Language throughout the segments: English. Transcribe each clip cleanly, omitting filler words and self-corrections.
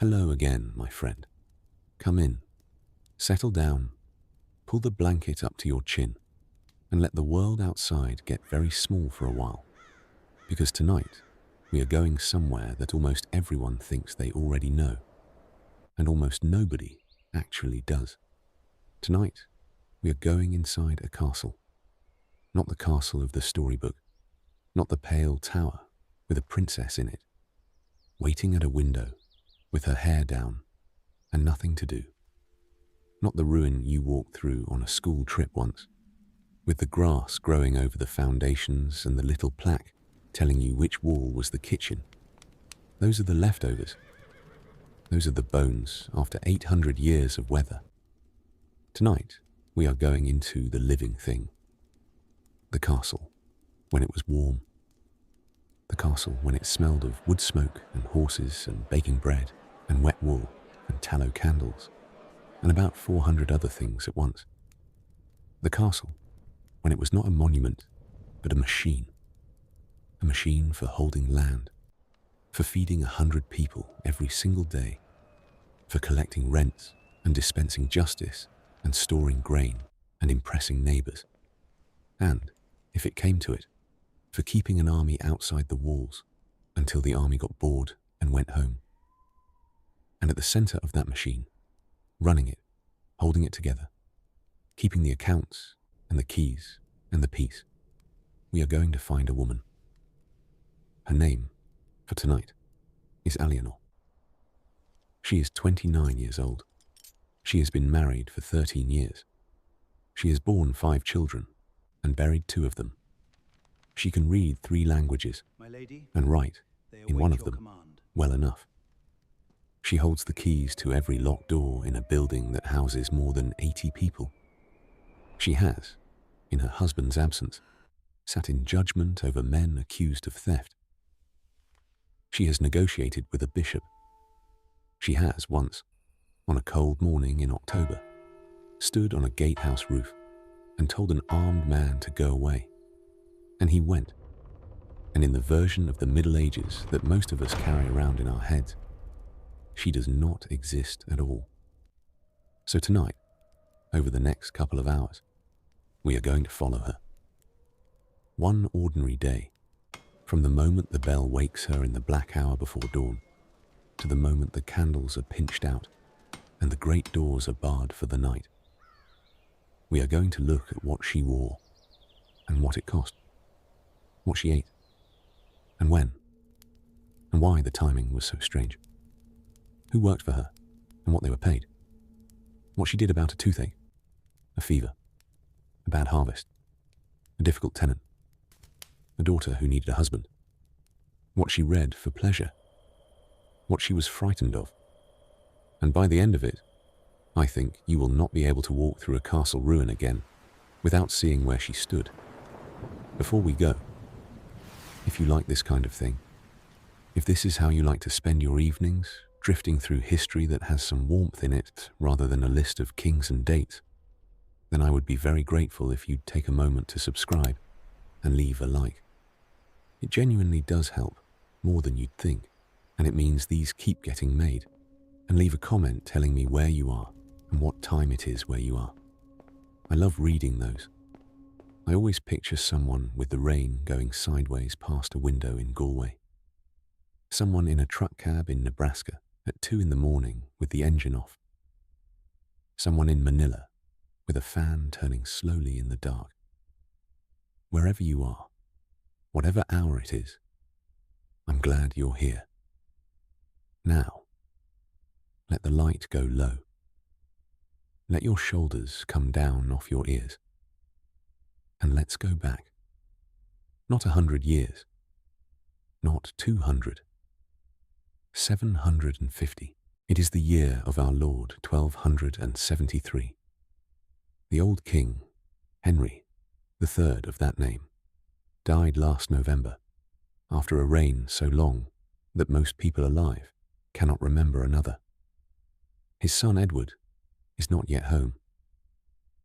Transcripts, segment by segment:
Hello again, my friend. Come in, settle down, pull the blanket up to your chin, and let the world outside get very small for a while. Because tonight, we are going somewhere that almost everyone thinks they already know, and almost nobody actually does. Tonight, we are going inside a castle. Not the castle of the storybook, not the pale tower with a princess in it, waiting at a window with her hair down and nothing to do. Not the ruin you walked through on a school trip once, with the grass growing over the foundations and the little plaque telling you which wall was the kitchen. Those are the leftovers. Those are the bones after 800 years of weather. Tonight, we are going into the living thing. The castle, when it was warm. The castle when it smelled of wood smoke and horses and baking bread and wet wool and tallow candles and about 400 other things at once. The castle when it was not a monument but a machine for holding land, for feeding 100 people every single day, for collecting rents and dispensing justice and storing grain and impressing neighbours, and, if it came to it, for keeping an army outside the walls until the army got bored and went home. And at the centre of that machine, running it, holding it together, keeping the accounts and the keys and the peace, we are going to find a woman. Her name, for tonight, is Alienor. She is 29 years old. She has been married for 13 years. She has borne 5 children and buried 2 of them. She can read 3 languages and write, in one of them, well enough. She holds the keys to every locked door in a building that houses more than 80 people. She has, in her husband's absence, sat in judgment over men accused of theft. She has negotiated with a bishop. She has once, on a cold morning in October, stood on a gatehouse roof and told an armed man to go away. And he went. And in the version of the Middle Ages that most of us carry around in our heads, she does not exist at all. So tonight, over the next couple of hours, we are going to follow her. One ordinary day, from the moment the bell wakes her in the black hour before dawn, to the moment the candles are pinched out and the great doors are barred for the night. We are going to look at what she wore and what it cost, what she ate, and when, and why the timing was so strange, who worked for her and what they were paid, what she did about a toothache, a fever, a bad harvest, a difficult tenant, a daughter who needed a husband, what she read for pleasure, what she was frightened of. And by the end of it, I think you will not be able to walk through a castle ruin again without seeing where she stood. Before we go, if you like this kind of thing, if this is how you like to spend your evenings, drifting through history that has some warmth in it rather than a list of kings and dates, then I would be very grateful if you'd take a moment to subscribe and leave a like. It genuinely does help, more than you'd think, and it means these keep getting made. And leave a comment telling me where you are and what time it is where you are. I love reading those. I always picture someone with the rain going sideways past a window in Galway. Someone in a truck cab in Nebraska at 2 in the morning with the engine off. Someone in Manila with a fan turning slowly in the dark. Wherever you are, whatever hour it is, I'm glad you're here. Now, let the light go low. Let your shoulders come down off your ears. And let's go back. Not 100 years. Not 200. 750. It is the year of our Lord 1273. The old king, Henry, the third of that name, died last November after a reign so long that most people alive cannot remember another. His son Edward is not yet home.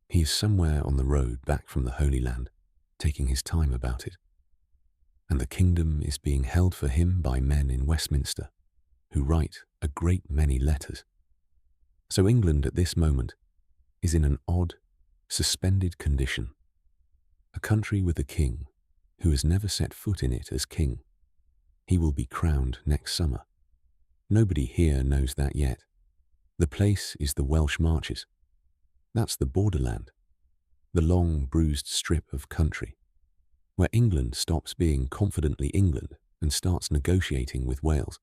He is somewhere on the road back from the Holy Land, taking his time about it. And the kingdom is being held for him by men in Westminster who write a great many letters. So England at this moment is in an odd, suspended condition. A country with a king who has never set foot in it as king. He will be crowned next summer. Nobody here knows that yet. The place is the Welsh Marches. That's the borderland, the long, bruised strip of country, where England stops being confidently England and starts negotiating with Wales,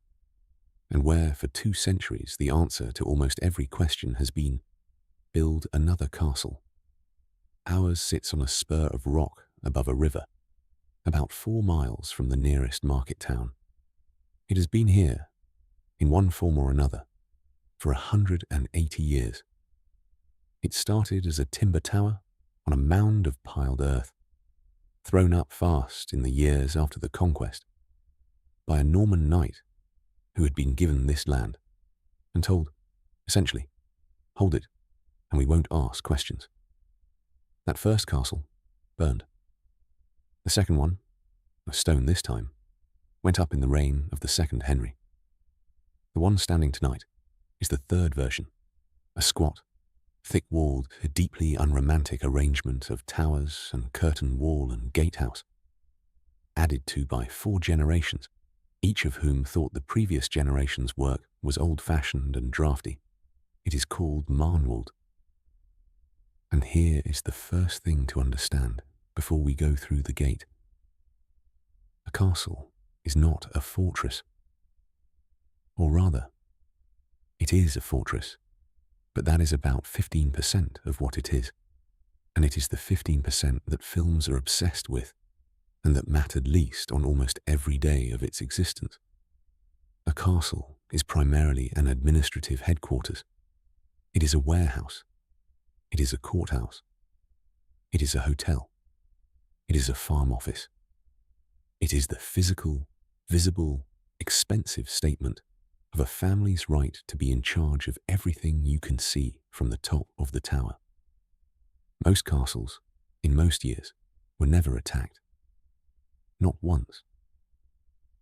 and where for 2 centuries the answer to almost every question has been, build another castle. Ours sits on a spur of rock above a river, about 4 miles from the nearest market town. It has been here, in one form or another, for 180 years. It started as a timber tower on a mound of piled earth, thrown up fast in the years after the conquest, by a Norman knight who had been given this land and told, essentially, hold it and we won't ask questions. That first castle burned. The second one, of stone this time, went up in the reign of the second Henry. The one standing tonight is the third version, a squat, thick-walled, deeply unromantic arrangement of towers and curtain wall and gatehouse, added to by 4 generations, each of whom thought the previous generation's work was old-fashioned and drafty. It is called Marnwald. And here is the first thing to understand before we go through the gate. A castle is not a fortress. Or rather, it is a fortress, but that is about 15% of what it is. And it is the 15% that films are obsessed with, and that mattered least on almost every day of its existence. A castle is primarily an administrative headquarters. It is a warehouse. It is a courthouse. It is a hotel. It is a farm office. It is the physical, visible, expensive statement of a family's right to be in charge of everything you can see from the top of the tower. Most castles, in most years, were never attacked. Not once.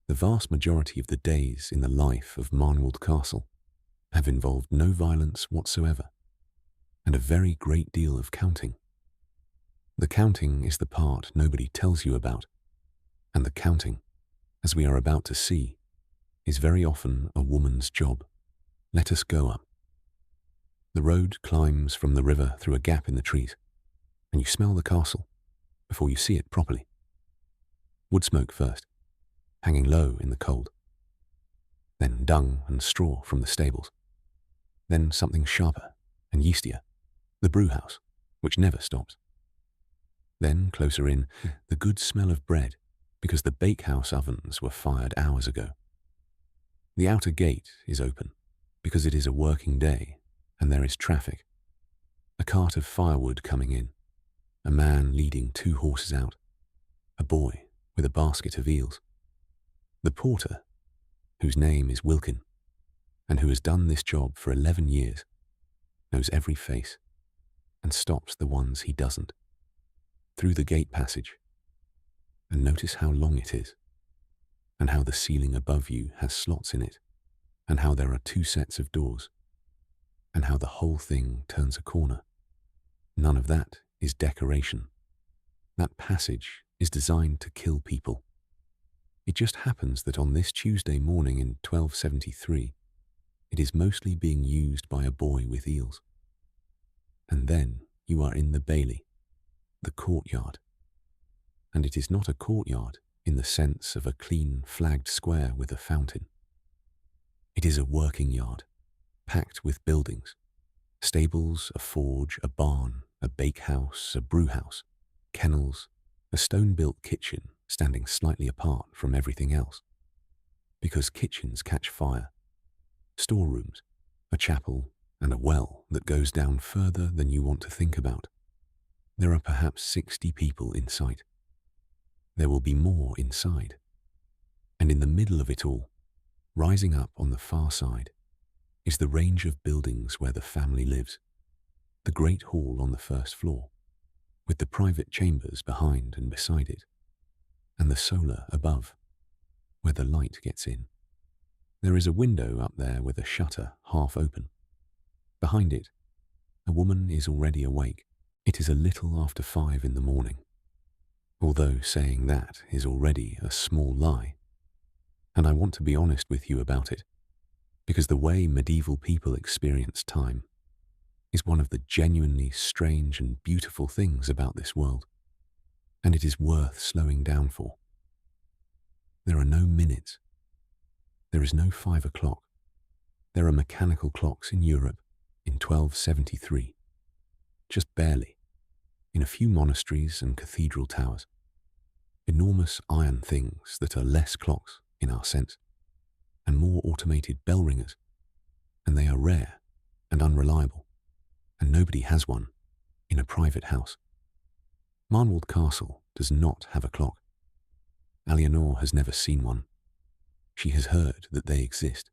The vast majority of the days in the life of Marnwald Castle have involved no violence whatsoever, and a very great deal of counting. The counting is the part nobody tells you about, and the counting, as we are about to see, is very often a woman's job. Let us go up. The road climbs from the river through a gap in the trees, and you smell the castle before you see it properly. Wood smoke first, hanging low in the cold. Then dung and straw from the stables. Then something sharper and yeastier, the brewhouse, which never stops. Then, closer in, the good smell of bread, because the bakehouse ovens were fired hours ago. The outer gate is open, because it is a working day, and there is traffic. A cart of firewood coming in, a man leading 2 horses out, a boy with a basket of eels. The porter, whose name is Wilkin, and who has done this job for 11 years, knows every face, and stops the ones he doesn't. Through the gate passage, and notice how long it is, and how the ceiling above you has slots in it, and how there are 2 sets of doors, and how the whole thing turns a corner. None of that is decoration. That passage is designed to kill people. It just happens that on this Tuesday morning in 1273, it is mostly being used by a boy with eels. And then you are in the bailey, the courtyard. And it is not a courtyard in the sense of a clean flagged square with a fountain. It is a working yard, packed with buildings, stables, a forge, a barn, a bakehouse, a brewhouse, kennels, a stone-built kitchen standing slightly apart from everything else. Because kitchens catch fire, storerooms, a chapel, and a well that goes down further than you want to think about. There are perhaps 60 people in sight. There will be more inside. And in the middle of it all, rising up on the far side, is the range of buildings where the family lives. The great hall on the first floor, with the private chambers behind and beside it, and the solar above, where the light gets in. There is a window up there with a shutter half open. Behind it, a woman is already awake. It is a little after 5 in the morning, although saying that is already a small lie. And I want to be honest with you about it, because the way medieval people experience time is one of the genuinely strange and beautiful things about this world, and it is worth slowing down for. There are no minutes. There is no 5 o'clock. There are mechanical clocks in Europe in 1273, just barely, in a few monasteries and cathedral towers. Enormous iron things that are less clocks in our sense, and more automated bell ringers, and they are rare and unreliable, and nobody has one in a private house. Marnwald Castle does not have a clock. Alienor has never seen one. She has heard that they exist.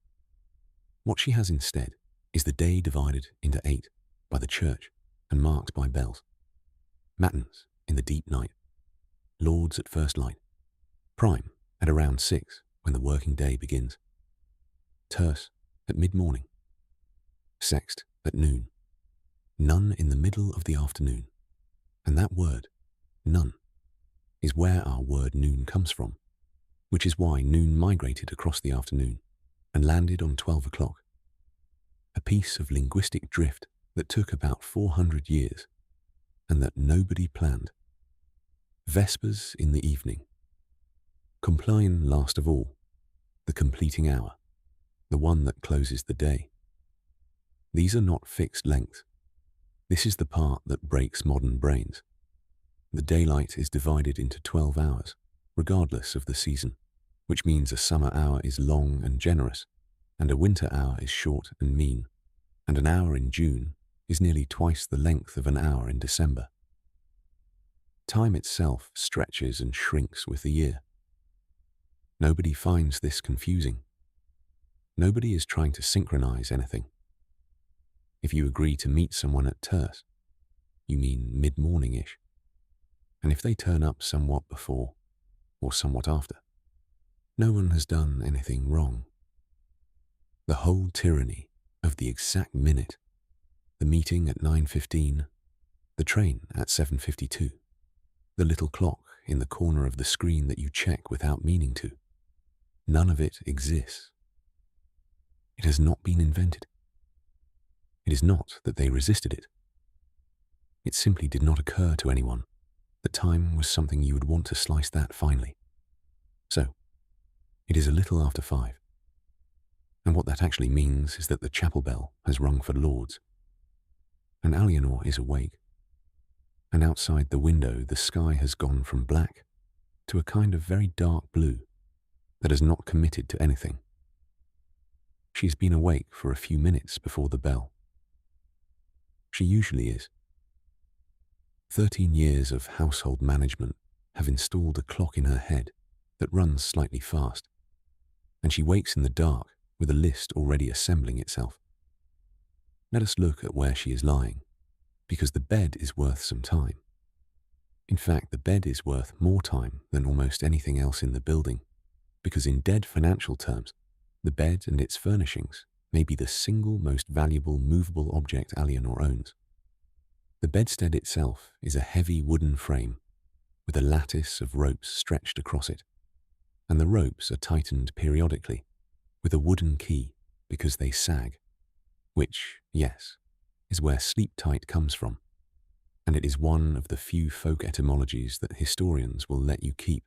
What she has instead is the day divided into 8 by the church and marked by bells. Matins in the deep night, lauds at first light, prime at around 6 when the working day begins, terce at mid-morning, sext at noon, none in the middle of the afternoon. And that word, none, is where our word noon comes from, which is why noon migrated across the afternoon and landed on 12 o'clock. A piece of linguistic drift that took about 400 years and that nobody planned. Vespers in the evening. Compline last of all, the completing hour, the one that closes the day. These are not fixed lengths. This is the part that breaks modern brains. The daylight is divided into 12 hours, regardless of the season, which means a summer hour is long and generous, and a winter hour is short and mean, and an hour in June is nearly twice the length of an hour in December. Time itself stretches and shrinks with the year. Nobody finds this confusing. Nobody is trying to synchronize anything. If you agree to meet someone at terce, you mean mid-morning-ish. And if they turn up somewhat before or somewhat after, no one has done anything wrong. The whole tyranny of the exact minute, the meeting at 9:15, the train at 7:52, the little clock in the corner of the screen that you check without meaning to, none of it exists. It has not been invented. It is not that they resisted it. It simply did not occur to anyone that time was something you would want to slice that finely. So, it is a little after 5. And what that actually means is that the chapel bell has rung for lauds. And Alienor is awake. And outside the window the sky has gone from black to a kind of very dark blue that has not committed to anything. She has been awake for a few minutes before the bell. She usually is. 13 years of household management have installed a clock in her head that runs slightly fast, and she wakes in the dark with a list already assembling itself. Let us look at where she is lying, because the bed is worth some time. In fact, the bed is worth more time than almost anything else in the building, because in dead financial terms, the bed and its furnishings may be the single most valuable movable object Alienor owns. The bedstead itself is a heavy wooden frame with a lattice of ropes stretched across it, and the ropes are tightened periodically with a wooden key because they sag, which, yes, is where sleep tight comes from, and it is one of the few folk etymologies that historians will let you keep,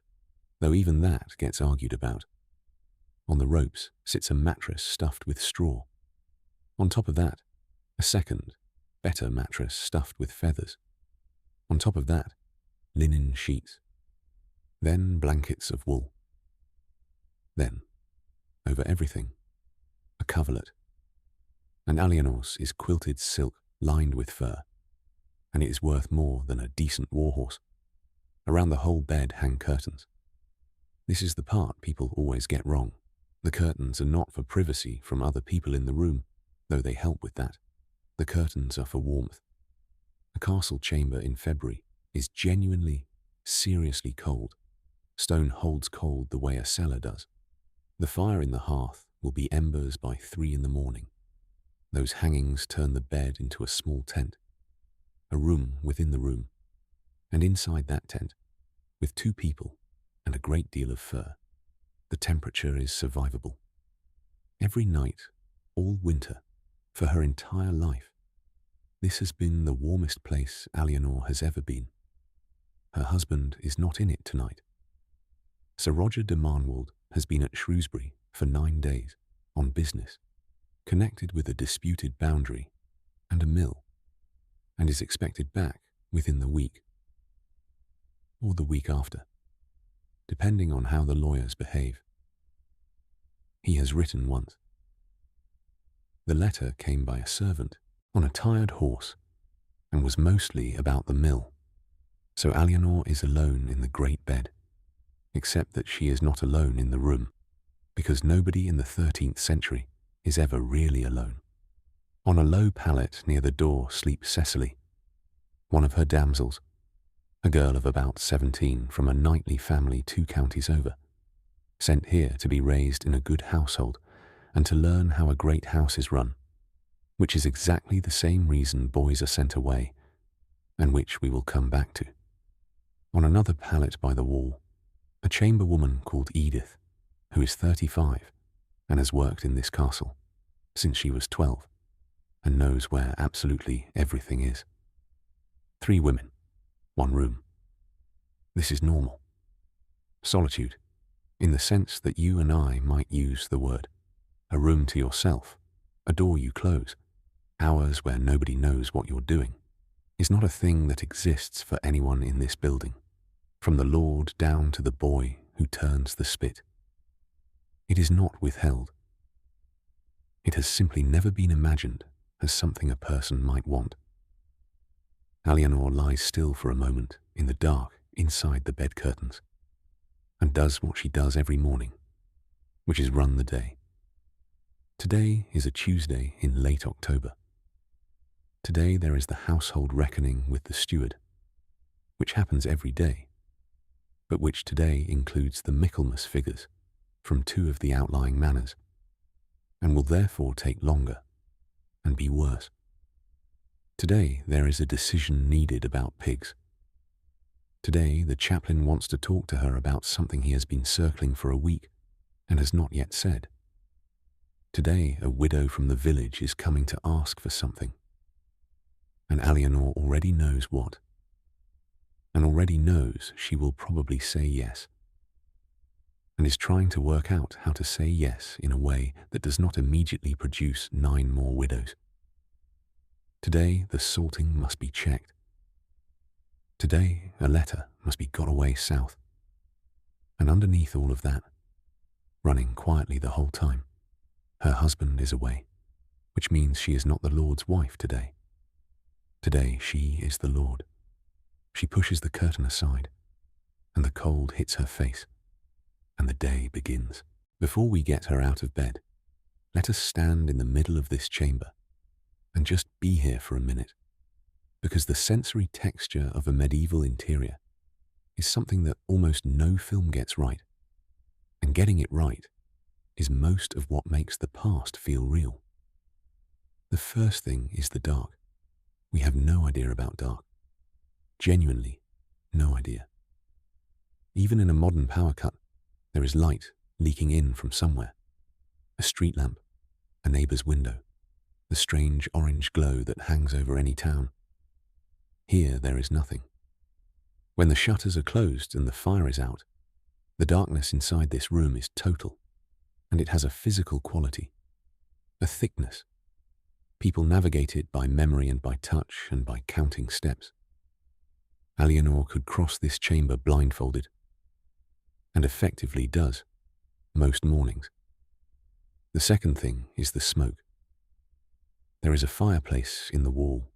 though even that gets argued about. On the ropes sits a mattress stuffed with straw. On top of that, a second, better mattress stuffed with feathers. On top of that, linen sheets. Then blankets of wool. Then, over everything, a coverlet. And Alienor's is quilted silk lined with fur, and it is worth more than a decent warhorse. Around the whole bed hang curtains. This is the part people always get wrong. The curtains are not for privacy from other people in the room, though they help with that. The curtains are for warmth. A castle chamber in February is genuinely, seriously cold. Stone holds cold the way a cellar does. The fire in the hearth will be embers by 3 in the morning. Those hangings turn the bed into a small tent, a room within the room, and inside that tent, with 2 people and a great deal of fur, the temperature is survivable. Every night, all winter, for her entire life, this has been the warmest place Alienor has ever been. Her husband is not in it tonight. Sir Roger de Marnwald has been at Shrewsbury for 9 days on business, connected with a disputed boundary and a mill, and is expected back within the week, or the week after, depending on how the lawyers behave. He has written once. The letter came by a servant on a tired horse and was mostly about the mill. So Alienor is alone in the great bed, except that she is not alone in the room, because nobody in the 13th century is ever really alone. On a low pallet near the door sleeps Cecily, one of her damsels, a girl of about 17 from a knightly family 2 counties over, sent here to be raised in a good household and to learn how a great house is run, which is exactly the same reason boys are sent away, and which we will come back to. On another pallet by the wall, a chamber woman called Edith, who is 35 and has worked in this castle since she was 12 and knows where absolutely everything is. 3 women, 1 room. This is normal. Solitude, in the sense that you and I might use the word. A room to yourself, a door you close, hours where nobody knows what you're doing, is not a thing that exists for anyone in this building, from the lord down to the boy who turns the spit. It is not withheld. It has simply never been imagined as something a person might want. Alienor lies still for a moment in the dark inside the bed curtains and does what she does every morning, which is run the day. Today is a Tuesday in late October. Today there is the household reckoning with the steward, which happens every day, but which today includes the Michaelmas figures from 2 of the outlying manors, and will therefore take longer and be worse. Today there is a decision needed about pigs. Today the chaplain wants to talk to her about something he has been circling for a week and has not yet said. Today a widow from the village is coming to ask for something, and Alienor already knows what, and already knows she will probably say yes, and is trying to work out how to say yes in a way that does not immediately produce 9 more widows. Today the salting must be checked. Today a letter must be got away south, and underneath all of that, running quietly the whole time, her husband is away, which means she is not the Lord's wife today. Today she is the Lord. She pushes the curtain aside, and the cold hits her face, and the day begins. Before we get her out of bed, let us stand in the middle of this chamber and just be here for a minute, because the sensory texture of a medieval interior is something that almost no film gets right, and getting it right is most of what makes the past feel real. The first thing is the dark. We have no idea about dark. Genuinely, no idea. Even in a modern power cut, there is light leaking in from somewhere. A street lamp, a neighbour's window, the strange orange glow that hangs over any town. Here there is nothing. When the shutters are closed and the fire is out, the darkness inside this room is total, and it has a physical quality, a thickness. People navigate it by memory and by touch and by counting steps. Alienor could cross this chamber blindfolded, and effectively does, most mornings. The second thing is the smoke. There is a fireplace in the wall,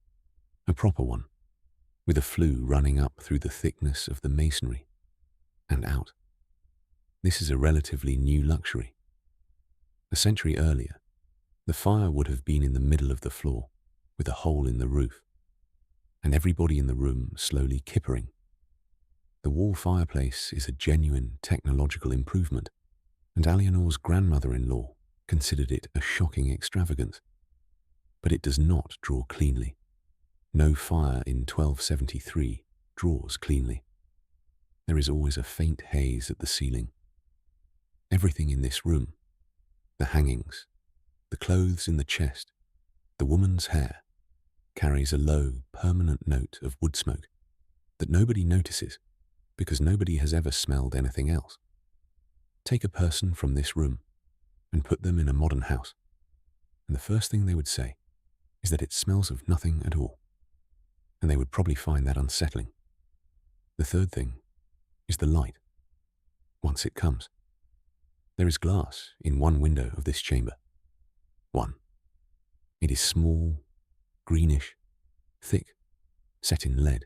a proper one, with a flue running up through the thickness of the masonry and out. This is a relatively new luxury. A century earlier, the fire would have been in the middle of the floor, with a hole in the roof, and everybody in the room slowly kippering. The wall fireplace is a genuine technological improvement, and Alienor's grandmother-in-law considered it a shocking extravagance. But it does not draw cleanly. No fire in 1273 draws cleanly. There is always a faint haze at the ceiling. Everything in this room, the hangings, the clothes in the chest, the woman's hair, carries a low, permanent note of wood smoke that nobody notices because nobody has ever smelled anything else. Take a person from this room and put them in a modern house, and the first thing they would say is that it smells of nothing at all, and they would probably find that unsettling. The third thing is the light. Once it comes, there is glass in one window of this chamber. One. It is small, greenish, thick, set in lead,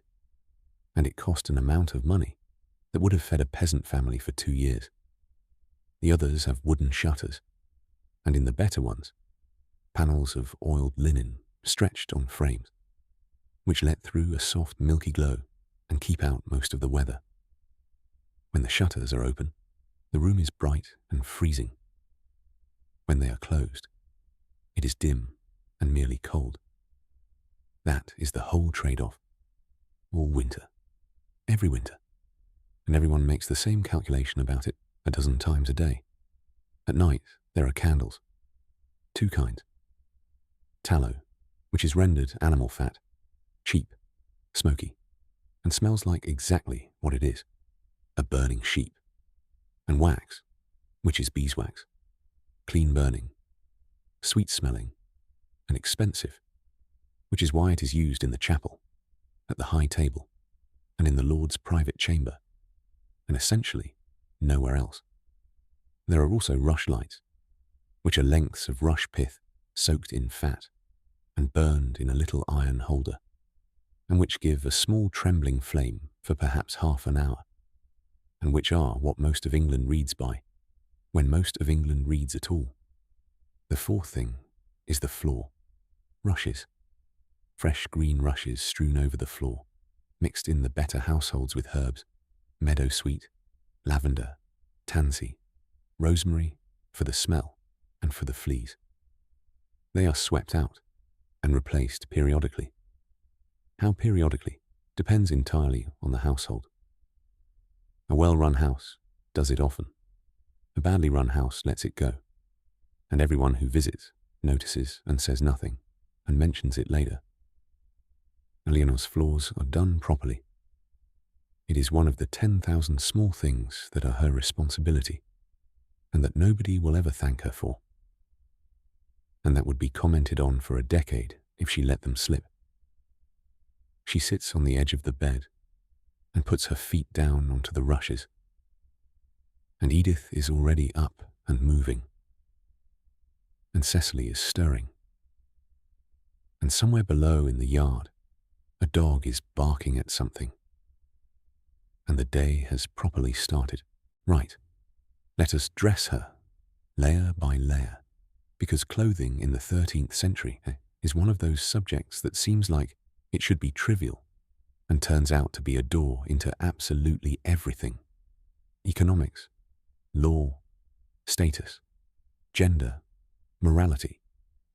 and it cost an amount of money that would have fed a peasant family for 2 years. The others have wooden shutters, and in the better ones, panels of oiled linen stretched on frames, which let through a soft milky glow and keep out most of the weather. When the shutters are open, the room is bright and freezing. When they are closed, it is dim and merely cold. That is the whole trade-off. All winter. Every winter. And everyone makes the same calculation about it a dozen times a day. At night, there are candles. 2 kinds. Tallow, which is rendered animal fat, cheap, smoky, and smells like exactly what it is, a burning sheep. And wax, which is beeswax, clean burning, sweet smelling, and expensive, which is why it is used in the chapel, at the high table, and in the Lord's private chamber, and essentially nowhere else. There are also rush lights, which are lengths of rush pith soaked in fat and burned in a little iron holder, and which give a small trembling flame for perhaps half an hour, and which are what most of England reads by, when most of England reads at all. The fourth thing is the floor. Rushes. Fresh green rushes strewn over the floor, mixed in the better households with herbs, meadowsweet, lavender, tansy, rosemary, for the smell and for the fleas. They are swept out and replaced periodically. How periodically depends entirely on the household. A well-run house does it often. A badly run house lets it go, and everyone who visits notices and says nothing and mentions it later. Eleanor's floors are done properly. It is one of the 10,000 small things that are her responsibility, and that nobody will ever thank her for, and that would be commented on for a decade if she let them slip. She sits on the edge of the bed and puts her feet down onto the rushes, and Edith is already up and moving, and Cecily is stirring, and somewhere below in the yard, a dog is barking at something, and the day has properly started. Right, let us dress her, layer by layer, because clothing in the 13th century is one of those subjects that seems like it should be trivial and turns out to be a door into absolutely everything. Economics, law, status, gender, morality,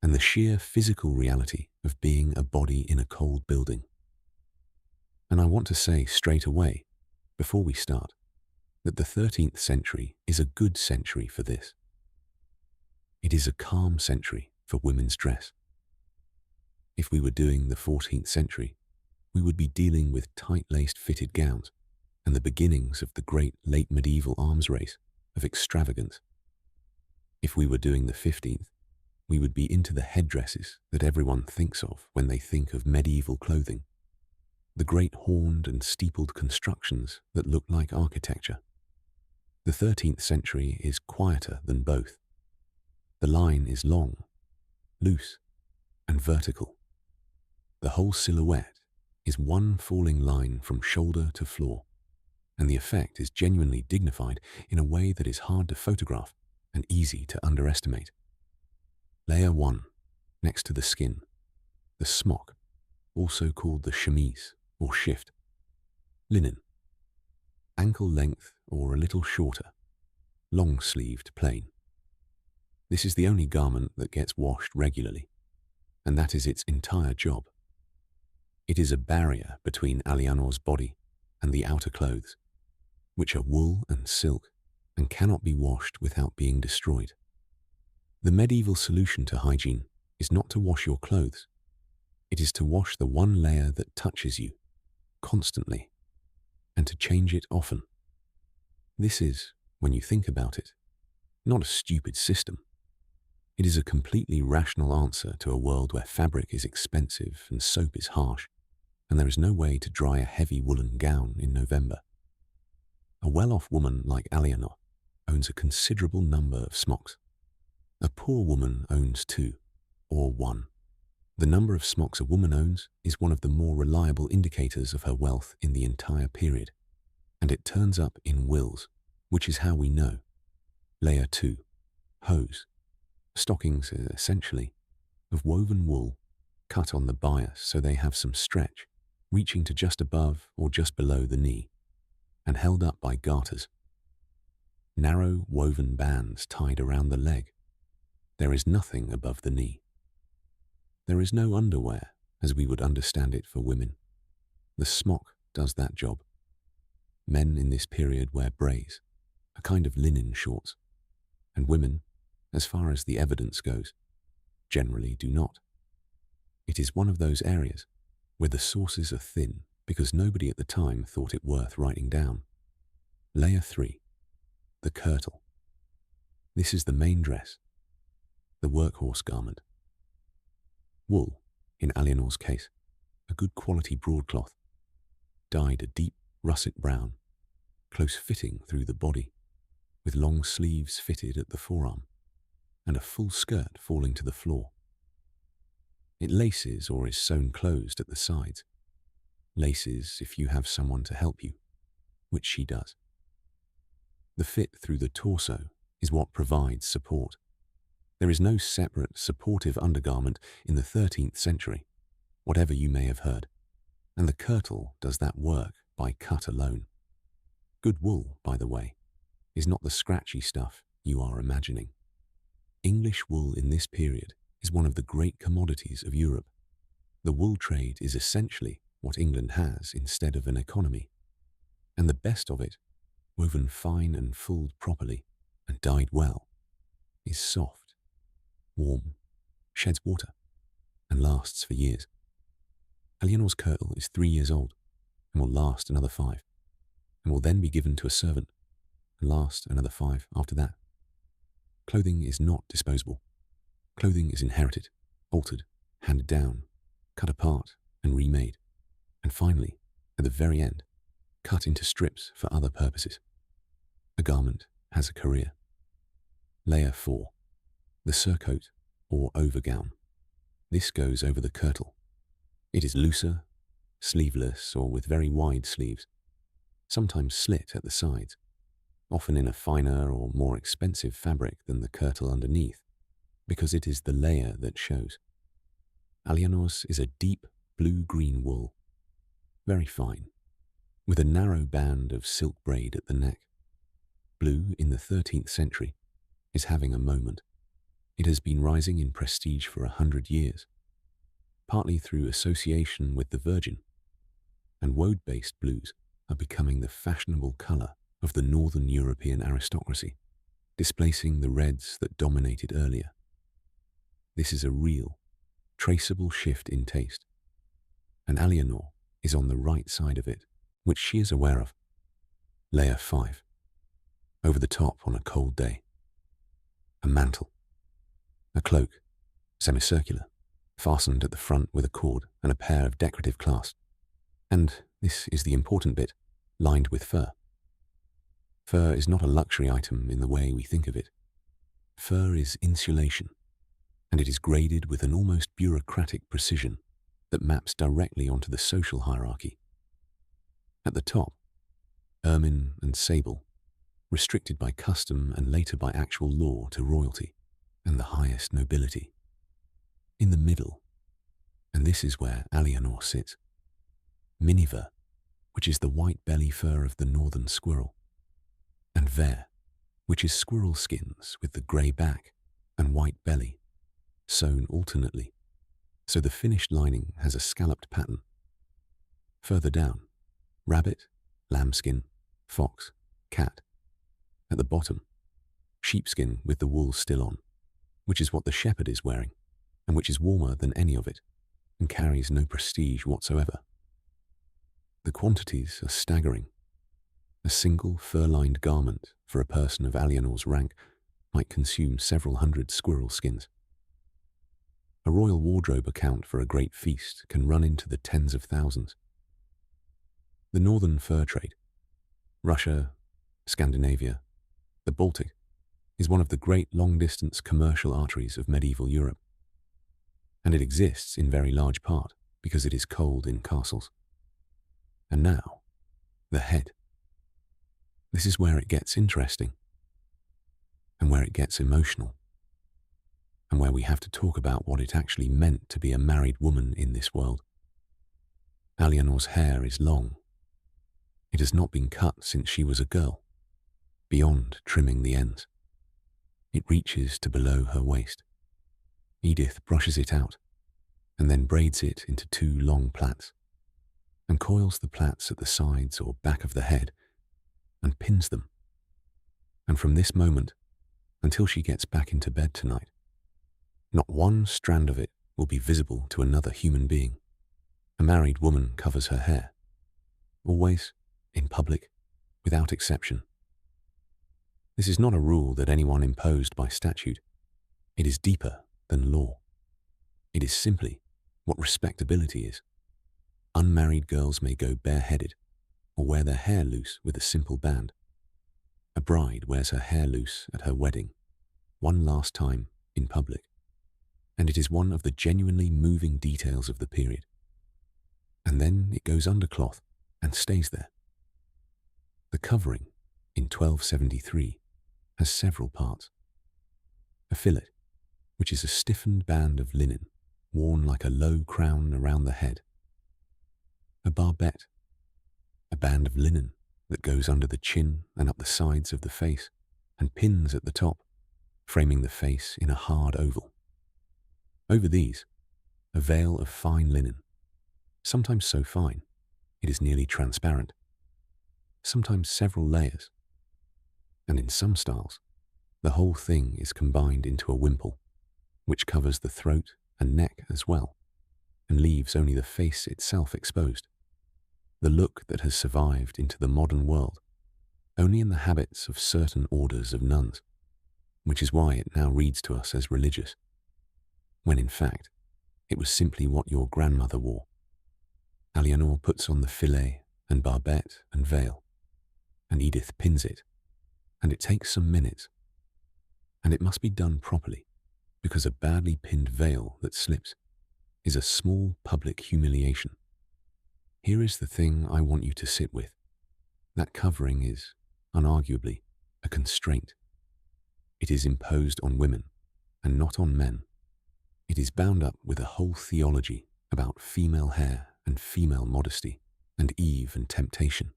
and the sheer physical reality of being a body in a cold building. And I want to say straight away, before we start, that the 13th century is a good century for this. It is a calm century for women's dress. If we were doing the 14th century, we would be dealing with tight-laced fitted gowns and the beginnings of the great late medieval arms race of extravagance. If we were doing the 15th, we would be into the headdresses that everyone thinks of when they think of medieval clothing, the great horned and steepled constructions that look like architecture. The 13th century is quieter than both. The line is long, loose, and vertical. The whole silhouette is one falling line from shoulder to floor, and the effect is genuinely dignified in a way that is hard to photograph and easy to underestimate. Layer 1, next to the skin, the smock, also called the chemise or shift. Linen. Ankle length or a little shorter, long-sleeved plain. This is the only garment that gets washed regularly, and that is its entire job. It is a barrier between Alianor's body and the outer clothes, which are wool and silk and cannot be washed without being destroyed. The medieval solution to hygiene is not to wash your clothes. It is to wash the one layer that touches you, constantly, and to change it often. This is, when you think about it, not a stupid system. It is a completely rational answer to a world where fabric is expensive and soap is harsh, and there is no way to dry a heavy woolen gown in November. A well-off woman like Alianor owns a considerable number of smocks. A poor woman owns 2, or 1. The number of smocks a woman owns is one of the more reliable indicators of her wealth in the entire period, and it turns up in wills, which is how we know. Layer 2. Hose. Stockings, essentially, of woven wool, cut on the bias so they have some stretch, reaching to just above or just below the knee, and held up by garters. Narrow woven bands tied around the leg. There is nothing above the knee. There is no underwear, as we would understand it for women. The smock does that job. Men in this period wear brays, a kind of linen shorts, and women, as far as the evidence goes, generally do not. It is one of those areas where the sources are thin because nobody at the time thought it worth writing down. Layer 3. The kirtle. This is the main dress, the workhorse garment. Wool, in Alianor's case, a good quality broadcloth, dyed a deep russet brown, close-fitting through the body, with long sleeves fitted at the forearm, and a full skirt falling to the floor. It laces or is sewn closed at the sides. Laces if you have someone to help you, which she does. The fit through the torso is what provides support. There is no separate supportive undergarment in the 13th century, whatever you may have heard, and the kirtle does that work by cut alone. Good wool, by the way, is not the scratchy stuff you are imagining. English wool in this period is one of the great commodities of Europe. The wool trade is essentially what England has instead of an economy, and the best of it, woven fine and fulled properly and dyed well, is soft, warm, sheds water, and lasts for years. Alianor's kirtle is 3 years old and will last another 5, and will then be given to a servant and last another 5 after that. Clothing is not disposable. Clothing is inherited, altered, handed down, cut apart and remade, and finally, at the very end, cut into strips for other purposes. A garment has a career. Layer 4. The surcoat or overgown. This goes over the kirtle. It is looser, sleeveless or with very wide sleeves, sometimes slit at the sides, often in a finer or more expensive fabric than the kirtle underneath, because it is the layer that shows. Alianor's is a deep blue-green wool, very fine, with a narrow band of silk braid at the neck. Blue in the 13th century is having a moment. It has been rising in prestige for 100 years, partly through association with the Virgin, and woad-based blues are becoming the fashionable colour of the Northern European aristocracy, displacing the reds that dominated earlier. This is a real, traceable shift in taste, and Alianor is on the right side of it, which she is aware of. Layer 5. Over the top on a cold day. A mantle. A cloak, semicircular, fastened at the front with a cord and a pair of decorative clasps. And, this is the important bit, lined with fur. Fur is not a luxury item in the way we think of it. Fur is insulation, and it is graded with an almost bureaucratic precision that maps directly onto the social hierarchy. At the top, ermine and sable, restricted by custom and later by actual law to royalty and the highest nobility. In the middle, and this is where Alianor sits, miniver, which is the white belly fur of the northern squirrel, and ver, which is squirrel skins with the grey back, and white belly, sewn alternately, so the finished lining has a scalloped pattern. Further down, rabbit, lambskin, fox, cat. At the bottom, sheepskin with the wool still on, which is what the shepherd is wearing, and which is warmer than any of it, and carries no prestige whatsoever. The quantities are staggering. A single fur-lined garment for a person of Alianor's rank might consume several hundred squirrel skins. A royal wardrobe account for a great feast can run into the tens of thousands. The northern fur trade, Russia, Scandinavia, the Baltic, is one of the great long-distance commercial arteries of medieval Europe. And it exists in very large part because it is cold in castles. And now, the head. This is where it gets interesting, and where it gets emotional, and where we have to talk about what it actually meant to be a married woman in this world. Alianor's hair is long. It has not been cut since she was a girl, beyond trimming the ends. It reaches to below her waist. Edith brushes it out, and then braids it into 2 long plaits, and coils the plaits at the sides or back of the head, and pins them. And from this moment, until she gets back into bed tonight, not one strand of it will be visible to another human being. A married woman covers her hair, always, in public, without exception. This is not a rule that anyone imposed by statute. It is deeper than law. It is simply what respectability is. Unmarried girls may go bareheaded, or wear their hair loose with a simple band. A bride wears her hair loose at her wedding, one last time in public, and it is one of the genuinely moving details of the period. And then it goes under cloth and stays there. The covering, in 1273, has several parts. A fillet, which is a stiffened band of linen, worn like a low crown around the head. A barbette, a band of linen that goes under the chin and up the sides of the face, and pins at the top, framing the face in a hard oval. Over these, a veil of fine linen, sometimes so fine it is nearly transparent, sometimes several layers, and in some styles, the whole thing is combined into a wimple, which covers the throat and neck as well, and leaves only the face itself exposed. The look that has survived into the modern world only in the habits of certain orders of nuns, which is why it now reads to us as religious, when in fact it was simply what your grandmother wore. Alianor puts on the fillet and barbette and veil, and Edith pins it, and it takes some minutes, and it must be done properly, because a badly pinned veil that slips is a small public humiliation. Here is the thing I want you to sit with. That covering is, unarguably, a constraint. It is imposed on women, and not on men. It is bound up with a whole theology about female hair and female modesty, and Eve and temptation,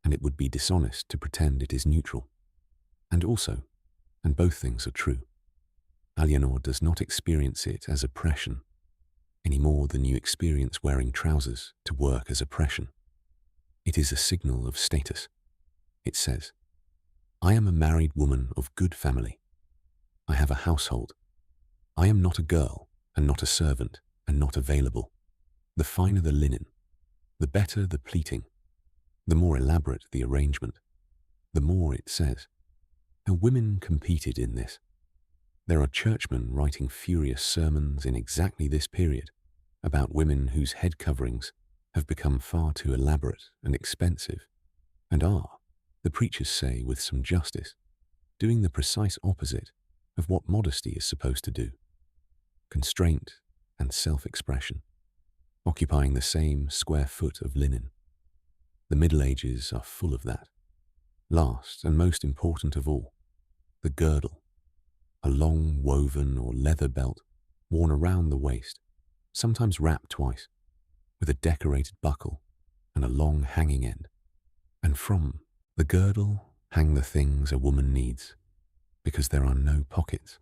and it would be dishonest to pretend it is neutral. And also, and both things are true, Alianor does not experience it as oppression, any more than you experience wearing trousers to work as oppression. It is a signal of status. It says, I am a married woman of good family. I have a household. I am not a girl, and not a servant, and not available. The finer the linen, the better the pleating, the more elaborate the arrangement, the more it says. How women competed in this. There are churchmen writing furious sermons in exactly this period about women whose head coverings have become far too elaborate and expensive, and are, the preachers say with some justice, doing the precise opposite of what modesty is supposed to do. Constraint and self-expression, occupying the same square foot of linen. The Middle Ages are full of that. Last and most important of all, the girdle, a long woven or leather belt worn around the waist, sometimes wrapped twice, with a decorated buckle and a long hanging end. And from the girdle hang the things a woman needs, because there are no pockets.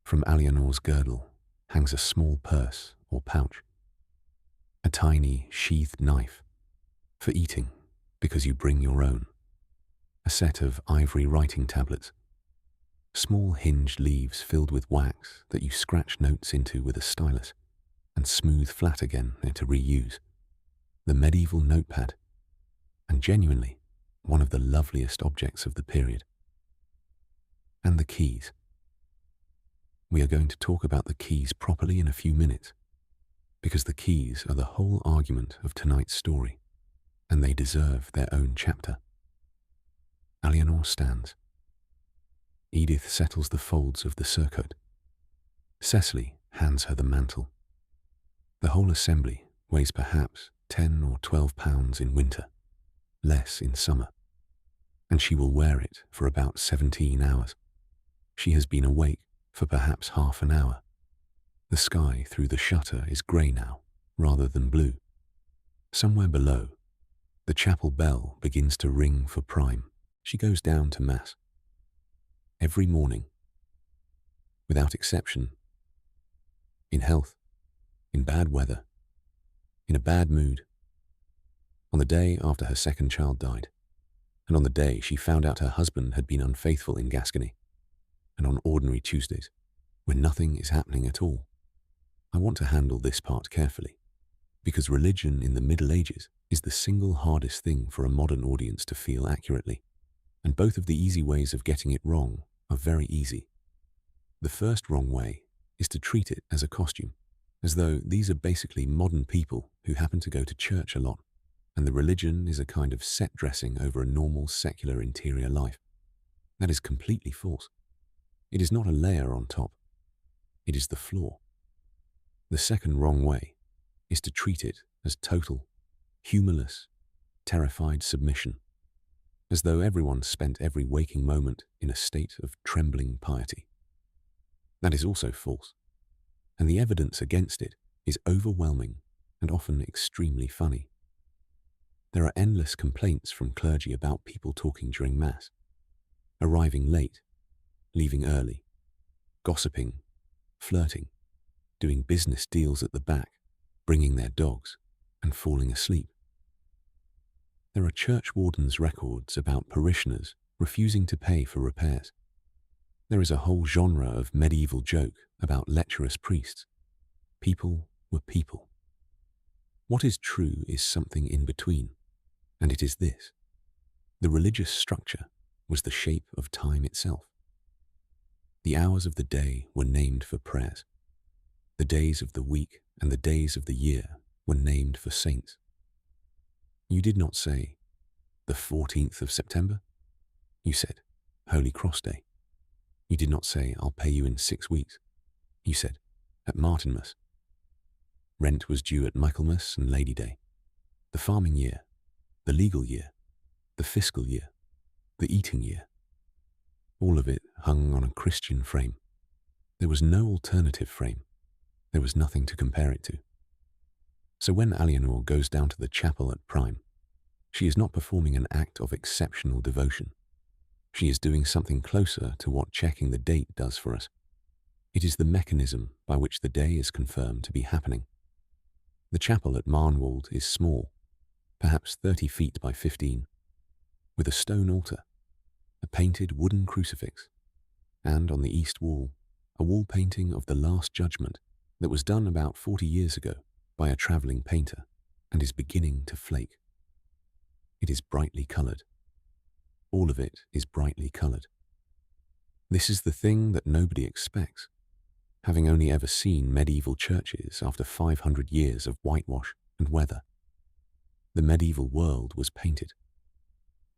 From Alianor's girdle hangs a small purse or pouch, a tiny sheathed knife for eating because you bring your own, a set of ivory writing tablets, small hinged leaves filled with wax that you scratch notes into with a stylus and smooth flat again to reuse, the medieval notepad, and genuinely one of the loveliest objects of the period. And the keys. We are going to talk about the keys properly in a few minutes, because the keys are the whole argument of tonight's story, and they deserve their own chapter. Alianor stands. Edith settles the folds of the surcoat. Cecily hands her the mantle. The whole assembly weighs perhaps 10 or 12 pounds in winter, less in summer, and she will wear it for about 17 hours. She has been awake for perhaps half an hour. The sky through the shutter is grey now, rather than blue. Somewhere below, the chapel bell begins to ring for prime. She goes down to Mass. Every morning, without exception, in health, in bad weather, in a bad mood, on the day after her second child died, and on the day she found out her husband had been unfaithful in Gascony, and on ordinary Tuesdays, when nothing is happening at all. I want to handle this part carefully, because religion in the Middle Ages is the single hardest thing for a modern audience to feel accurately, and both of the easy ways of getting it wrong are very easy. The first wrong way is to treat it as a costume, as though these are basically modern people who happen to go to church a lot, and the religion is a kind of set dressing over a normal secular interior life. That is completely false. It is not a layer on top. It is the floor. The second wrong way is to treat it as total, humorless, terrified submission, as though everyone spent every waking moment in a state of trembling piety. That is also false, and the evidence against it is overwhelming and often extremely funny. There are endless complaints from clergy about people talking during Mass, arriving late, leaving early, gossiping, flirting, doing business deals at the back, bringing their dogs, and falling asleep. There are church wardens' records about parishioners refusing to pay for repairs. There is a whole genre of medieval joke about lecherous priests. People were people. What is true is something in between, and it is this. The religious structure was the shape of time itself. The hours of the day were named for prayers. The days of the week and the days of the year were named for saints. You did not say, the 14th of September. You said, Holy Cross Day. You did not say, I'll pay you in 6 weeks. You said, at Martinmas. Rent was due at Michaelmas and Lady Day. The farming year, the legal year, the fiscal year, the eating year. All of it hung on a Christian frame. There was no alternative frame. There was nothing to compare it to. So when Alianor goes down to the chapel at prime, she is not performing an act of exceptional devotion. She is doing something closer to what checking the date does for us. It is the mechanism by which the day is confirmed to be happening. The chapel at Marnwald is small, perhaps 30 feet by 15, with a stone altar, a painted wooden crucifix, and on the east wall, a wall painting of the Last Judgment that was done about 40 years ago by a travelling painter and is beginning to flake. It is brightly coloured. All of it is brightly coloured. This is the thing that nobody expects, having only ever seen medieval churches after 500 years of whitewash and weather. The medieval world was painted.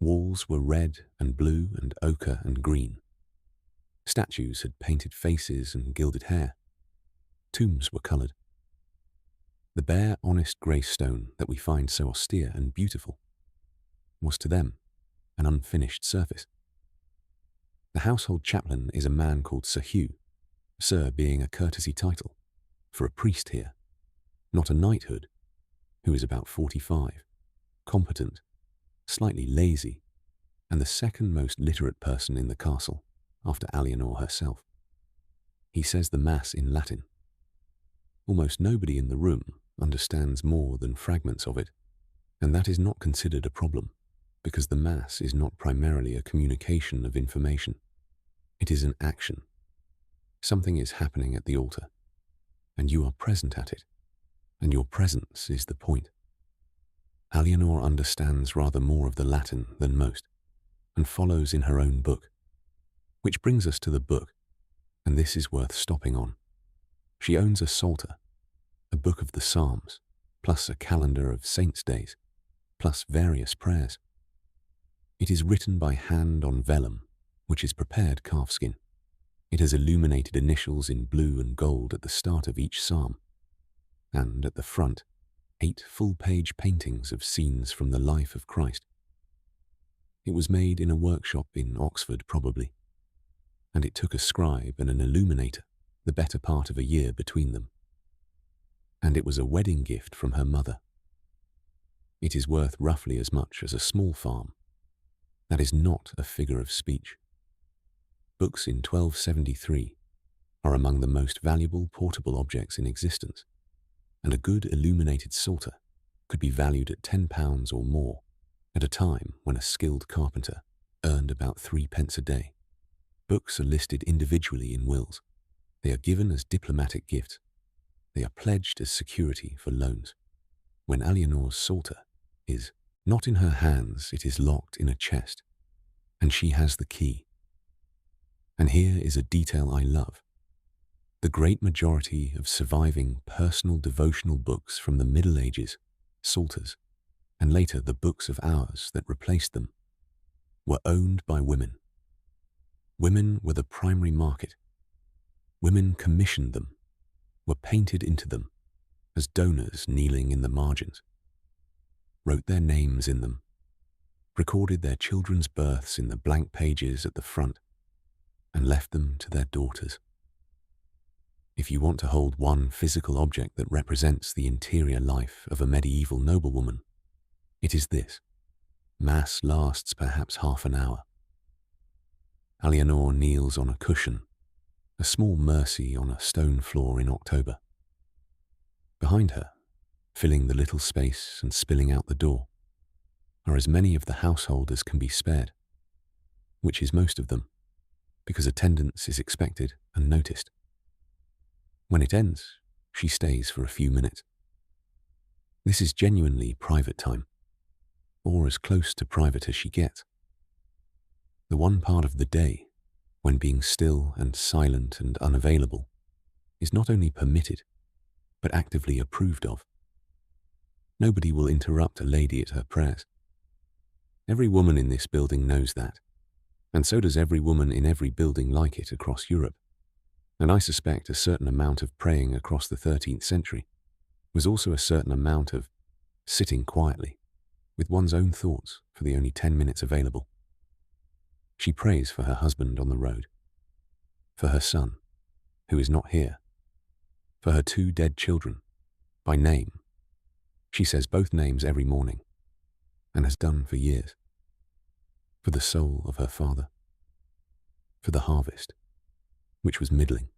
Walls were red and blue and ochre and green. Statues had painted faces and gilded hair. Tombs were coloured. The bare, honest grey stone that we find so austere and beautiful was to them an unfinished surface. The household chaplain is a man called Sir Hugh, Sir being a courtesy title, for a priest here, not a knighthood, who is about 45, competent, slightly lazy, and the second most literate person in the castle, after Alianor herself. He says the Mass in Latin. Almost nobody in the room understands more than fragments of it, and that is not considered a problem, because the Mass is not primarily a communication of information. It is an action. Something is happening at the altar, and you are present at it, and your presence is the point. Alienor understands rather more of the Latin than most, and follows in her own book. Which brings us to the book, and this is worth stopping on. She owns a psalter, a book of the Psalms, plus a calendar of saints' days, plus various prayers. It is written by hand on vellum, which is prepared calfskin. It has illuminated initials in blue and gold at the start of each psalm, and at the front, 8 full-page paintings of scenes from the life of Christ. It was made in a workshop in Oxford, probably, and it took a scribe and an illuminator the better part of a year between them. And it was a wedding gift from her mother. It is worth roughly as much as a small farm. That is not a figure of speech. Books in 1273 are among the most valuable portable objects in existence, and a good illuminated psalter could be valued at £10 or more at a time when a skilled carpenter earned about 3p a day. Books are listed individually in wills. They are given as diplomatic gifts. They are pledged as security for loans. When Alianor's psalter is not in her hands, it is locked in a chest, and she has the key. And here is a detail I love. The great majority of surviving personal devotional books from the Middle Ages, psalters, and later the books of hours that replaced them, were owned by women. Women were the primary market. Women commissioned them, were painted into them as donors kneeling in the margins, wrote their names in them, recorded their children's births in the blank pages at the front, and left them to their daughters. If you want to hold one physical object that represents the interior life of a medieval noblewoman, it is this. Mass lasts perhaps half an hour. Alienor kneels on a cushion, a small mercy on a stone floor in October. Behind her, filling the little space and spilling out the door, are as many of the household as can be spared, which is most of them, because attendance is expected and noticed. When it ends, she stays for a few minutes. This is genuinely private time, or as close to private as she gets. The one part of the day when being still and silent and unavailable is not only permitted, but actively approved of. Nobody will interrupt a lady at her prayers. Every woman in this building knows that, and so does every woman in every building like it across Europe. And I suspect a certain amount of praying across the 13th century was also a certain amount of sitting quietly with one's own thoughts for the only 10 minutes available. She prays for her husband on the road, for her son, who is not here, for her 2 dead children, by name. She says both names every morning, and has done for years, for the soul of her father, for the harvest, which was middling,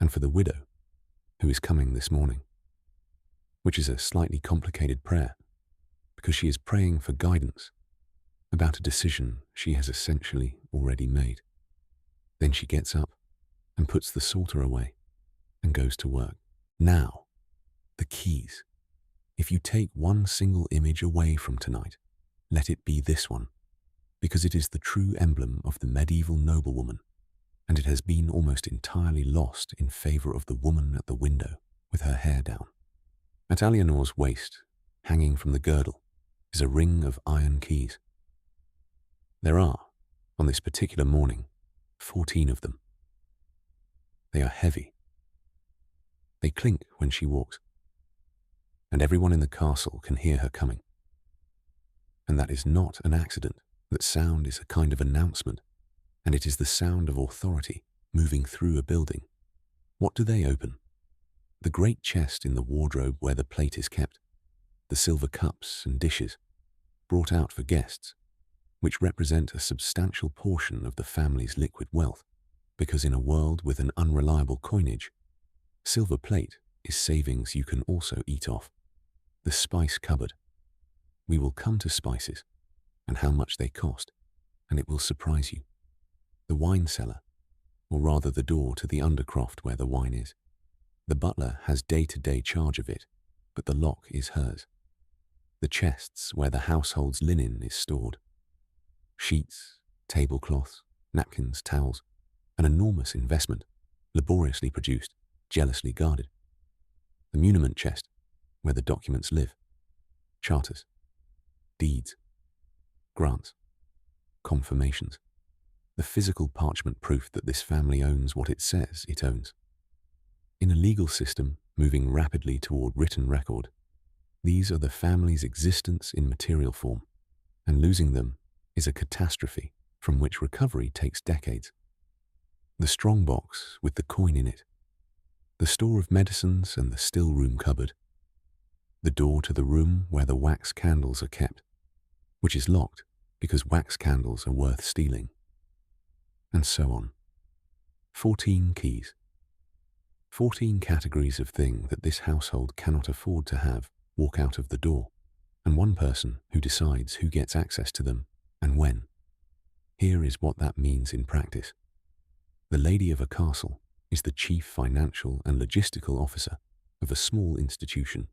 and for the widow, who is coming this morning, which is a slightly complicated prayer, because she is praying for guidance about a decision she has essentially already made. Then she gets up and puts the psalter away and goes to work. Now, the keys. If you take one single image away from tonight, let it be this one, because it is the true emblem of the medieval noblewoman, and it has been almost entirely lost in favor of the woman at the window with her hair down. At Alianor's waist, hanging from the girdle, is a ring of iron keys. There are, on this particular morning, 14 of them. They are heavy. They clink when she walks, and everyone in the castle can hear her coming. And that is not an accident. That sound is a kind of announcement, and it is the sound of authority moving through a building. What do they open? The great chest in the wardrobe where the plate is kept, the silver cups and dishes, brought out for guests, which represent a substantial portion of the family's liquid wealth. Because in a world with an unreliable coinage, silver plate is savings you can also eat off. The spice cupboard. We will come to spices and how much they cost, and it will surprise you. The wine cellar, or rather the door to the undercroft where the wine is. The butler has day-to-day charge of it, but the lock is hers. The chests where the household's linen is stored. Sheets, tablecloths, napkins, towels. An enormous investment, laboriously produced, jealously guarded. The muniment chest, where the documents live. Charters, deeds, grants, confirmations. The physical parchment proof that this family owns what it says it owns. In a legal system moving rapidly toward written record, these are the family's existence in material form, and losing them is a catastrophe from which recovery takes decades. The strong box with the coin in it, the store of medicines and the still room cupboard, the door to the room where the wax candles are kept, which is locked because wax candles are worth stealing, and so on. 14 keys. 14 categories of thing that this household cannot afford to have walk out of the door, and one person who decides who gets access to them and when. Here is what that means in practice. The lady of a castle is the chief financial and logistical officer of a small institution.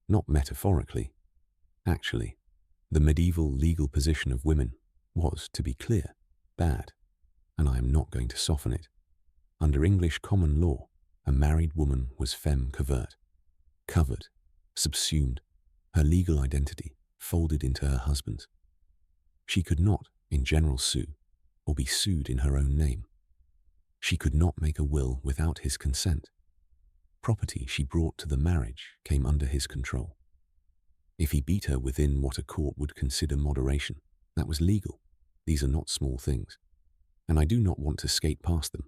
Not metaphorically. Actually, the medieval legal position of women was, to be clear, bad, and I am not going to soften it. Under English common law, a married woman was femme covert, covered, subsumed, her legal identity folded into her husband's. She could not, in general, sue, or be sued in her own name. She could not make a will without his consent. Property she brought to the marriage came under his control. If he beat her within what a court would consider moderation, that was legal. These are not small things, and I do not want to skate past them.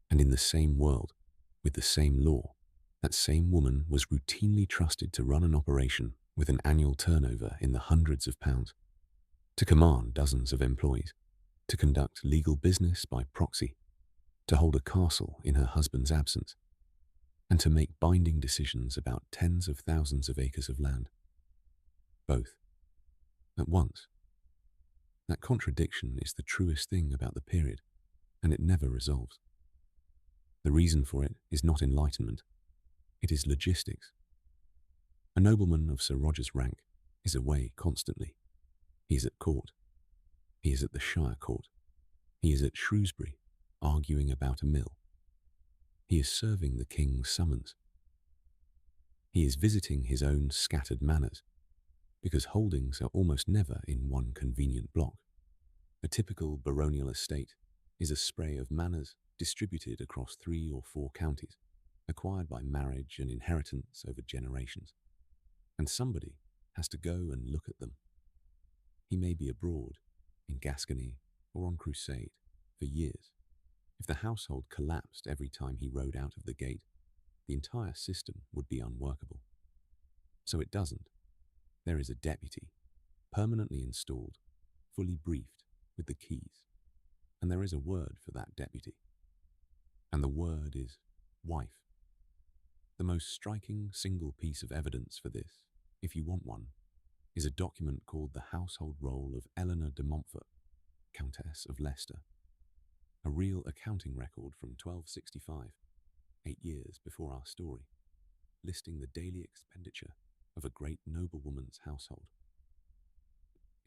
And in the same world, with the same law, that same woman was routinely trusted to run an operation with an annual turnover in the hundreds of pounds, to command dozens of employees, to conduct legal business by proxy, to hold a castle in her husband's absence, and to make binding decisions about tens of thousands of acres of land. Both. At once. That contradiction is the truest thing about the period, and it never resolves. The reason for it is not enlightenment. It is logistics. A nobleman of Sir Roger's rank is away constantly. He is at court. He is at the Shire Court. He is at Shrewsbury, arguing about a mill. He is serving the king's summons. He is visiting his own scattered manors, because holdings are almost never in one convenient block. A typical baronial estate is a spray of manors distributed across 3 or 4 counties, acquired by marriage and inheritance over generations. And somebody has to go and look at them. He may be abroad, in Gascony or on crusade, for years. If the household collapsed every time he rode out of the gate, the entire system would be unworkable. So it doesn't. There is a deputy, permanently installed, fully briefed, with the keys. And there is a word for that deputy. And the word is wife. The most striking single piece of evidence for this, if you want one, is a document called the Household Roll of Eleanor de Montfort, Countess of Leicester. A real accounting record from 1265, 8 years before our story, listing the daily expenditure of a great noblewoman's household.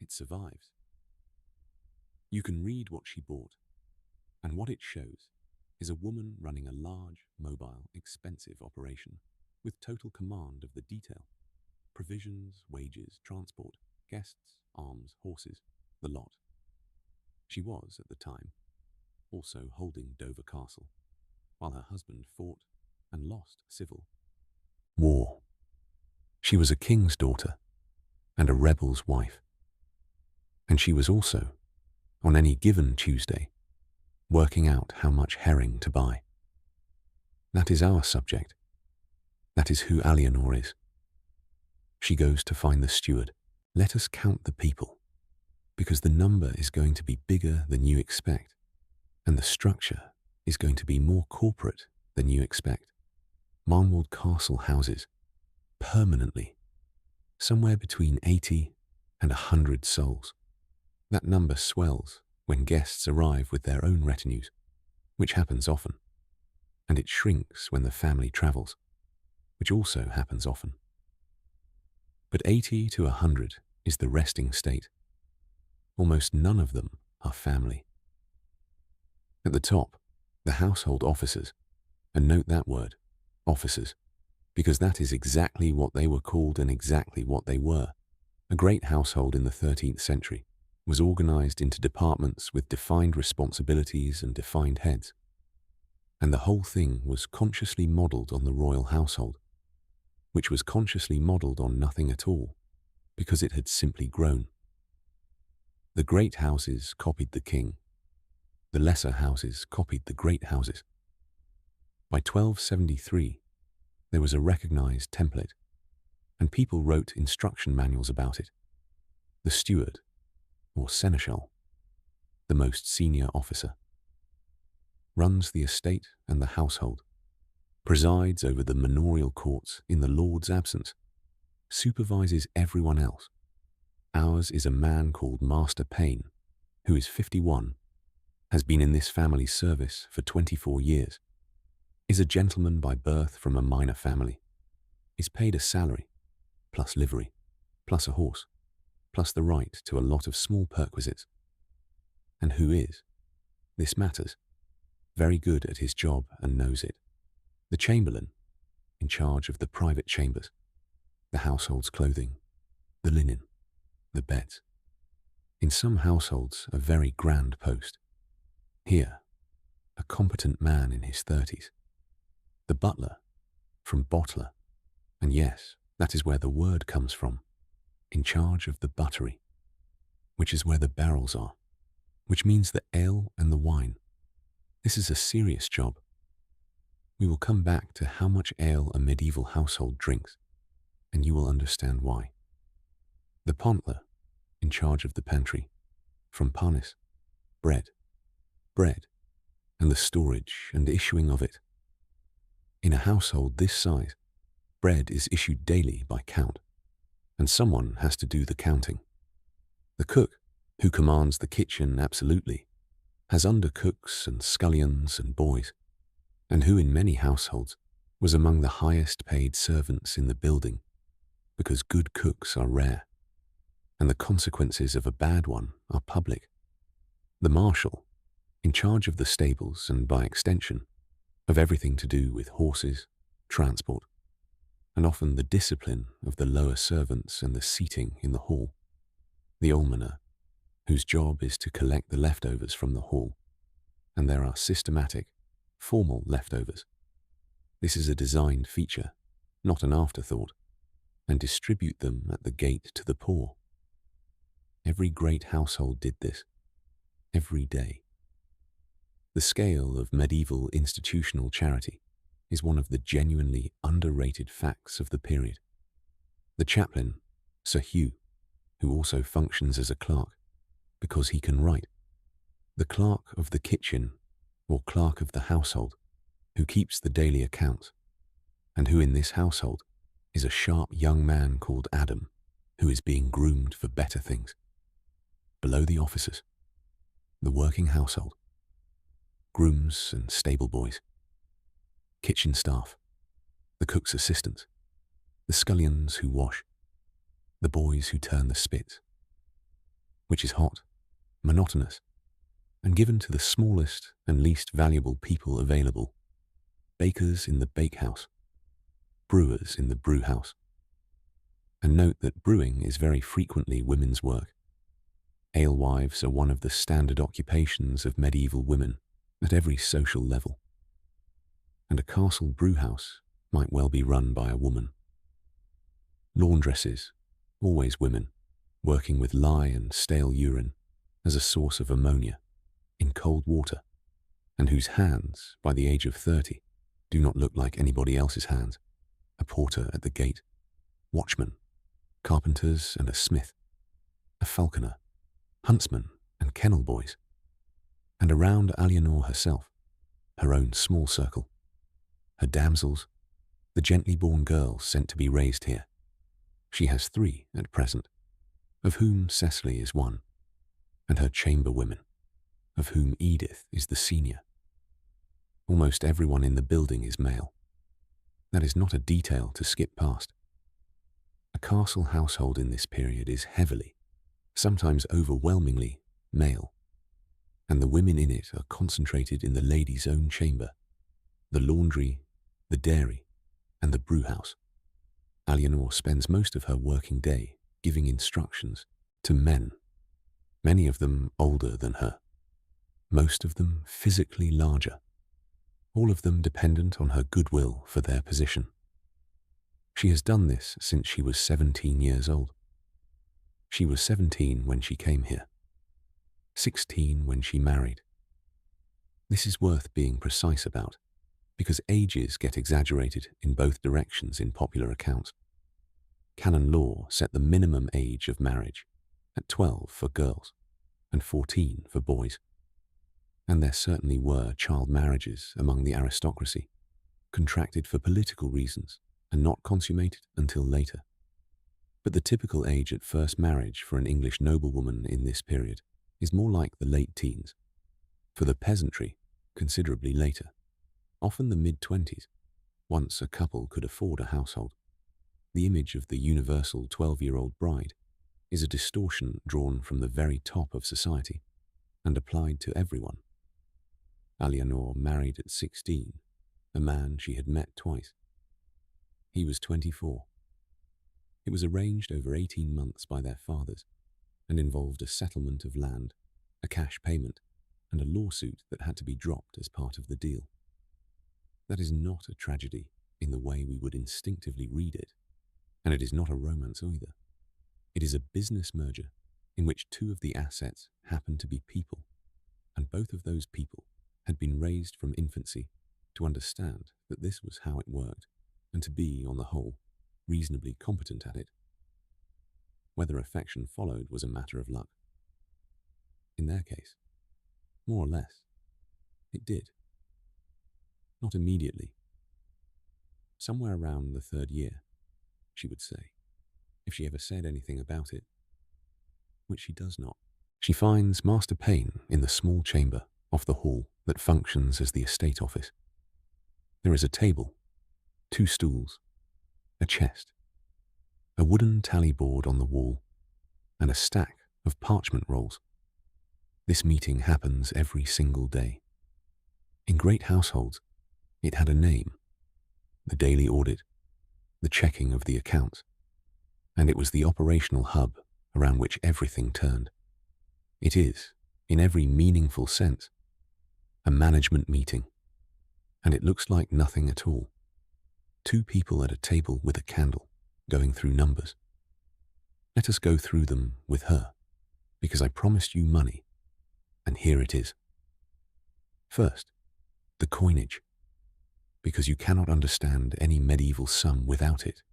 It survives. You can read what she bought, and what it shows is a woman running a large, mobile, expensive operation with total command of the detail. Provisions, wages, transport, guests, arms, horses, the lot. She was, at the time, also holding Dover Castle, while her husband fought and lost civil war. She was a king's daughter and a rebel's wife. And she was also, on any given Tuesday, working out how much herring to buy. That is our subject. That is who Alienor is. She goes to find the steward. Let us count the people, because the number is going to be bigger than you expect, and the structure is going to be more corporate than you expect. Marnwald Castle houses, permanently, somewhere between 80 and 100 souls. That number swells when guests arrive with their own retinues, which happens often, and it shrinks when the family travels, which also happens often. But 80 to 100 is the resting state. Almost none of them are family. At the top, the household officers, and note that word, officers, because that is exactly what they were called and exactly what they were. A great household in the 13th century was organized into departments with defined responsibilities and defined heads. And the whole thing was consciously modeled on the royal household, which was consciously modeled on nothing at all, because it had simply grown. The great houses copied the king. The lesser houses copied the great houses. By 1273, there was a recognized template, and people wrote instruction manuals about it. The steward, or seneschal, the most senior officer, runs the estate and the household, presides over the manorial courts in the lord's absence, supervises everyone else. Ours is a man called Master Payne, who is 51, has been in this family's service for 24 years, is a gentleman by birth from a minor family, is paid a salary, plus livery, plus a horse, plus the right to a lot of small perquisites. And who is, this matters, very good at his job and knows it. The chamberlain, in charge of the private chambers, the household's clothing, the linen, the beds. In some households, a very grand post. Here, a competent man in his 30s. The butler, from bottler, and yes, that is where the word comes from, in charge of the buttery, which is where the barrels are, which means the ale and the wine. This is a serious job. We will come back to how much ale a medieval household drinks, and you will understand why. The pontler, in charge of the pantry, from panis, bread, and the storage and issuing of it. In a household this size, bread is issued daily by count, and someone has to do the counting. The cook, who commands the kitchen absolutely, has undercooks and scullions and boys, and who in many households was among the highest paid servants in the building, because good cooks are rare, and the consequences of a bad one are public. The marshal, in charge of the stables and by extension, of everything to do with horses, transport, and often the discipline of the lower servants and the seating in the hall. The almoner, whose job is to collect the leftovers from the hall, and there are systematic, formal leftovers. This is a designed feature, not an afterthought, and distribute them at the gate to the poor. Every great household did this, every day. The scale of medieval institutional charity is one of the genuinely underrated facts of the period. The chaplain, Sir Hugh, who also functions as a clerk, because he can write. The clerk of the kitchen, or clerk of the household, who keeps the daily accounts, and who in this household is a sharp young man called Adam, who is being groomed for better things. Below the officers, the working household, grooms and stable boys, kitchen staff, the cook's assistants, the scullions who wash, the boys who turn the spit, which is hot, monotonous, and given to the smallest and least valuable people available, bakers in the bakehouse, brewers in the brewhouse. And note that brewing is very frequently women's work. Alewives are one of the standard occupations of medieval women at every social level. And a castle brewhouse might well be run by a woman. Laundresses, always women, working with lye and stale urine as a source of ammonia in cold water, and whose hands, by the age of 30, do not look like anybody else's hands. A porter at the gate, watchmen, carpenters and a smith, a falconer, huntsman and kennel boys, and around Alienor herself, her own small circle. Her damsels, the gently born girls sent to be raised here. She has 3 at present, of whom Cecily is one, and her chamber women, of whom Edith is the senior. Almost everyone in the building is male. That is not a detail to skip past. A castle household in this period is heavily, sometimes overwhelmingly, male, and the women in it are concentrated in the lady's own chamber, the laundry, the dairy, and the brewhouse. Alienor spends most of her working day giving instructions to men, many of them older than her, most of them physically larger, all of them dependent on her goodwill for their position. She has done this since she was 17 years old. She was 17 when she came here, 16 when she married. This is worth being precise about, because ages get exaggerated in both directions in popular accounts. Canon law set the minimum age of marriage at 12 for girls and 14 for boys. And there certainly were child marriages among the aristocracy, contracted for political reasons and not consummated until later. But the typical age at first marriage for an English noblewoman in this period is more like the late teens. For the peasantry, considerably later, often the mid-20s, once a couple could afford a household. The image of the universal 12-year-old bride is a distortion drawn from the very top of society and applied to everyone. Alienor married at 16, a man she had met twice. He was 24. It was arranged over 18 months by their fathers and involved a settlement of land, a cash payment, and a lawsuit that had to be dropped as part of the deal. That is not a tragedy in the way we would instinctively read it, and it is not a romance either. It is a business merger in which 2 of the assets happen to be people, and both of those people had been raised from infancy to understand that this was how it worked and to be, on the whole, reasonably competent at it. Whether affection followed was a matter of luck. In their case, more or less, it did. Not immediately. Somewhere around the 3rd year, she would say, if she ever said anything about it, which she does not. She finds Master Payne in the small chamber off the hall that functions as the estate office. There is a table, 2 stools, a chest, a wooden tally board on the wall, and a stack of parchment rolls. This meeting happens every single day. In great households, it had a name, the daily audit, the checking of the accounts, and it was the operational hub around which everything turned. It is, in every meaningful sense, a management meeting, and it looks like nothing at all. 2 people at a table with a candle, going through numbers. Let us go through them with her, because I promised you money, and here it is. First, the coinage, because you cannot understand any medieval sum without it.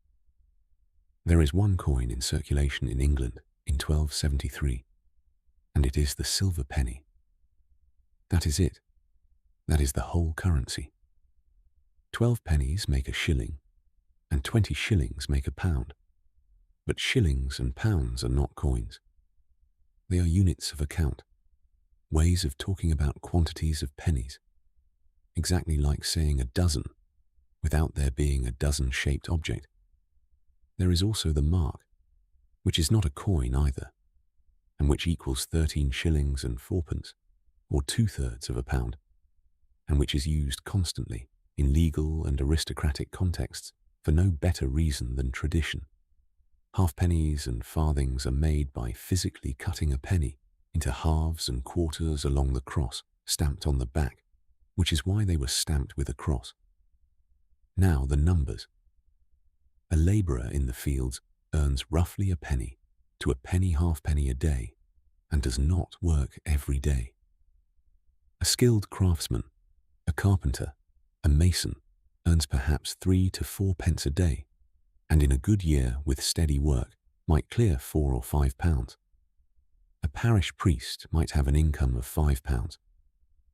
There is 1 coin in circulation in England in 1273, and it is the silver penny. That is it. That is the whole currency. 12 pennies make a shilling, and 20 shillings make a pound. But shillings and pounds are not coins. They are units of account, ways of talking about quantities of pennies, exactly like saying a dozen without there being a dozen-shaped object. There is also the mark, which is not a coin either, and which equals 13 shillings and 4pence, or 2/3 of a pound, and which is used constantly in legal and aristocratic contexts for no better reason than tradition. Halfpennies and farthings are made by physically cutting a penny into halves and quarters along the cross stamped on the back, which is why they were stamped with a cross. Now the numbers. A labourer in the fields earns roughly a penny to a penny halfpenny a day and does not work every day. A skilled craftsman, a carpenter, a mason earns perhaps 3 to 4 pence a day, and in a good year with steady work might clear 4 or 5 pounds. A parish priest might have an income of 5 pounds,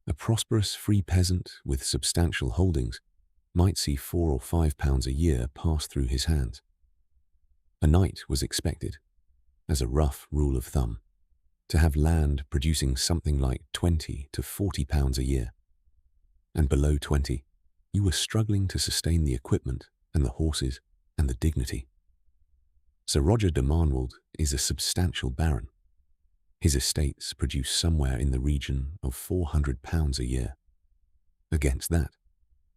A prosperous free peasant with substantial holdings might see £4 or £5 a year pass through his hands. A knight was expected, as a rough rule of thumb, to have land producing something like £20 to £40 a year. And below 20, you were struggling to sustain the equipment and the horses and the dignity. Sir Roger de Marnwald is a substantial baron. His estates produce somewhere in the region of £400 a year. Against that,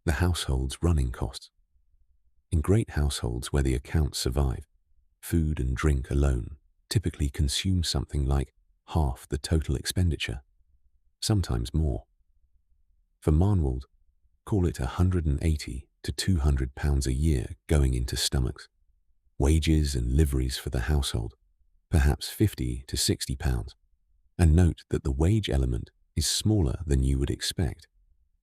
the household's running costs. In great households where the accounts survive, food and drink alone typically consume something like half the total expenditure, sometimes more. For Marnwald, call it £180 to £200 a year going into stomachs. Wages and liveries for the household, perhaps £50 to £60. And note that the wage element is smaller than you would expect,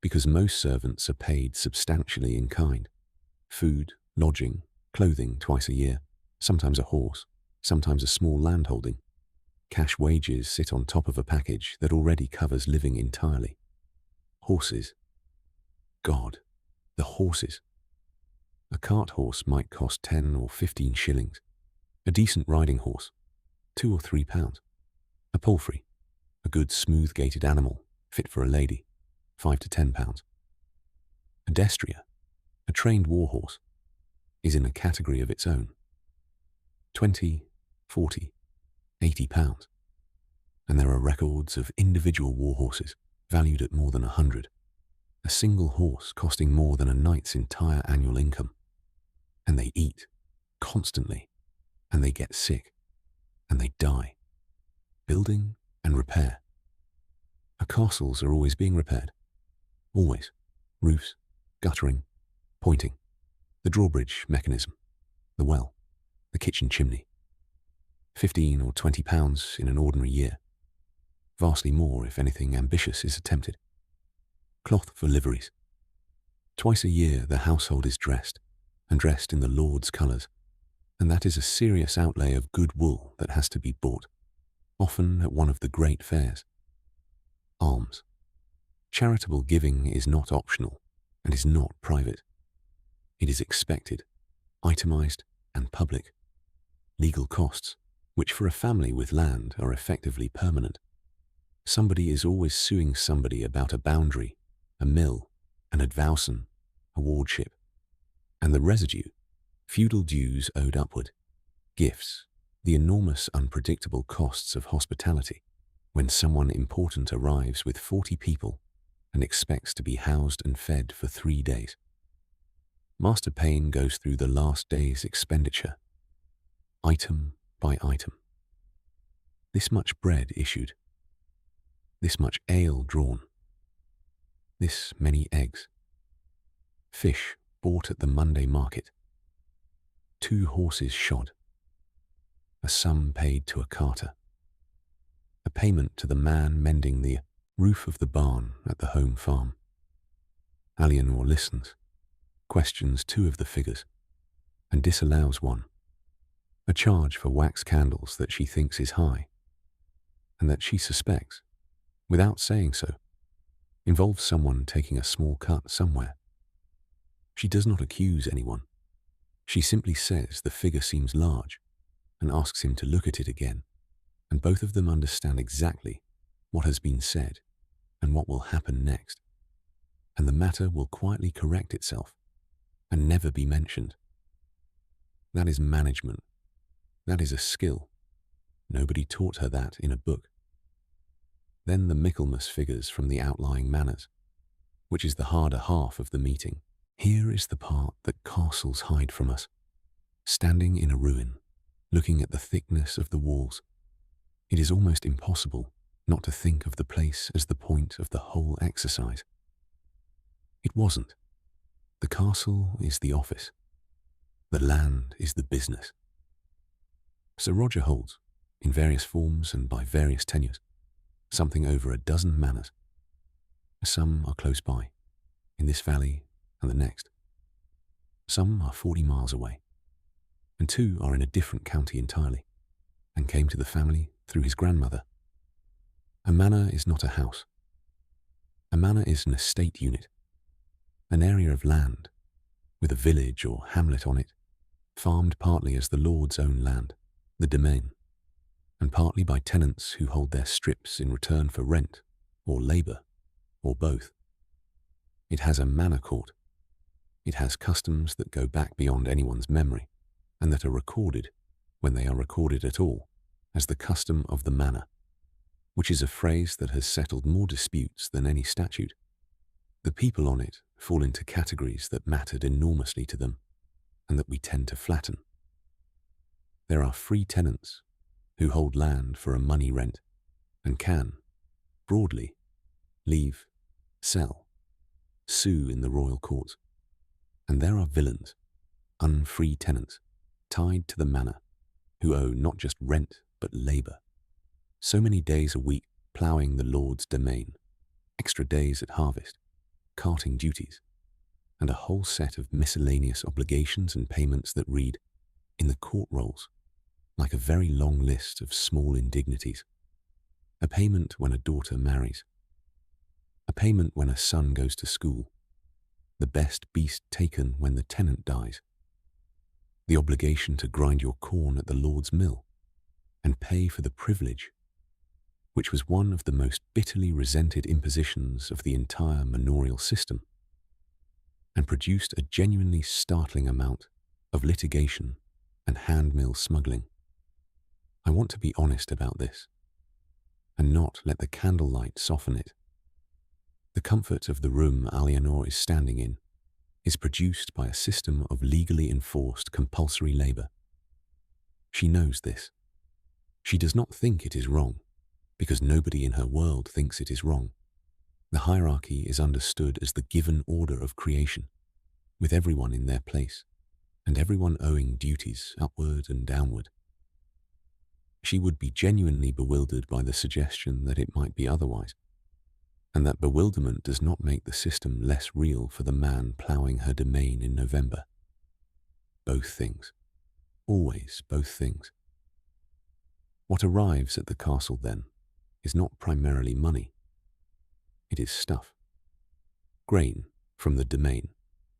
because most servants are paid substantially in kind. Food, lodging, clothing twice a year, sometimes a horse, sometimes a small landholding. Cash wages sit on top of a package that already covers living entirely. Horses. God, the horses. A cart horse might cost 10 or 15 shillings. A decent riding horse, £2 or £3. A palfrey, a good smooth-gaited animal, fit for a lady, £5 to £10. A destrier, a trained war horse, is in a category of its own. 20, 40, £80. And there are records of individual war horses valued at more than 100. A single horse costing more than a knight's entire annual income. And they eat, constantly, and they get sick, and they die. Building and repair. Our castles are always being repaired. Always. Roofs, guttering, pointing, the drawbridge mechanism, the well, the kitchen chimney. £15 or £20 in an ordinary year. Vastly more if anything ambitious is attempted. Cloth for liveries. Twice a year the household is dressed, and dressed in the Lord's colours, and that is a serious outlay of good wool that has to be bought, often at one of the great fairs. Alms. Charitable giving is not optional and is not private. It is expected, itemised and public. Legal costs, which for a family with land are effectively permanent. Somebody is always suing somebody about a boundary, a mill, an advowson, a wardship. And the residue, feudal dues owed upward, gifts, the enormous unpredictable costs of hospitality, when someone important arrives with 40 people and expects to be housed and fed for 3 days. Master Payne goes through the last day's expenditure, item by item. This much bread issued, this much ale drawn, this many eggs, fish bought at the Monday market, 2 horses shod, a sum paid to a carter, a payment to the man mending the roof of the barn at the home farm. Alienor listens, questions 2 of the figures, and disallows one, a charge for wax candles that she thinks is high, and that she suspects, without saying so, involves someone taking a small cut somewhere. She does not accuse anyone. She simply says the figure seems large and asks him to look at it again, and both of them understand exactly what has been said and what will happen next, and the matter will quietly correct itself and never be mentioned. That is management. That is a skill. Nobody taught her that in a book. Then the Michaelmas figures from the outlying manors, which is the harder half of the meeting. Here is the part that castles hide from us. Standing in a ruin, looking at the thickness of the walls, it is almost impossible not to think of the place as the point of the whole exercise. It wasn't. The castle is the office. The land is the business. Sir Roger holds, in various forms and by various tenures, something over a dozen manors. Some are close by, in this valley and the next. Some are 40 miles away, and 2 are in a different county entirely, and came to the family through his grandmother. A manor is not a house. A manor is an estate unit, an area of land with a village or hamlet on it, farmed partly as the lord's own land, the domain, and partly by tenants who hold their strips in return for rent or labour or both. It has a manor court. It has customs that go back beyond anyone's memory and that are recorded, when they are recorded at all, as the custom of the manor, which is a phrase that has settled more disputes than any statute. The people on it fall into categories that mattered enormously to them and that we tend to flatten. There are free tenants who hold land for a money rent and can, broadly, leave, sell, sue in the royal courts. And there are villains, unfree tenants, tied to the manor, who owe not just rent but labour. So many days a week ploughing the lord's domain, extra days at harvest, carting duties, and a whole set of miscellaneous obligations and payments that read, in the court rolls, like a very long list of small indignities. A payment when a daughter marries. A payment when a son goes to school. The best beast taken when the tenant dies. The obligation to grind your corn at the Lord's mill and pay for the privilege, which was one of the most bitterly resented impositions of the entire manorial system, and produced a genuinely startling amount of litigation and hand-mill smuggling. I want to be honest about this, and not let the candlelight soften it. The comfort of the room Aliénor is standing in is produced by a system of legally enforced compulsory labour. She knows this. She does not think it is wrong, because nobody in her world thinks it is wrong. The hierarchy is understood as the given order of creation, with everyone in their place, and everyone owing duties upward and downward. She would be genuinely bewildered by the suggestion that it might be otherwise, and that bewilderment does not make the system less real for the man ploughing her domain in November. Both things. Always both things. What arrives at the castle, then, is not primarily money. It is stuff. Grain from the domain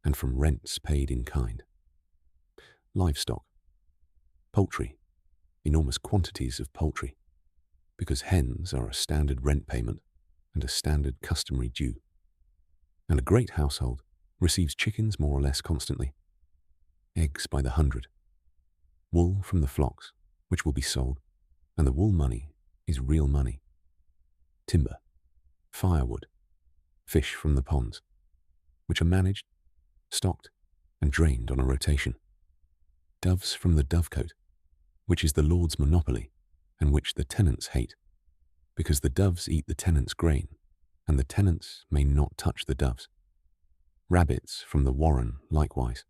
and from rents paid in kind. Livestock. Poultry. Enormous quantities of poultry, because hens are a standard rent payment and a standard customary due. And a great household receives chickens more or less constantly, eggs by the hundred, wool from the flocks, which will be sold, and the wool money is real money. Timber, firewood, fish from the ponds, which are managed, stocked, and drained on a rotation. Doves from the dovecote, which is the lord's monopoly and which the tenants hate, because the doves eat the tenants' grain, and the tenants may not touch the doves. Rabbits from the warren likewise.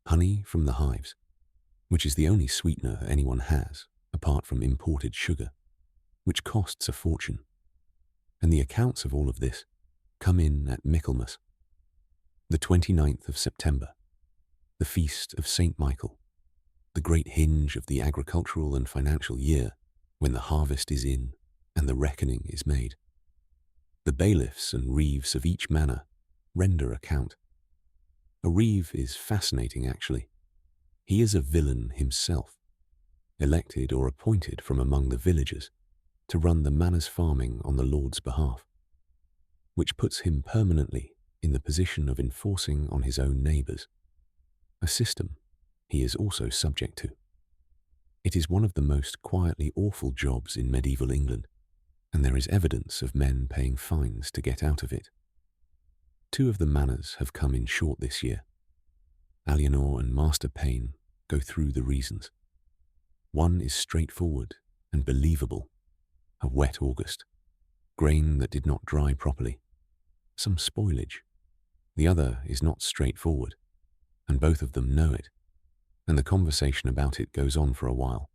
Honey from the hives, which is the only sweetener anyone has, apart from imported sugar, which costs a fortune. And the accounts of all of this come in at Michaelmas, the 29th of September, the feast of St. Michael, the great hinge of the agricultural and financial year, when the harvest is in and the reckoning is made. The bailiffs and reeves of each manor render account. A reeve is fascinating, actually. He is a villain himself, elected or appointed from among the villagers to run the manor's farming on the lord's behalf, which puts him permanently in the position of enforcing on his own neighbours, a system he is also subject to. It is one of the most quietly awful jobs in medieval England, and there is evidence of men paying fines to get out of it. 2 of the manors have come in short this year. Aliénor and Master Payne go through the reasons. One is straightforward and believable, a wet August, grain that did not dry properly, some spoilage. The other is not straightforward, and both of them know it, and the conversation about it goes on for a while,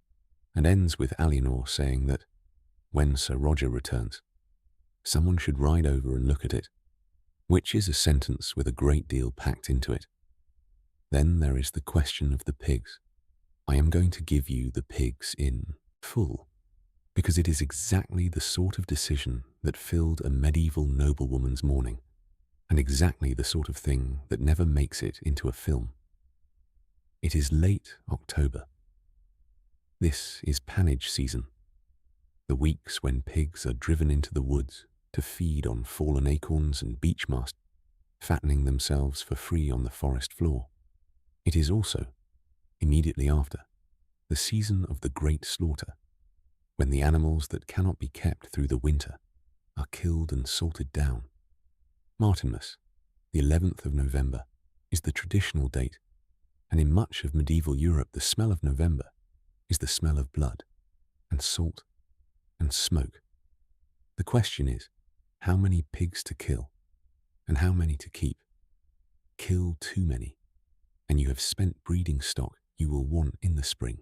and ends with Aliénor saying that, when Sir Roger returns, someone should ride over and look at it, which is a sentence with a great deal packed into it. Then there is the question of the pigs. I am going to give you the pigs in full, because it is exactly the sort of decision that filled a medieval noblewoman's morning, and exactly the sort of thing that never makes it into a film. It is late October. This is pannage season, the weeks when pigs are driven into the woods to feed on fallen acorns and beech mast, fattening themselves for free on the forest floor. It is also, immediately after, the season of the great slaughter, when the animals that cannot be kept through the winter are killed and salted down. Martinmas, the 11th of November, is the traditional date, and in much of medieval Europe the smell of November is the smell of blood and salt and smoke. The question is, how many pigs to kill and how many to keep? Kill too many, and you have spent breeding stock you will want in the spring,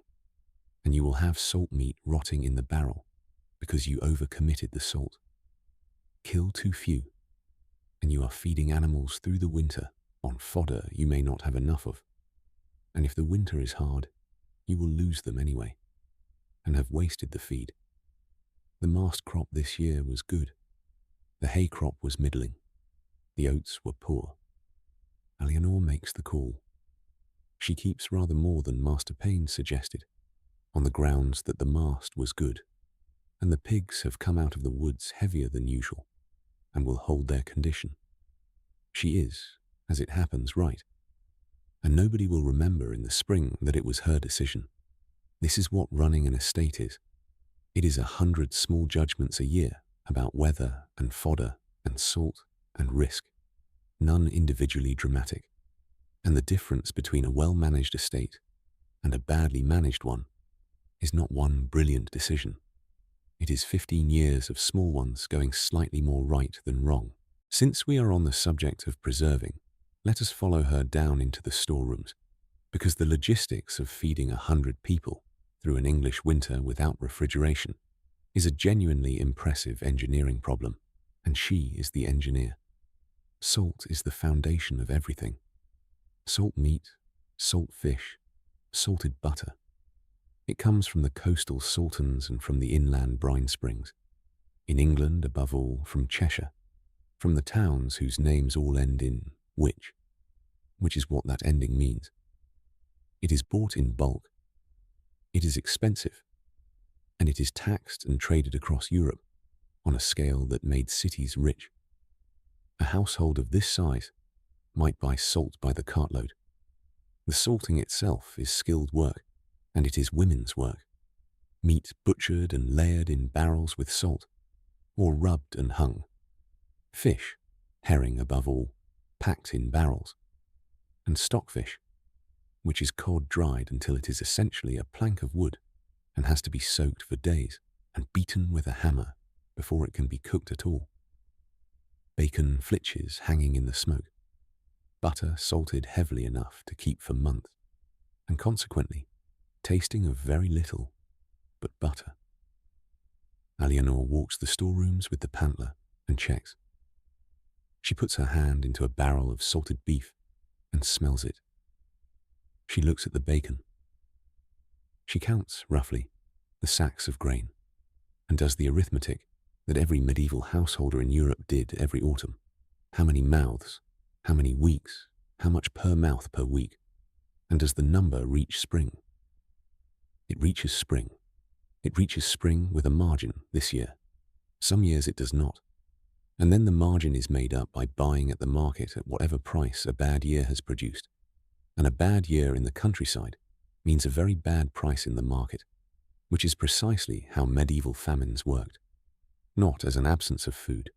and you will have salt meat rotting in the barrel because you overcommitted the salt. Kill too few, and you are feeding animals through the winter on fodder you may not have enough of, and if the winter is hard, you will lose them anyway, and have wasted the feed. The mast crop this year was good. The hay crop was middling. The oats were poor. Eleanor makes the call. She keeps rather more than Master Payne suggested, on the grounds that the mast was good, and the pigs have come out of the woods heavier than usual, and will hold their condition. She is, as it happens, right, and nobody will remember in the spring that it was her decision. This is what running an estate is. It is 100 small judgments a year about weather and fodder and salt and risk, none individually dramatic. And the difference between a well-managed estate and a badly managed one is not one brilliant decision. It is 15 years of small ones going slightly more right than wrong. Since we are on the subject of preserving, let us follow her down into the storerooms, because the logistics of feeding 100 people through an English winter without refrigeration is a genuinely impressive engineering problem, and she is the engineer. Salt is the foundation of everything. Salt meat, salt fish, salted butter. It comes from the coastal saltons and from the inland brine springs. In England, above all, from Cheshire, from the towns whose names all end in which is what that ending means. It is bought in bulk. It is expensive, and it is taxed and traded across Europe on a scale that made cities rich. A household of this size might buy salt by the cartload. The salting itself is skilled work, and it is women's work. Meat butchered and layered in barrels with salt, or rubbed and hung. Fish, herring above all, packed in barrels. And stockfish, which is cod dried until it is essentially a plank of wood and has to be soaked for days and beaten with a hammer before it can be cooked at all. Bacon flitches hanging in the smoke. Butter salted heavily enough to keep for months, and consequently tasting of very little but butter. Eleanor walks the storerooms with the pantler and checks. She puts her hand into a barrel of salted beef and smells it. She looks at the bacon. She counts, roughly, the sacks of grain and does the arithmetic that every medieval householder in Europe did every autumn. How many mouths? How many weeks? How much per mouth per week? And does the number reach spring? It reaches spring. It reaches spring with a margin this year. Some years it does not. And then the margin is made up by buying at the market at whatever price a bad year has produced. And a bad year in the countryside means a very bad price in the market, which is precisely how medieval famines worked. Not as an absence of food,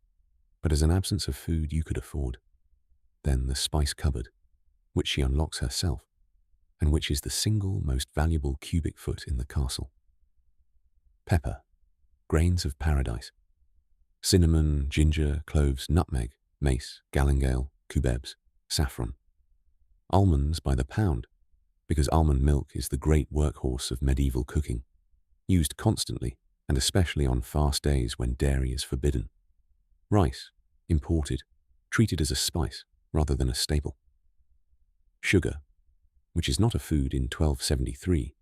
but as an absence of food you could afford. Then the spice cupboard, which she unlocks herself, and which is the single most valuable cubic foot in the castle. Pepper, grains of paradise, cinnamon, ginger, cloves, nutmeg, mace, galingale, cubebs, saffron. Almonds by the pound, because almond milk is the great workhorse of medieval cooking, used constantly and especially on fast days when dairy is forbidden. Rice, imported, treated as a spice rather than a staple. Sugar, which is not a food in 1273,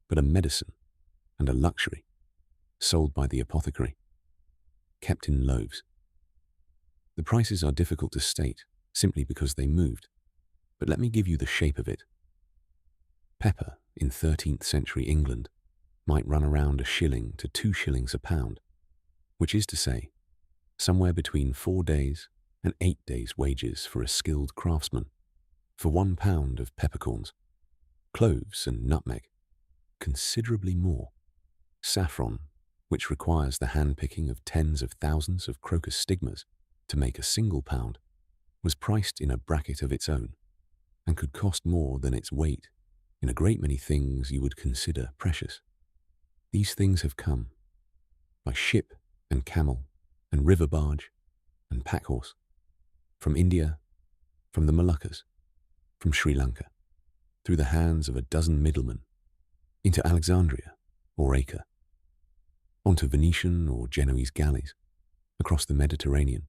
but a medicine and a luxury, sold by the apothecary. kept in loaves. The prices are difficult to state simply because they moved, but let me give you the shape of it. Pepper in 13th century England might run around 1 shilling to 2 shillings a pound, which is to say, somewhere between 4 days and 8 days' wages for a skilled craftsman, for 1 pound of peppercorns, cloves and nutmeg, considerably more. Saffron, which requires the hand-picking of tens of thousands of crocus stigmas to make a single pound, was priced in a bracket of its own, and could cost more than its weight in a great many things you would consider precious. These things have come by ship and camel and river barge and packhorse, from India, from the Moluccas, from Sri Lanka, through the hands of a dozen middlemen, into Alexandria or Acre, onto Venetian or Genoese galleys, across the Mediterranean,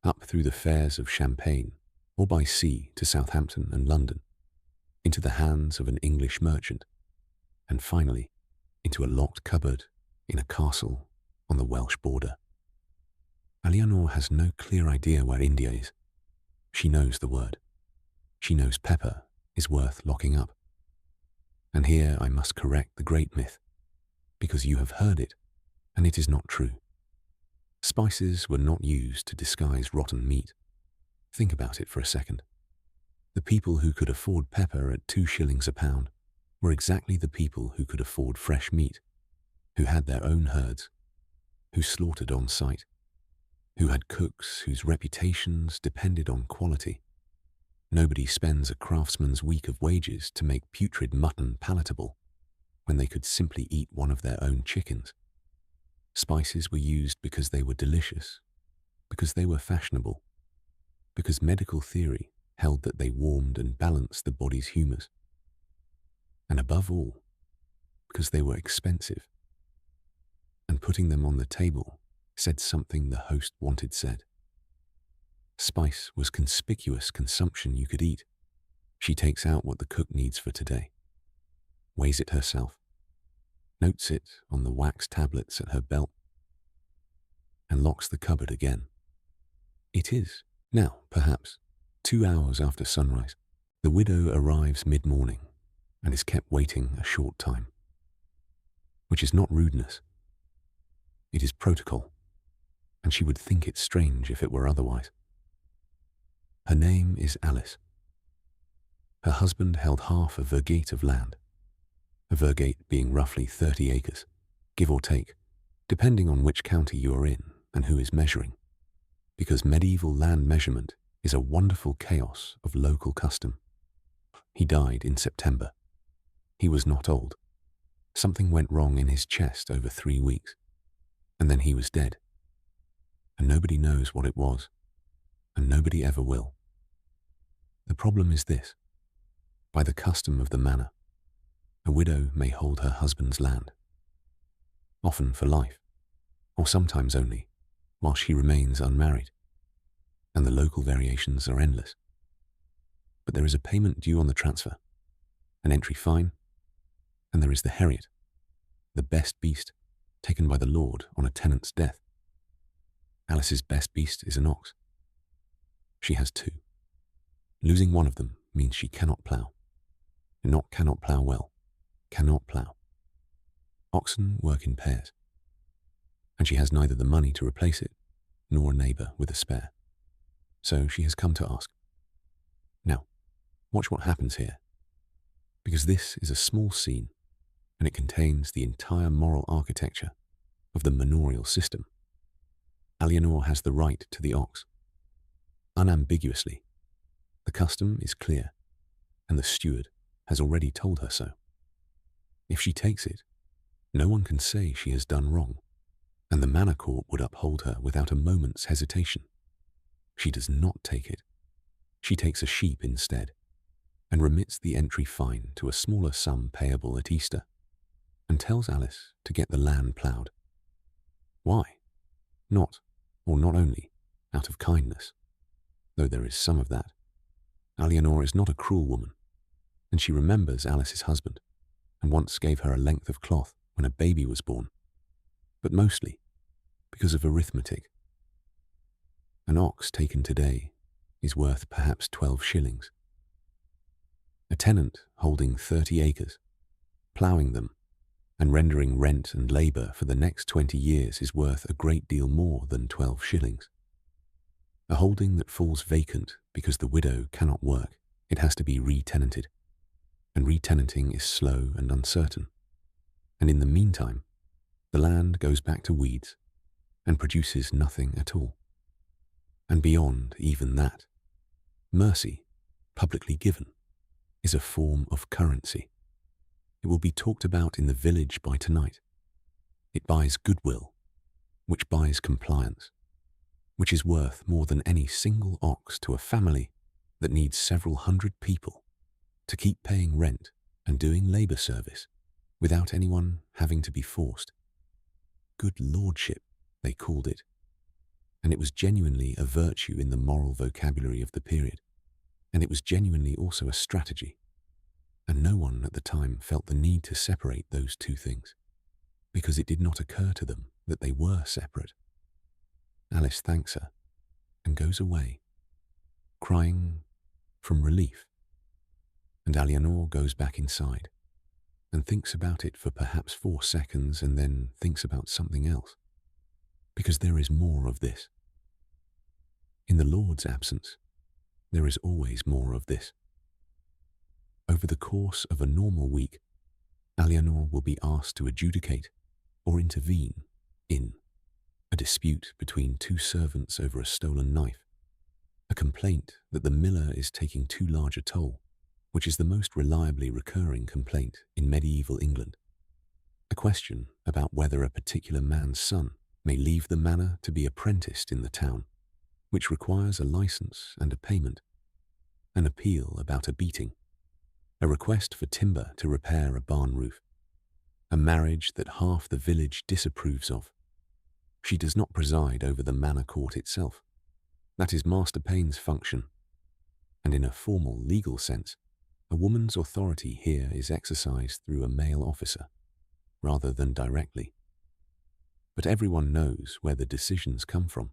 up through the fairs of Champagne, or by sea to Southampton and London, into the hands of an English merchant, and finally into a locked cupboard in a castle on the Welsh border. Alianor has no clear idea where India is. She knows the word. She knows pepper is worth locking up. And here I must correct the great myth, because you have heard it, and it is not true. Spices were not used to disguise rotten meat. Think about it for a second. The people who could afford pepper at 2 shillings a pound were exactly the people who could afford fresh meat, who had their own herds, who slaughtered on site, who had cooks whose reputations depended on quality. Nobody spends a craftsman's week of wages to make putrid mutton palatable when they could simply eat one of their own chickens. Spices were used because they were delicious, because they were fashionable, because medical theory held that they warmed and balanced the body's humours, and above all, because they were expensive, and putting them on the table said something the host wanted said. Spice was conspicuous consumption you could eat. She takes out what the cook needs for today, weighs it herself, notes it on the wax tablets at her belt, and locks the cupboard again. It is, now, perhaps, 2 hours after sunrise. The widow arrives mid-morning and is kept waiting a short time, which is not rudeness. It is protocol, and she would think it strange if it were otherwise. Her name is Alice. Her husband held half a vergate of land, a vergate being roughly 30 acres, give or take, depending on which county you are in and who is measuring, because medieval land measurement is a wonderful chaos of local custom. He died in September. He was not old. Something went wrong in his chest over 3 weeks, and then he was dead. And nobody knows what it was, and nobody ever will. The problem is this. By the custom of the manor, a widow may hold her husband's land, often for life, or sometimes only, while she remains unmarried, and the local variations are endless. But there is a payment due on the transfer, an entry fine, and there is the heriot, the best beast taken by the lord on a tenant's death. Alice's best beast is an ox. She has 2. Losing one of them means she cannot plough. Not cannot plough well, cannot plough. Oxen work in pairs, and she has neither the money to replace it, nor a neighbour with a spare. So she has come to ask. Now, watch what happens here, because this is a small scene, and it contains the entire moral architecture of the manorial system. Alianor has the right to the ox. Unambiguously, the custom is clear, and the steward has already told her so. If she takes it, no one can say she has done wrong, and the manor court would uphold her without a moment's hesitation. She does not take it. She takes a sheep instead, and remits the entry fine to a smaller sum payable at Easter, and tells Alice to get the land ploughed. Why? Not, or not only, out of kindness, though there is some of that. Alianor is not a cruel woman, and she remembers Alice's husband, and once gave her a length of cloth when a baby was born, but mostly because of arithmetic. An ox taken today is worth perhaps 12 shillings. A tenant holding 30 acres, ploughing them, and rendering rent and labour for the next 20 years is worth a great deal more than 12 shillings. A holding that falls vacant because the widow cannot work, it has to be re-tenanted, and re-tenanting is slow and uncertain. And in the meantime, the land goes back to weeds and produces nothing at all. And beyond even that, mercy, publicly given, is a form of currency. It will be talked about in the village by tonight. It buys goodwill, which buys compliance, which is worth more than any single ox to a family that needs several hundred people to keep paying rent and doing labour service without anyone having to be forced. Good lordship, they called it, and it was genuinely a virtue in the moral vocabulary of the period, and it was genuinely also a strategy, and no one at the time felt the need to separate those two things, because it did not occur to them that they were separate. Alice thanks her and goes away, crying from relief, and Alianor goes back inside and thinks about it for perhaps 4 seconds and then thinks about something else, because there is more of this. In the Lord's absence, there is always more of this. Over the course of a normal week, Alianor will be asked to adjudicate or intervene in a dispute between 2 servants over a stolen knife, a complaint that the miller is taking too large a toll, which is the most reliably recurring complaint in medieval England, a question about whether a particular man's son may leave the manor to be apprenticed in the town, which requires a license and a payment, an appeal about a beating, a request for timber to repair a barn roof, a marriage that half the village disapproves of. She does not preside over the manor court itself. That is Master Payne's function, and in a formal legal sense, a woman's authority here is exercised through a male officer, rather than directly. But everyone knows where the decisions come from,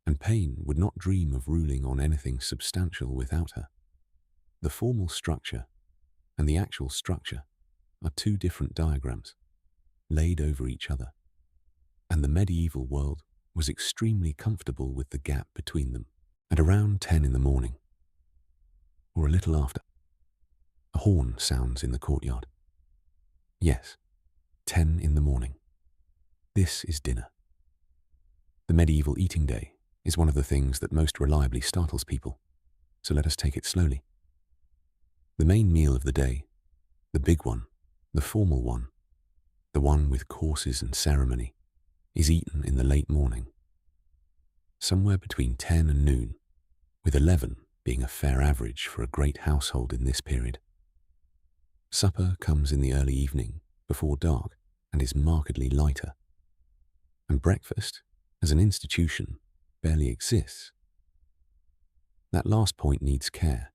and Payne would not dream of ruling on anything substantial without her. The formal structure and the actual structure are 2 different diagrams, laid over each other, and the medieval world was extremely comfortable with the gap between them. At around 10 in the morning, or a little after, a horn sounds in the courtyard. Yes, 10 in the morning. This is dinner. The medieval eating day is one of the things that most reliably startles people, so let us take it slowly. The main meal of the day, the big one, the formal one, the one with courses and ceremony, is eaten in the late morning, somewhere between 10 and noon, with 11 being a fair average for a great household in this period. Supper comes in the early evening, before dark, and is markedly lighter. And breakfast, as an institution, barely exists. That last point needs care.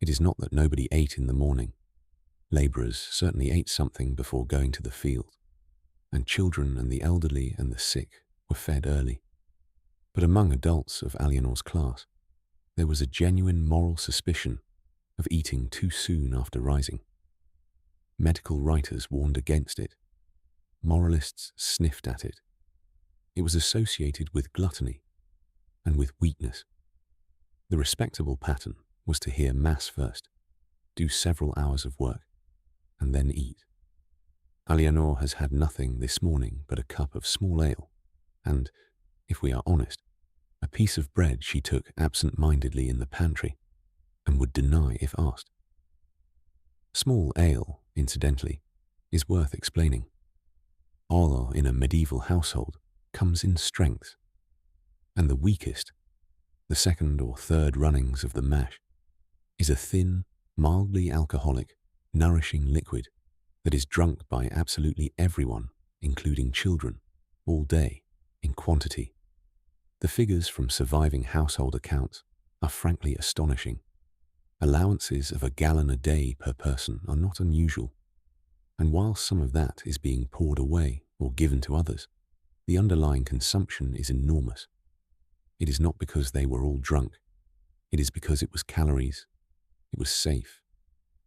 It is not that nobody ate in the morning. Labourers certainly ate something before going to the field, and children and the elderly and the sick were fed early. But among adults of Alianor's class, there was a genuine moral suspicion of eating too soon after rising. Medical writers warned against it. Moralists sniffed at it. It was associated with gluttony and with weakness. The respectable pattern was to hear Mass first, do several hours of work, and then eat. Alianor has had nothing this morning but a cup of small ale, and, if we are honest, a piece of bread she took absent-mindedly in the pantry, and would deny if asked. Small ale, incidentally, is worth explaining. Ale in a medieval household comes in strength, and the weakest, the 2nd or 3rd runnings of the mash, is a thin, mildly alcoholic, nourishing liquid that is drunk by absolutely everyone, including children, all day, in quantity. The figures from surviving household accounts are frankly astonishing. Allowances of 1 gallon a day per person are not unusual, and while some of that is being poured away or given to others, the underlying consumption is enormous. It is not because they were all drunk. It is because it was calories, it was safe,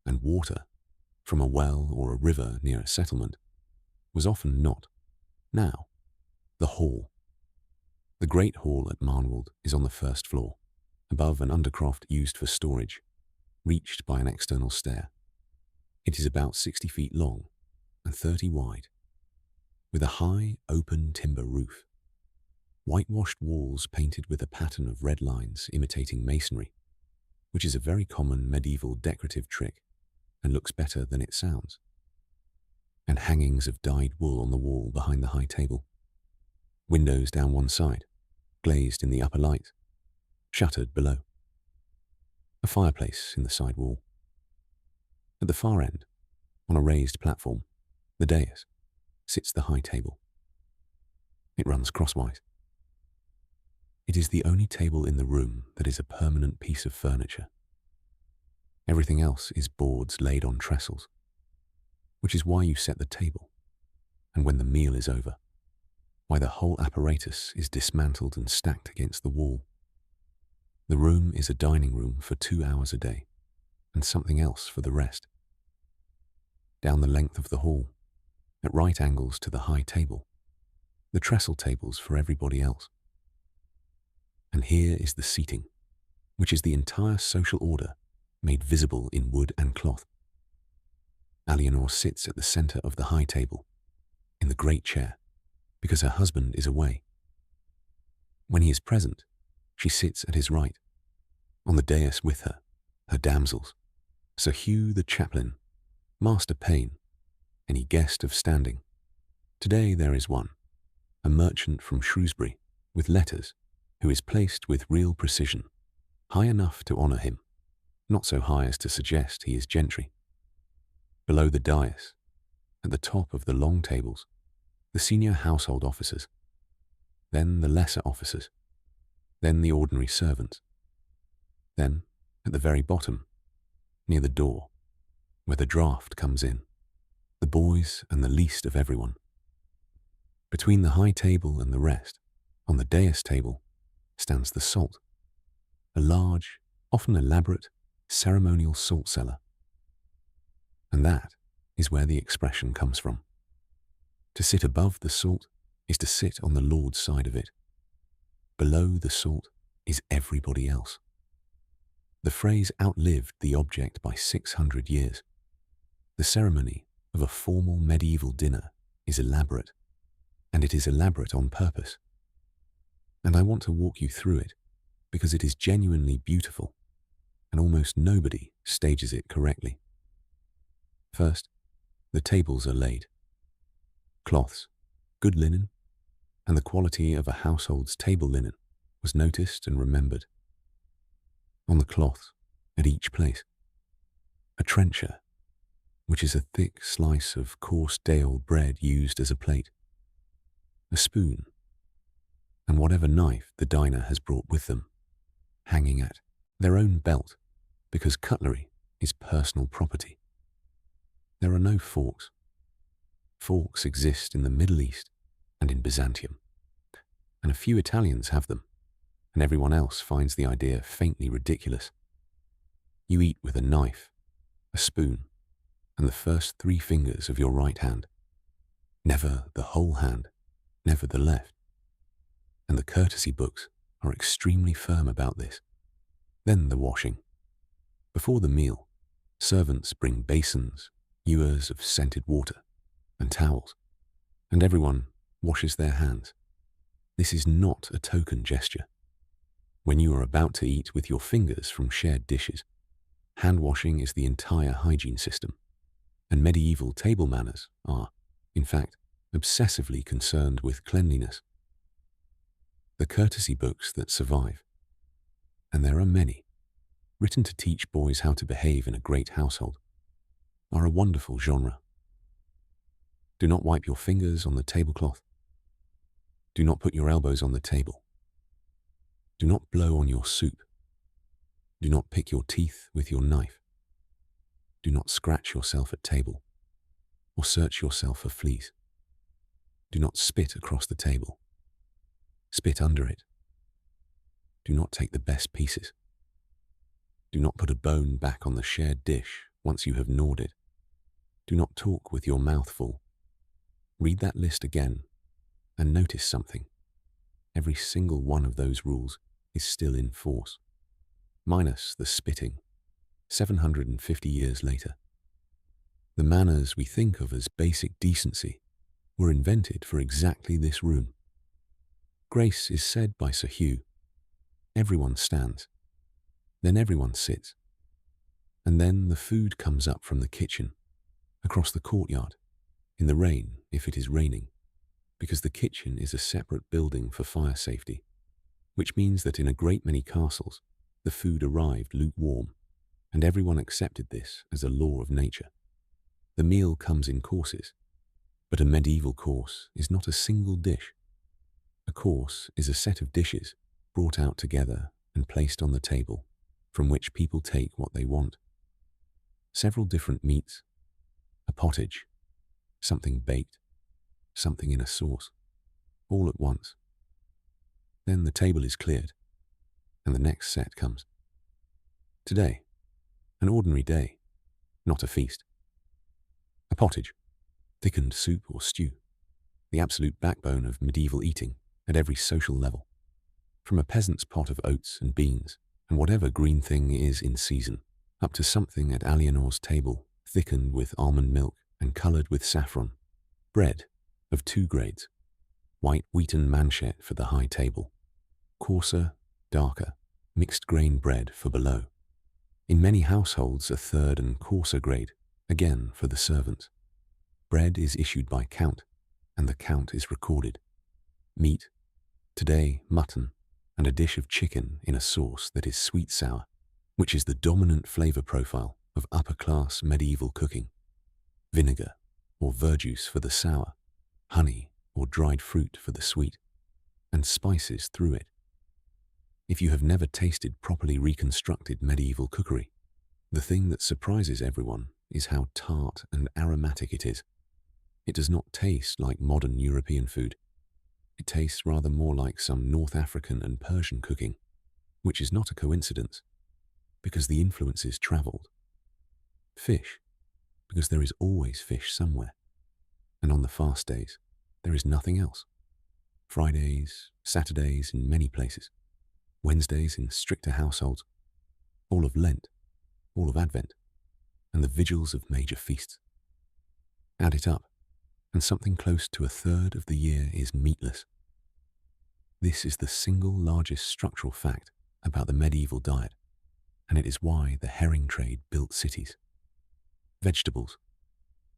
and water from a well or a river near a settlement was often not. Now, the hall. The Great Hall at Marnwold is on the first floor, above an undercroft used for storage, reached by an external stair. It is about 60 feet long and 30 wide, with a high, open timber roof. Whitewashed walls painted with a pattern of red lines imitating masonry, which is a very common medieval decorative trick and looks better than it sounds. And hangings of dyed wool on the wall behind the high table. Windows down one side, glazed in the upper light, shuttered below. A fireplace in the side wall. At the far end, on a raised platform, the dais, sits the high table. It runs crosswise. It is the only table in the room that is a permanent piece of furniture. Everything else is boards laid on trestles, which is why you set the table, and when the meal is over, why the whole apparatus is dismantled and stacked against the wall. The room is a dining room for 2 hours a day, and something else for the rest. Down the length of the hall, at right angles to the high table, the trestle tables for everybody else. And here is the seating, which is the entire social order made visible in wood and cloth. Alienor sits at the centre of the high table, in the great chair, because her husband is away. When he is present, she sits at his right, on the dais with her, her damsels, Sir Hugh the chaplain, Master Payne, any guest of standing. Today there is one, a merchant from Shrewsbury, with letters, who is placed with real precision, high enough to honour him, not so high as to suggest he is gentry. Below the dais, at the top of the long tables, the senior household officers, then the lesser officers, then the ordinary servants, then, at the very bottom, near the door, where the draught comes in, the boys and the least of everyone. Between the high table and the rest, on the dais table, stands the salt, a large, often elaborate, ceremonial salt cellar. And that is where the expression comes from. To sit above the salt is to sit on the Lord's side of it. Below the salt is everybody else. The phrase outlived the object by 600 years. The ceremony of a formal medieval dinner is elaborate, and it is elaborate on purpose. And I want to walk you through it because it is genuinely beautiful, and almost nobody stages it correctly. First, the tables are laid. Cloths, good linen, and the quality of a household's table linen was noticed and remembered. On the cloths, at each place, a trencher, which is a thick slice of coarse day-old bread used as a plate, a spoon, and whatever knife the diner has brought with them, hanging at their own belt, because cutlery is personal property. There are no forks. Forks exist in the Middle East and in Byzantium, and a few Italians have them, and everyone else finds the idea faintly ridiculous. You eat with a knife, a spoon, and the first 3 fingers of your right hand, never the whole hand, never the left. And the courtesy books are extremely firm about this. Then the washing. Before the meal, servants bring basins, ewers of scented water, and towels, and everyone washes their hands. This is not a token gesture. When you are about to eat with your fingers from shared dishes, hand washing is the entire hygiene system, and medieval table manners are, in fact, obsessively concerned with cleanliness. The courtesy books that survive, and there are many, written to teach boys how to behave in a great household, are a wonderful genre. Do not wipe your fingers on the tablecloth. Do not put your elbows on the table. Do not blow on your soup. Do not pick your teeth with your knife. Do not scratch yourself at table or search yourself for fleas. Do not spit across the table. Spit under it. Do not take the best pieces. Do not put a bone back on the shared dish once you have gnawed it. Do not talk with your mouth full. Read that list again and notice something. Every single one of those rules is still in force, minus the spitting, 750 years later. The manners we think of as basic decency were invented for exactly this room. Grace is said by Sir Hugh. Everyone stands. Then everyone sits. And then the food comes up from the kitchen, across the courtyard, in the rain if it is raining, because the kitchen is a separate building for fire safety, which means that in a great many castles, the food arrived lukewarm, and everyone accepted this as a law of nature. The meal comes in courses, but a medieval course is not a single dish. A course is a set of dishes brought out together and placed on the table, from which people take what they want. Several different meats, a pottage, something baked, something in a sauce, all at once. Then the table is cleared, and the next set comes. Today, an ordinary day, not a feast. A pottage, thickened soup or stew, the absolute backbone of medieval eating at every social level. From a peasant's pot of oats and beans, and whatever green thing is in season, up to something at Aliénor's table, thickened with almond milk and coloured with saffron. Bread of two grades, white wheaten manchet for the high table, coarser, darker, mixed grain bread for below. In many households, a third and coarser grade, again for the servants. Bread is issued by count, and the count is recorded. Meat, today mutton, and a dish of chicken in a sauce that is sweet-sour, which is the dominant flavour profile of upper-class medieval cooking. Vinegar or verjuice for the sour, honey or dried fruit for the sweet, and spices through it. If you have never tasted properly reconstructed medieval cookery, the thing that surprises everyone is how tart and aromatic it is. It does not taste like modern European food. It tastes rather more like some North African and Persian cooking, which is not a coincidence, because the influences travelled. Fish, because there is always fish somewhere, and on the fast days, there is nothing else. Fridays, Saturdays in many places, Wednesdays in stricter households, all of Lent, all of Advent, and the vigils of major feasts. Add it up, and something close to a third of the year is meatless. This is the single largest structural fact about the medieval diet, and it is why the herring trade built cities. Vegetables,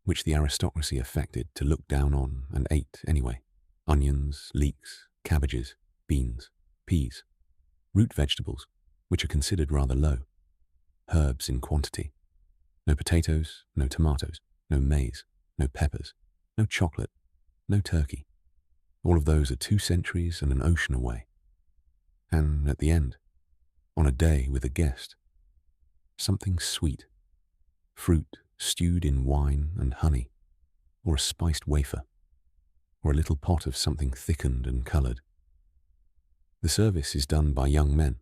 which the aristocracy affected to look down on and ate anyway. Onions, leeks, cabbages, beans, peas. Root vegetables, which are considered rather low. Herbs in quantity. No potatoes, no tomatoes, no maize, no peppers, no chocolate, no turkey. All of those are 2 centuries and an ocean away. And at the end, on a day with a guest, something sweet. Fruit stewed in wine and honey, or a spiced wafer, or a little pot of something thickened and coloured. The service is done by young men,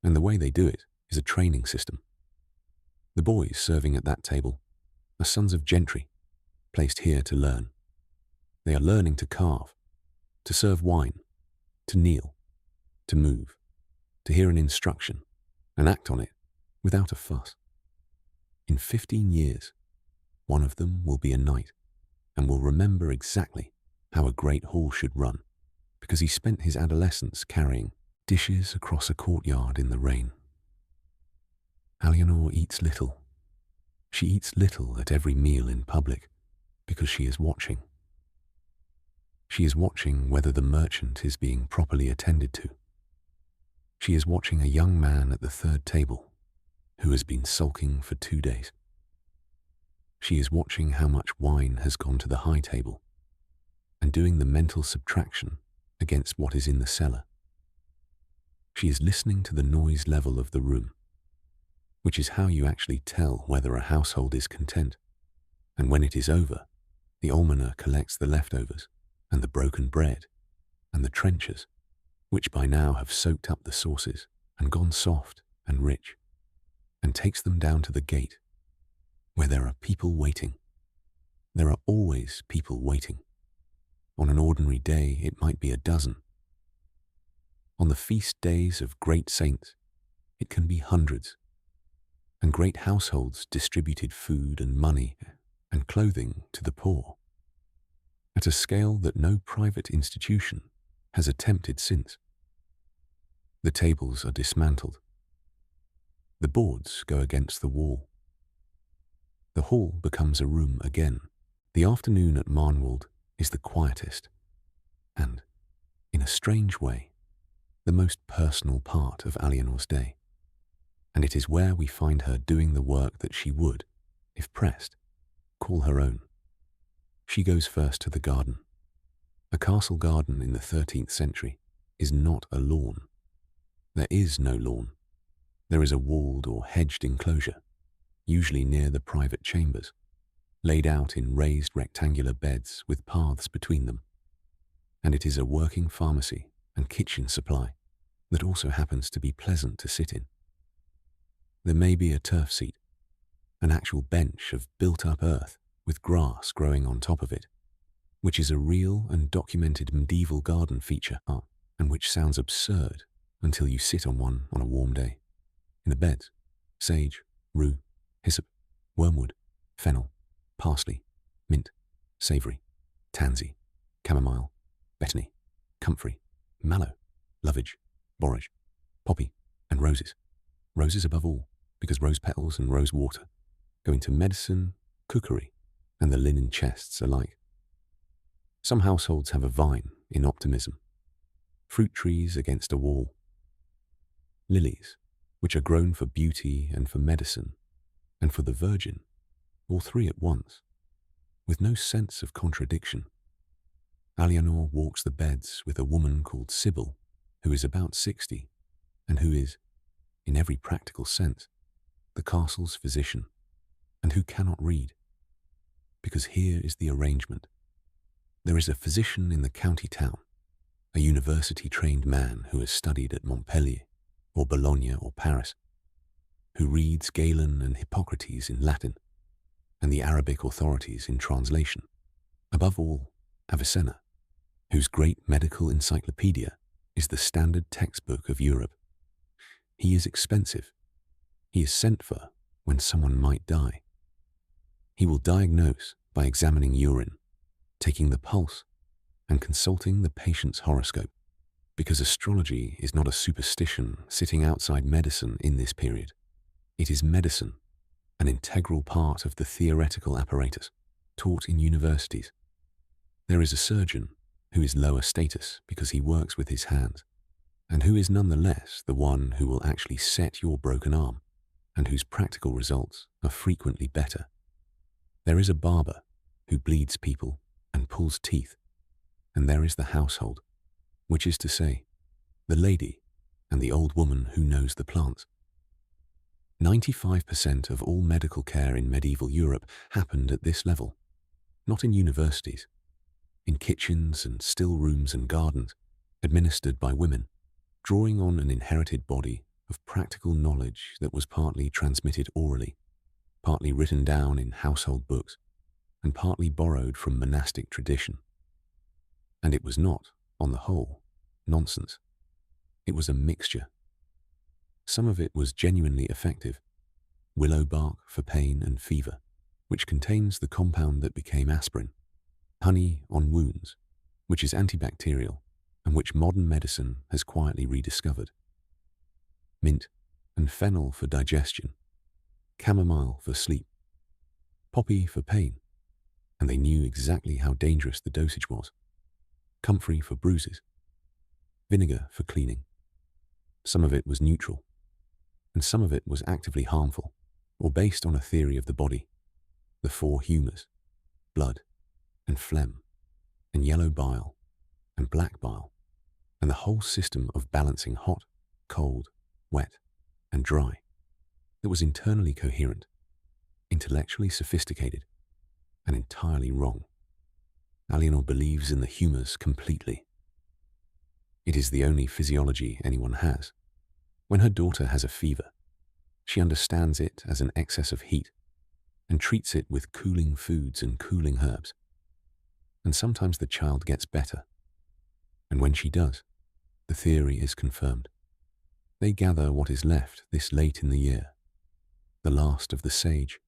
and the way they do it is a training system. The boys serving at that table are sons of gentry, placed here to learn. They are learning to carve, to serve wine, to kneel, to move, to hear an instruction, and act on it without a fuss. In 15 years, one of them will be a knight and will remember exactly how a great hall should run, because he spent his adolescence carrying dishes across a courtyard in the rain. Aliénor eats little. She eats little at every meal in public because she is watching. She is watching whether the merchant is being properly attended to. She is watching a young man at the third table who has been sulking for 2 days. She is watching how much wine has gone to the high table and doing the mental subtraction against what is in the cellar. She is listening to the noise level of the room, which is how you actually tell whether a household is content. And when it is over, the almoner collects the leftovers and the broken bread, and the trenchers, which by now have soaked up the sauces and gone soft and rich, and takes them down to the gate, where there are people waiting. There are always people waiting. On an ordinary day, it might be a dozen. On the feast days of great saints, it can be hundreds. And great households distributed food and money and clothing to the poor, at a scale that no private institution has attempted since. The tables are dismantled. The boards go against the wall. The hall becomes a room again. The afternoon at Marnwald is the quietest and, in a strange way, the most personal part of Alianor's day. And it is where we find her doing the work that she would, if pressed, call her own. She goes first to the garden. A castle garden in the 13th century is not a lawn. There is no lawn. There is a walled or hedged enclosure, usually near the private chambers, laid out in raised rectangular beds with paths between them. And it is a working pharmacy and kitchen supply that also happens to be pleasant to sit in. There may be a turf seat, an actual bench of built-up earth with grass growing on top of it, which is a real and documented medieval garden feature, and which sounds absurd until you sit on one on a warm day. In the beds, sage, rue, hyssop, wormwood, fennel, parsley, mint, savoury, tansy, chamomile, betony, comfrey, mallow, lovage, borage, poppy, and roses. Roses above all, because rose petals and rose water go into medicine, cookery, and the linen chests alike. Some households have a vine in optimism, fruit trees against a wall, lilies, which are grown for beauty and for medicine, and for the Virgin, all three at once, with no sense of contradiction. Alianor walks the beds with a woman called Sybil, who is about 60, and who is, in every practical sense, the castle's physician, and who cannot read. Because here is the arrangement. There is a physician in the county town, a university-trained man who has studied at Montpellier, or Bologna or Paris, who reads Galen and Hippocrates in Latin, and the Arabic authorities in translation. Above all, Avicenna, whose great medical encyclopedia is the standard textbook of Europe. He is expensive. He is sent for when someone might die. He will diagnose by examining urine, taking the pulse, and consulting the patient's horoscope, because astrology is not a superstition sitting outside medicine in this period. It is medicine, an integral part of the theoretical apparatus taught in universities. There is a surgeon who is lower status because he works with his hands, and who is nonetheless the one who will actually set your broken arm, and whose practical results are frequently better. There is a barber who bleeds people and pulls teeth, and there is the household, which is to say, the lady and the old woman who knows the plants. 95% of all medical care in medieval Europe happened at this level, not in universities, in kitchens and still rooms and gardens, administered by women, drawing on an inherited body of practical knowledge that was partly transmitted orally, partly written down in household books, and partly borrowed from monastic tradition. And it was not, on the whole, nonsense. It was a mixture. Some of it was genuinely effective. Willow bark for pain and fever, which contains the compound that became aspirin. Honey on wounds, which is antibacterial and which modern medicine has quietly rediscovered. Mint and fennel for digestion. Chamomile for sleep. Poppy for pain, and they knew exactly how dangerous the dosage was. Comfrey for bruises. Vinegar for cleaning. Some of it was neutral, and some of it was actively harmful, or based on a theory of the body. The four humours, blood, and phlegm, and yellow bile, and black bile, and the whole system of balancing hot, cold, wet, and dry, that was internally coherent, intellectually sophisticated, and entirely wrong. Alienor believes in the humours completely. It is the only physiology anyone has. When her daughter has a fever, she understands it as an excess of heat and treats it with cooling foods and cooling herbs. And sometimes the child gets better. And when she does, the theory is confirmed. They gather what is left this late in the year, the last of the sage,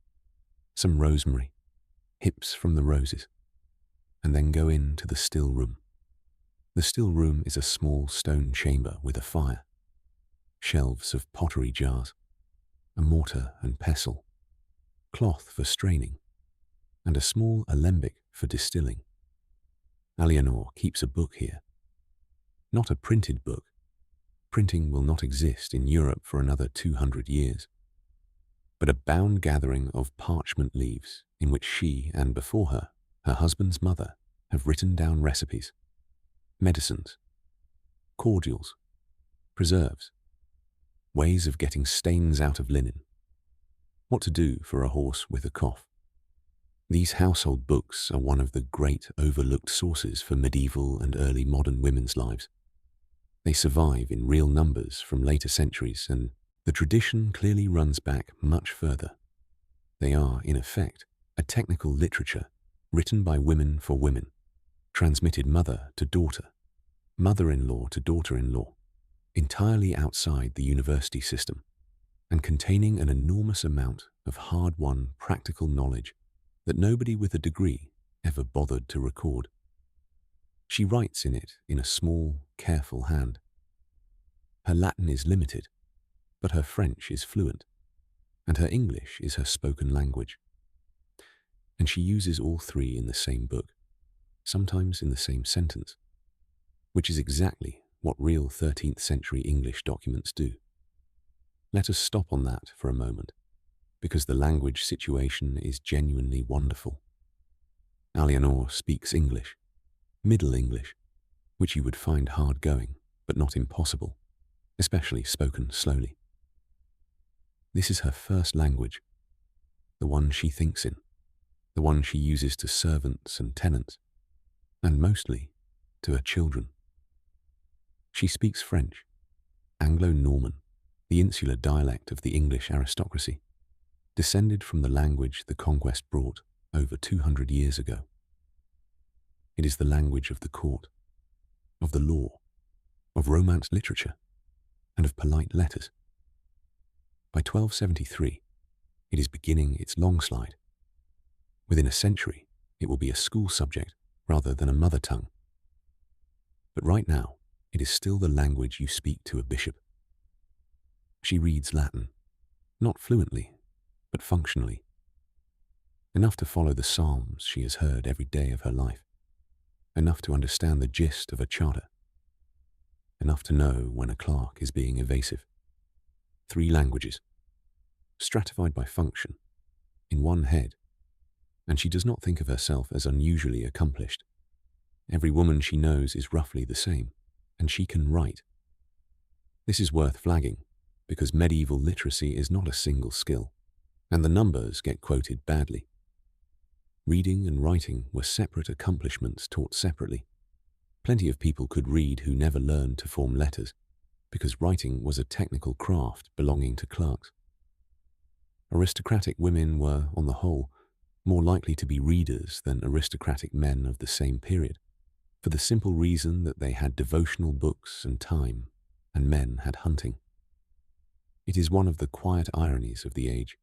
some rosemary, hips from the roses, and then go into the still room. The still room is a small stone chamber with a fire, shelves of pottery jars, a mortar and pestle, cloth for straining, and a small alembic for distilling. Alienor keeps a book here. Not a printed book. Printing will not exist in Europe for another 200 years. But a bound gathering of parchment leaves in which she and before her husband's mother, have written down recipes, medicines, cordials, preserves, ways of getting stains out of linen, what to do for a horse with a cough. These household books are one of the great overlooked sources for medieval and early modern women's lives. They survive in real numbers from later centuries, and the tradition clearly runs back much further. They are, in effect, a technical literature written by women for women, transmitted mother to daughter, mother-in-law to daughter-in-law, entirely outside the university system, and containing an enormous amount of hard-won practical knowledge that nobody with a degree ever bothered to record. She writes in it in a small, careful hand. Her Latin is limited, but her French is fluent, and her English is her spoken language. And she uses all three in the same book, sometimes in the same sentence, which is exactly what real 13th century English documents do. Let us stop on that for a moment, because the language situation is genuinely wonderful. Alienor speaks English, Middle English, which you would find hard-going, but not impossible, especially spoken slowly. This is her first language, the one she thinks in, the one she uses to servants and tenants, and mostly to her children. She speaks French, Anglo-Norman, the insular dialect of the English aristocracy, descended from the language the conquest brought over 200 years ago. It is the language of the court, of the law, of Romance literature, and of polite letters. By 1273, it is beginning its long slide. Within a century, it will be a school subject rather than a mother tongue. But right now, it is still the language you speak to a bishop. She reads Latin, not fluently, but functionally. Enough to follow the psalms she has heard every day of her life. Enough to understand the gist of a charter. Enough to know when a clerk is being evasive. 3 languages, stratified by function, in one head, and she does not think of herself as unusually accomplished. Every woman she knows is roughly the same, and she can write. This is worth flagging, because medieval literacy is not a single skill, and the numbers get quoted badly. Reading and writing were separate accomplishments taught separately. Plenty of people could read who never learned to form letters, because writing was a technical craft belonging to clerks. Aristocratic women were, on the whole, more likely to be readers than aristocratic men of the same period, for the simple reason that they had devotional books and time, and men had hunting. It is one of the quiet ironies of the age.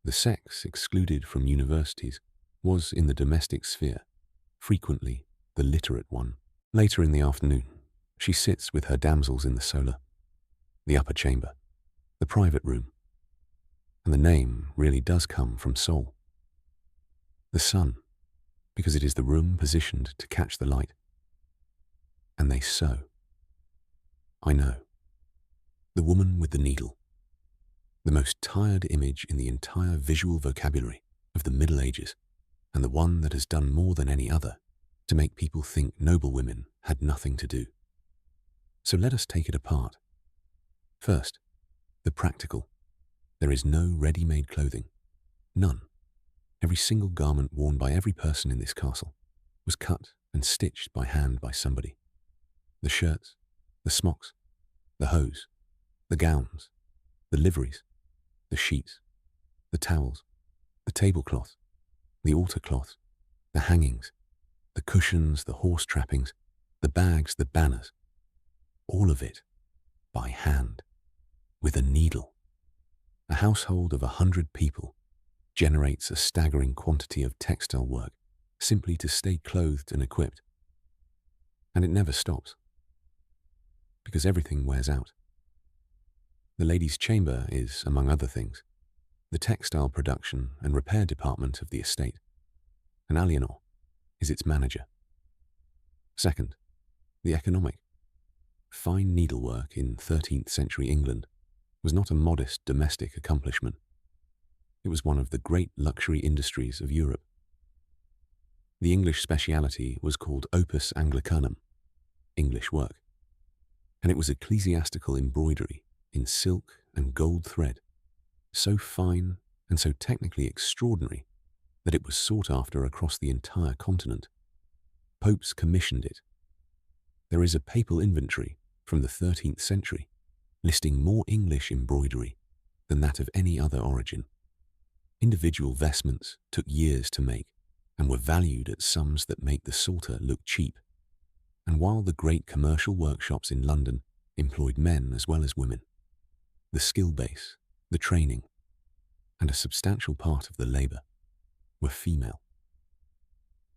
The sex excluded from universities was in the domestic sphere, frequently the literate one. Later in the afternoon, she sits with her damsels in the solar, the upper chamber, the private room, and the name really does come from Sol. The sun, because it is the room positioned to catch the light. And they sew. I know. The woman with the needle. The most tired image in the entire visual vocabulary of the Middle Ages, and the one that has done more than any other to make people think noblewomen had nothing to do. So let us take it apart. First, the practical. There is no ready-made clothing. None. Every single garment worn by every person in this castle was cut and stitched by hand by somebody. The shirts, the smocks, the hose, the gowns, the liveries, the sheets, the towels, the tablecloth, the altar cloth, the hangings, the cushions, the horse trappings, the bags, the banners, all of it by hand, with a needle. A household of 100 people generates a staggering quantity of textile work simply to stay clothed and equipped. And it never stops, because everything wears out. The ladies' chamber is, among other things, the textile production and repair department of the estate, and Alienor is its manager. Second, the economic. Fine needlework in 13th century England was not a modest domestic accomplishment. It was one of the great luxury industries of Europe. The English speciality was called opus Anglicanum, English work, and it was ecclesiastical embroidery in silk and gold thread, so fine and so technically extraordinary that it was sought after across the entire continent. Popes commissioned it. There is a papal inventory from the 13th century listing more English embroidery than that of any other origin. Individual vestments took years to make and were valued at sums that make the salter look cheap. And while the great commercial workshops in London employed men as well as women, the skill base, the training, and a substantial part of the labour were female.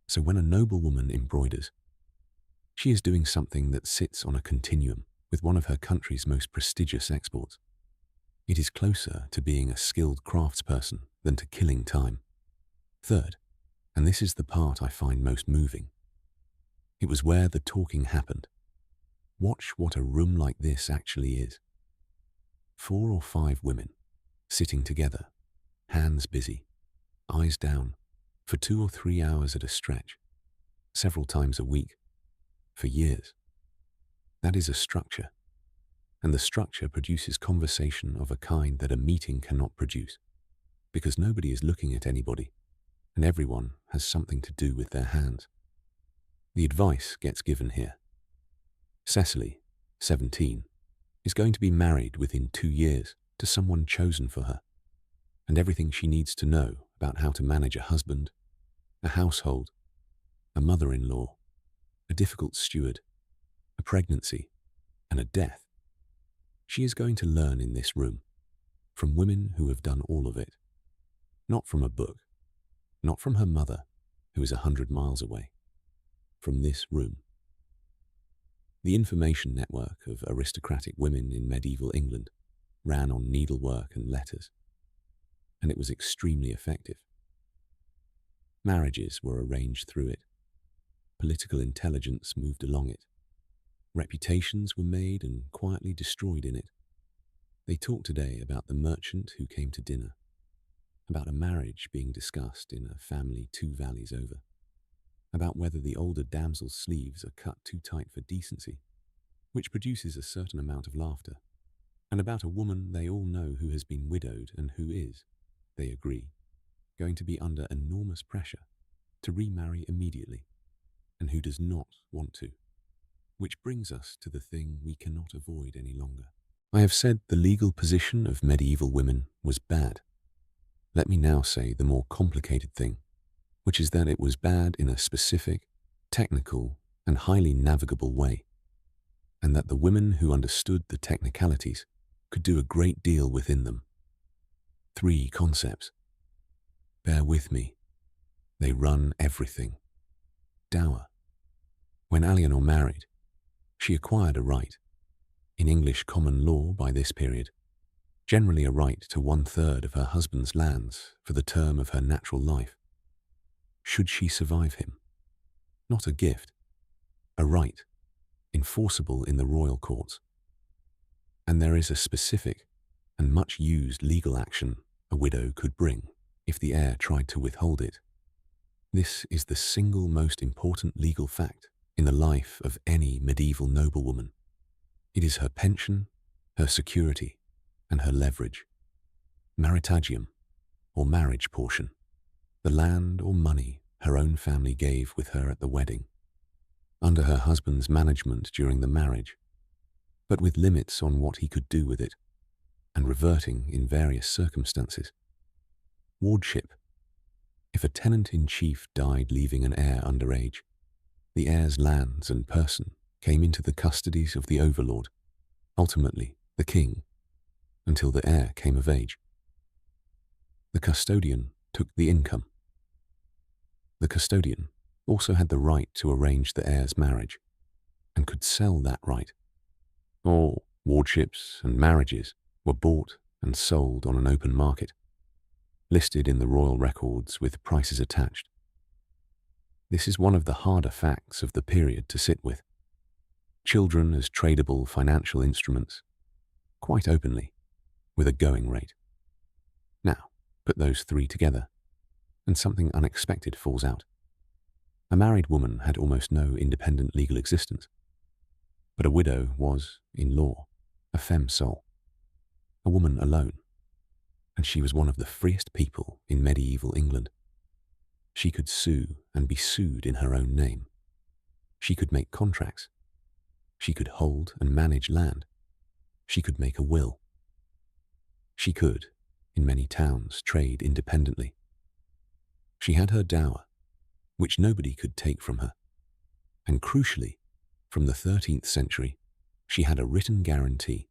So when a noblewoman embroiders, she is doing something that sits on a continuum with one of her country's most prestigious exports. It is closer to being a skilled craftsperson than to killing time. Third, and this is the part I find most moving, it was where the talking happened. Watch what a room like this actually is. 4 or 5 women, sitting together, hands busy, eyes down, for 2 or 3 hours at a stretch, several times a week, for years. That is a structure, and the structure produces conversation of a kind that a meeting cannot produce, because nobody is looking at anybody, and everyone has something to do with their hands. The advice gets given here. Cecily, 17, is going to be married within 2 years to someone chosen for her, and everything she needs to know about how to manage a husband, a household, a mother-in-law, a difficult steward, a pregnancy, and a death, she is going to learn in this room, from women who have done all of it. Not from a book, not from her mother, who is 100 miles away, from this room. The information network of aristocratic women in medieval England ran on needlework and letters, and it was extremely effective. Marriages were arranged through it. Political intelligence moved along it. Reputations were made and quietly destroyed in it. They talk today about the merchant who came to dinner, about a marriage being discussed in a family 2 valleys over, about whether the older damsel's sleeves are cut too tight for decency, which produces a certain amount of laughter, and about a woman they all know who has been widowed and who is, they agree, going to be under enormous pressure to remarry immediately, and who does not want to. Which brings us to the thing we cannot avoid any longer. I have said the legal position of medieval women was bad. Let me now say the more complicated thing, which is that it was bad in a specific, technical, and highly navigable way, and that the women who understood the technicalities could do a great deal within them. 3 concepts. Bear with me. They run everything. Dower. When Alienor married, she acquired a right, in English common law by this period, generally a right to 1/3 of her husband's lands for the term of her natural life, should she survive him. Not a gift, a right, enforceable in the royal courts. And there is a specific and much used legal action a widow could bring if the heir tried to withhold it. This is the single most important legal fact in the life of any medieval noblewoman. It is her pension, her security, and her leverage. Maritagium, or marriage portion, the land or money her own family gave with her at the wedding, under her husband's management during the marriage, but with limits on what he could do with it, and reverting in various circumstances. Wardship. If a tenant-in-chief died leaving an heir under age, the heir's lands and person came into the custodies of the overlord, ultimately the king, until the heir came of age. The custodian took the income. The custodian also had the right to arrange the heir's marriage, and could sell that right. All wardships and marriages were bought and sold on an open market, listed in the royal records with prices attached. This is one of the harder facts of the period to sit with. Children as tradable financial instruments, quite openly, with a going rate. Now, put those three together, and something unexpected falls out. A married woman had almost no independent legal existence, but a widow was, in law, a femme sole, a woman alone, and she was one of the freest people in medieval England. She could sue and be sued in her own name. She could make contracts. She could hold and manage land. She could make a will. She could, in many towns, trade independently. She had her dower, which nobody could take from her. And crucially, from the 13th century, she had a written guarantee,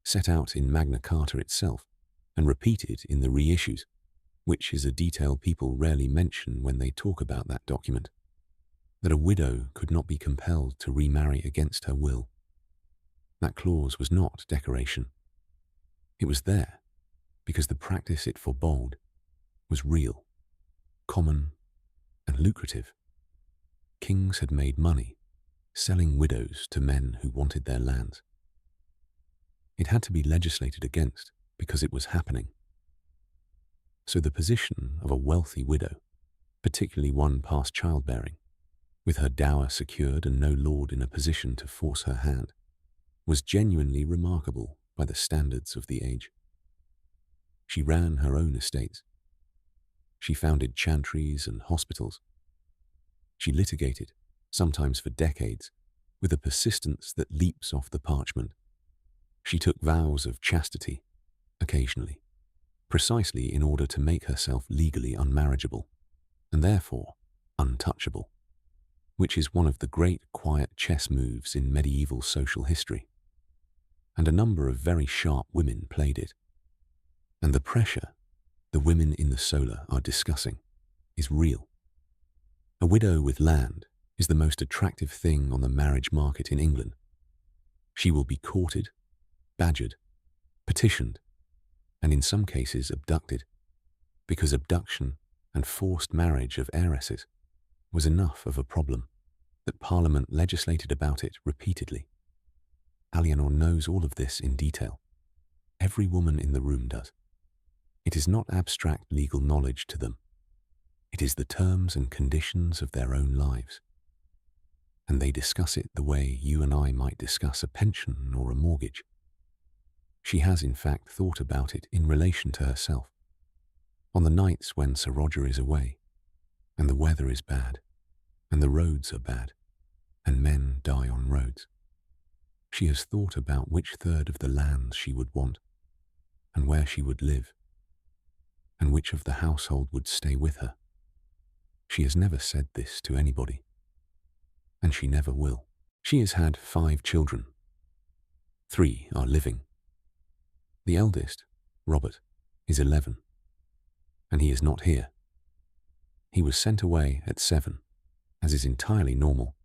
set out in Magna Carta itself, and repeated in the reissues, which is a detail people rarely mention when they talk about that document, that a widow could not be compelled to remarry against her will. That clause was not decoration. It was there because the practice it forebode was real, common, and lucrative. Kings had made money selling widows to men who wanted their lands. It had to be legislated against because it was happening. So the position of a wealthy widow, particularly one past childbearing, with her dower secured and no lord in a position to force her hand, was genuinely remarkable by the standards of the age. She ran her own estates. She founded chantries and hospitals. She litigated, sometimes for decades, with a persistence that leaps off the parchment. She took vows of chastity, occasionally, precisely in order to make herself legally unmarriageable, and therefore untouchable, which is one of the great quiet chess moves in medieval social history. And a number of very sharp women played it. And the pressure the women in the solar are discussing is real. A widow with land is the most attractive thing on the marriage market in England. She will be courted, badgered, petitioned, and in some cases abducted, because abduction and forced marriage of heiresses was enough of a problem that Parliament legislated about it repeatedly. Aliénor knows all of this in detail. Every woman in the room does. It is not abstract legal knowledge to them. It is the terms and conditions of their own lives. And they discuss it the way you and I might discuss a pension or a mortgage. She has in fact thought about it in relation to herself. On the nights when Sir Roger is away, and the weather is bad, and the roads are bad, and men die on roads. She has thought about which third of the lands she would want, and where she would live, and which of the household would stay with her. She has never said this to anybody, and she never will. She has had 5 children. 3 are living. The eldest, Robert, is 11, and he is not here. He was sent away at 7, as is entirely normal,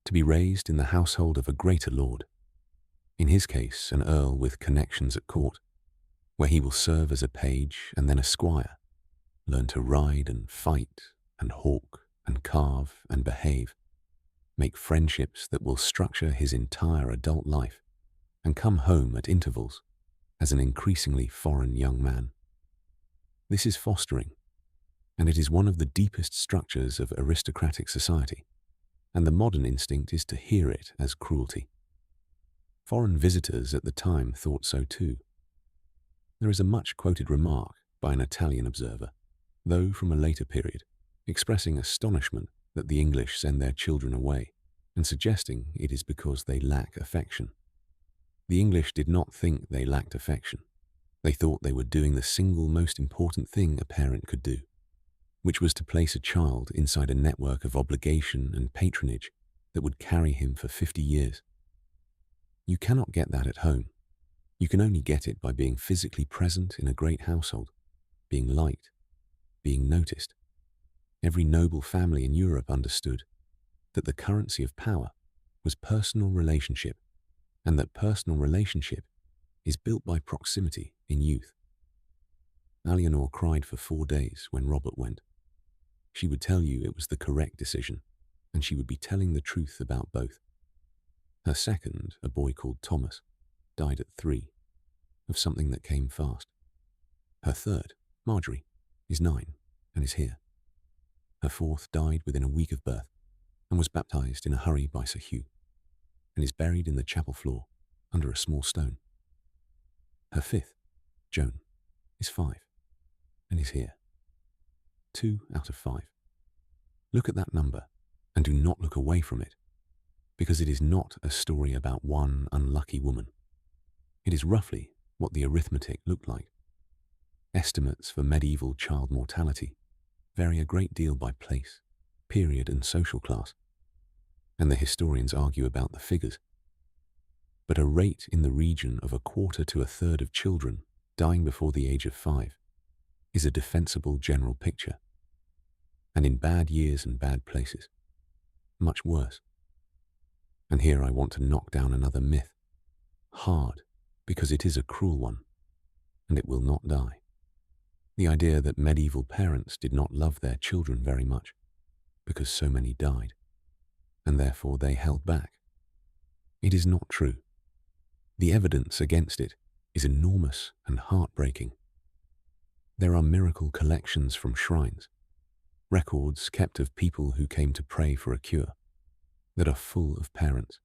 to be raised in the household of a greater lord, in his case an earl with connections at court, where he will serve as a page and then a squire, learn to ride and fight and hawk and carve and behave, make friendships that will structure his entire adult life, and come home at intervals as an increasingly foreign young man. This is fostering, and it is one of the deepest structures of aristocratic society, and the modern instinct is to hear it as cruelty. Foreign visitors at the time thought so too. There is a much-quoted remark by an Italian observer, though from a later period, expressing astonishment that the English send their children away and suggesting it is because they lack affection. The English did not think they lacked affection. They thought they were doing the single most important thing a parent could do, which was to place a child inside a network of obligation and patronage that would carry him for 50 years. You cannot get that at home. You can only get it by being physically present in a great household, being liked, being noticed. Every noble family in Europe understood that the currency of power was personal relationship, and that personal relationship is built by proximity in youth. Aliénor cried for 4 days when Robert went. She would tell you it was the correct decision, and she would be telling the truth about both. Her second, a boy called Thomas, died at 3, of something that came fast. Her third, Marjorie, is 9 and is here. Her fourth died within a week of birth and was baptized in a hurry by Sir Hugh, and is buried in the chapel floor under a small stone. Her fifth, Joan, is 5 and is here. 2 out of 5. Look at that number and do not look away from it, because it is not a story about one unlucky woman. It is roughly what the arithmetic looked like. Estimates for medieval child mortality vary a great deal by place, period, and social class, and the historians argue about the figures. But a rate in the region of 1/4 to 1/3 of children dying before the age of 5 is a defensible general picture, and in bad years and bad places, much worse. And here I want to knock down another myth, hard because it is a cruel one, and it will not die. The idea that medieval parents did not love their children very much because so many died, and therefore they held back. It is not true. The evidence against it is enormous and heartbreaking. There are miracle collections from shrines, records kept of people who came to pray for a cure, that are full of parents.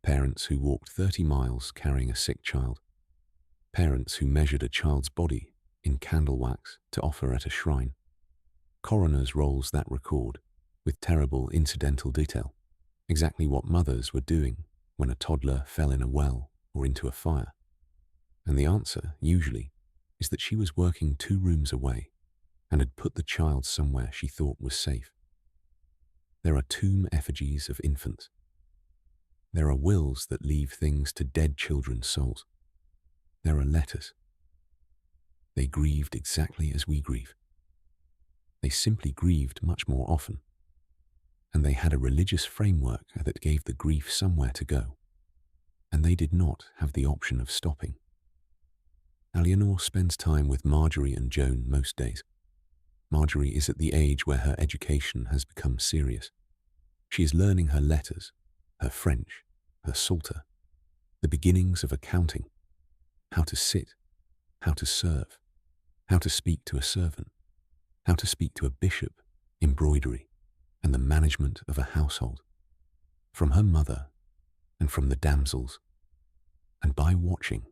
Parents who walked 30 miles carrying a sick child. Parents who measured a child's body in candle wax to offer at a shrine. Coroner's rolls that record with terrible incidental detail exactly what mothers were doing when a toddler fell in a well or into a fire. And the answer, usually, is that she was working 2 rooms away and had put the child somewhere she thought was safe. There are tomb effigies of infants. There are wills that leave things to dead children's souls. There are letters. They grieved exactly as we grieve. They simply grieved much more often. And they had a religious framework that gave the grief somewhere to go. And they did not have the option of stopping. Aliénor spends time with Marjorie and Joan most days. Marjorie is at the age where her education has become serious. She is learning her letters, her French, her Psalter, the beginnings of accounting, how to sit, how to serve, how to speak to a servant, how to speak to a bishop, embroidery, and the management of a household, from her mother and from the damsels. And by watching,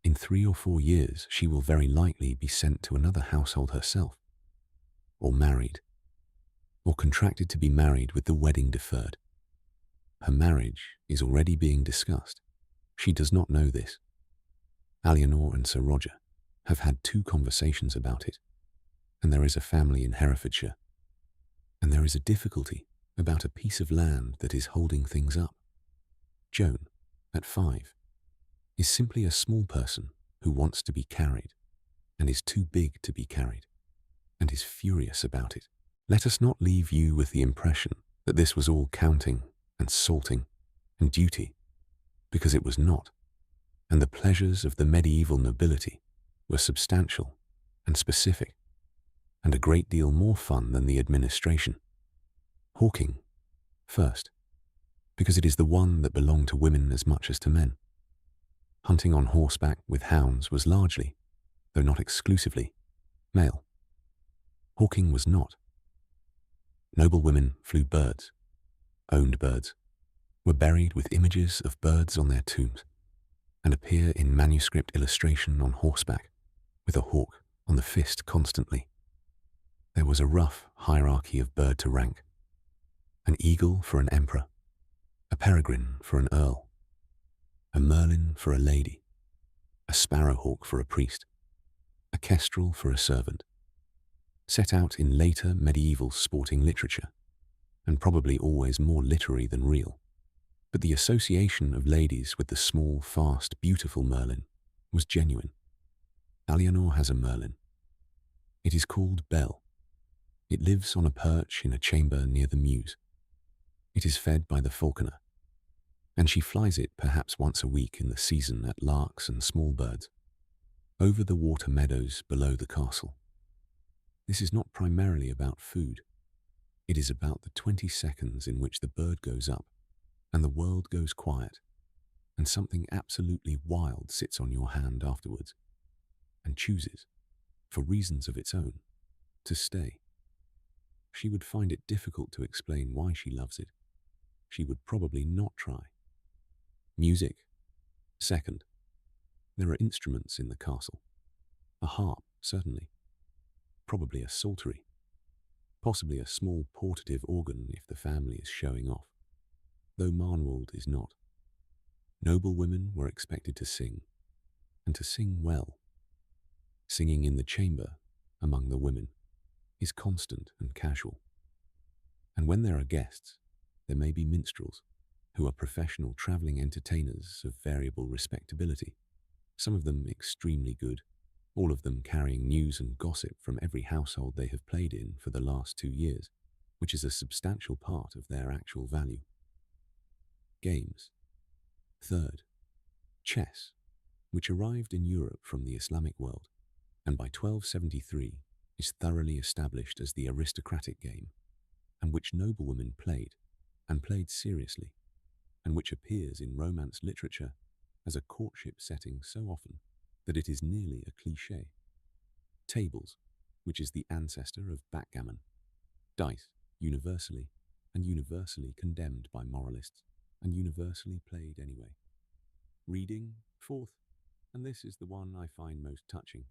in 3 or 4 years she will very likely be sent to another household herself, or married, or contracted to be married with the wedding deferred. Her marriage is already being discussed. She does not know this. Aliénor and Sir Roger have had 2 conversations about it, and there is a family in Herefordshire, and there is a difficulty about a piece of land that is holding things up. Joan, at 5, is simply a small person who wants to be carried and is too big to be carried, and is furious about it. Let us not leave you with the impression that this was all counting and salting and duty, because it was not, and the pleasures of the medieval nobility were substantial and specific, and a great deal more fun than the administration. Hawking, first, because it is the one that belonged to women as much as to men. Hunting on horseback with hounds was largely, though not exclusively, male. Hawking was not. Noblewomen flew birds, owned birds, were buried with images of birds on their tombs, and appear in manuscript illustration on horseback, with a hawk on the fist constantly. There was a rough hierarchy of bird to rank: an eagle for an emperor, a peregrine for an earl, a merlin for a lady, a sparrowhawk for a priest, a kestrel for a servant, set out in later medieval sporting literature, and probably always more literary than real. But the association of ladies with the small, fast, beautiful merlin was genuine. Alienor has a merlin. It is called Belle. It lives on a perch in a chamber near the Meuse. It is fed by the falconer, and she flies it perhaps once a week in the season at larks and small birds, over the water meadows below the castle. This is not primarily about food. It is about the 20 seconds in which the bird goes up and the world goes quiet, and something absolutely wild sits on your hand afterwards and chooses, for reasons of its own, to stay. She would find it difficult to explain why she loves it. She would probably not try. Music. Second. There are instruments in the castle. A harp, certainly. Probably a psaltery. Possibly a small portative organ if the family is showing off, though Marnwald is not. Noblewomen were expected to sing, and to sing well. Singing in the chamber, among the women, is constant and casual. And when there are guests, there may be minstrels, who are professional travelling entertainers of variable respectability, some of them extremely good, all of them carrying news and gossip from every household they have played in for the last 2 years, which is a substantial part of their actual value. Games. Third, chess, which arrived in Europe from the Islamic world, and by 1273 is thoroughly established as the aristocratic game, and which noblewomen played, and played seriously, and which appears in Romance literature as a courtship setting so often that it is nearly a cliché. Tables, which is the ancestor of backgammon. Dice, universally condemned by moralists, and universally played anyway. Reading, fourth, and this is the one I find most touching.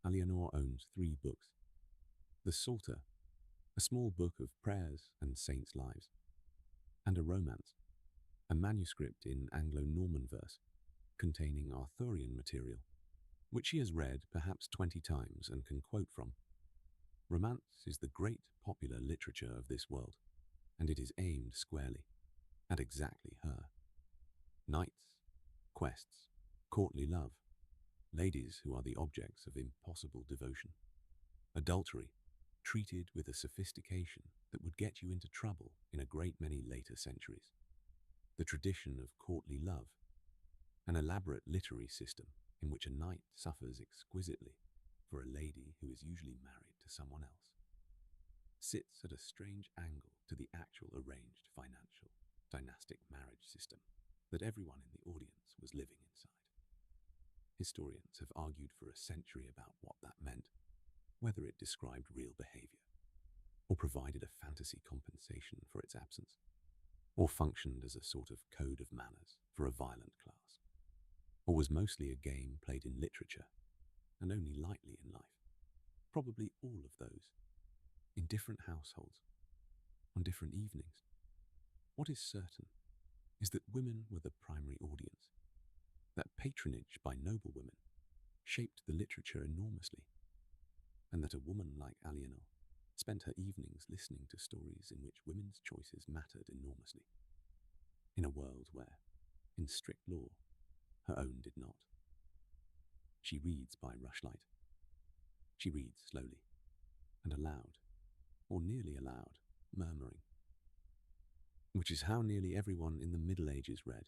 Alienor owns 3 books. The Psalter, a small book of prayers and saints' lives, and a romance, a manuscript in Anglo-Norman verse, containing Arthurian material, which she has read perhaps 20 times and can quote from. Romance is the great popular literature of this world, and it is aimed squarely at exactly her. Knights, quests, courtly love, ladies who are the objects of impossible devotion, adultery, treated with a sophistication that would get you into trouble in a great many later centuries, the tradition of courtly love, an elaborate literary system in which a knight suffers exquisitely for a lady who is usually married to someone else, sits at a strange angle to the actual arranged financial dynastic marriage system that everyone in the audience was living inside. Historians have argued for a century about what that meant, whether it described real behavior, or provided a fantasy compensation for its absence, or functioned as a sort of code of manners for a violent class, or was mostly a game played in literature and only lightly in life. Probably all of those, in different households, on different evenings. What is certain is that women were the primary audience, that patronage by noblewomen shaped the literature enormously, and that a woman like Alienor spent her evenings listening to stories in which women's choices mattered enormously, in a world where, in strict law, her own did not. She reads by rushlight. She reads slowly, and aloud, or nearly aloud, murmuring, which is how nearly everyone in the Middle Ages read.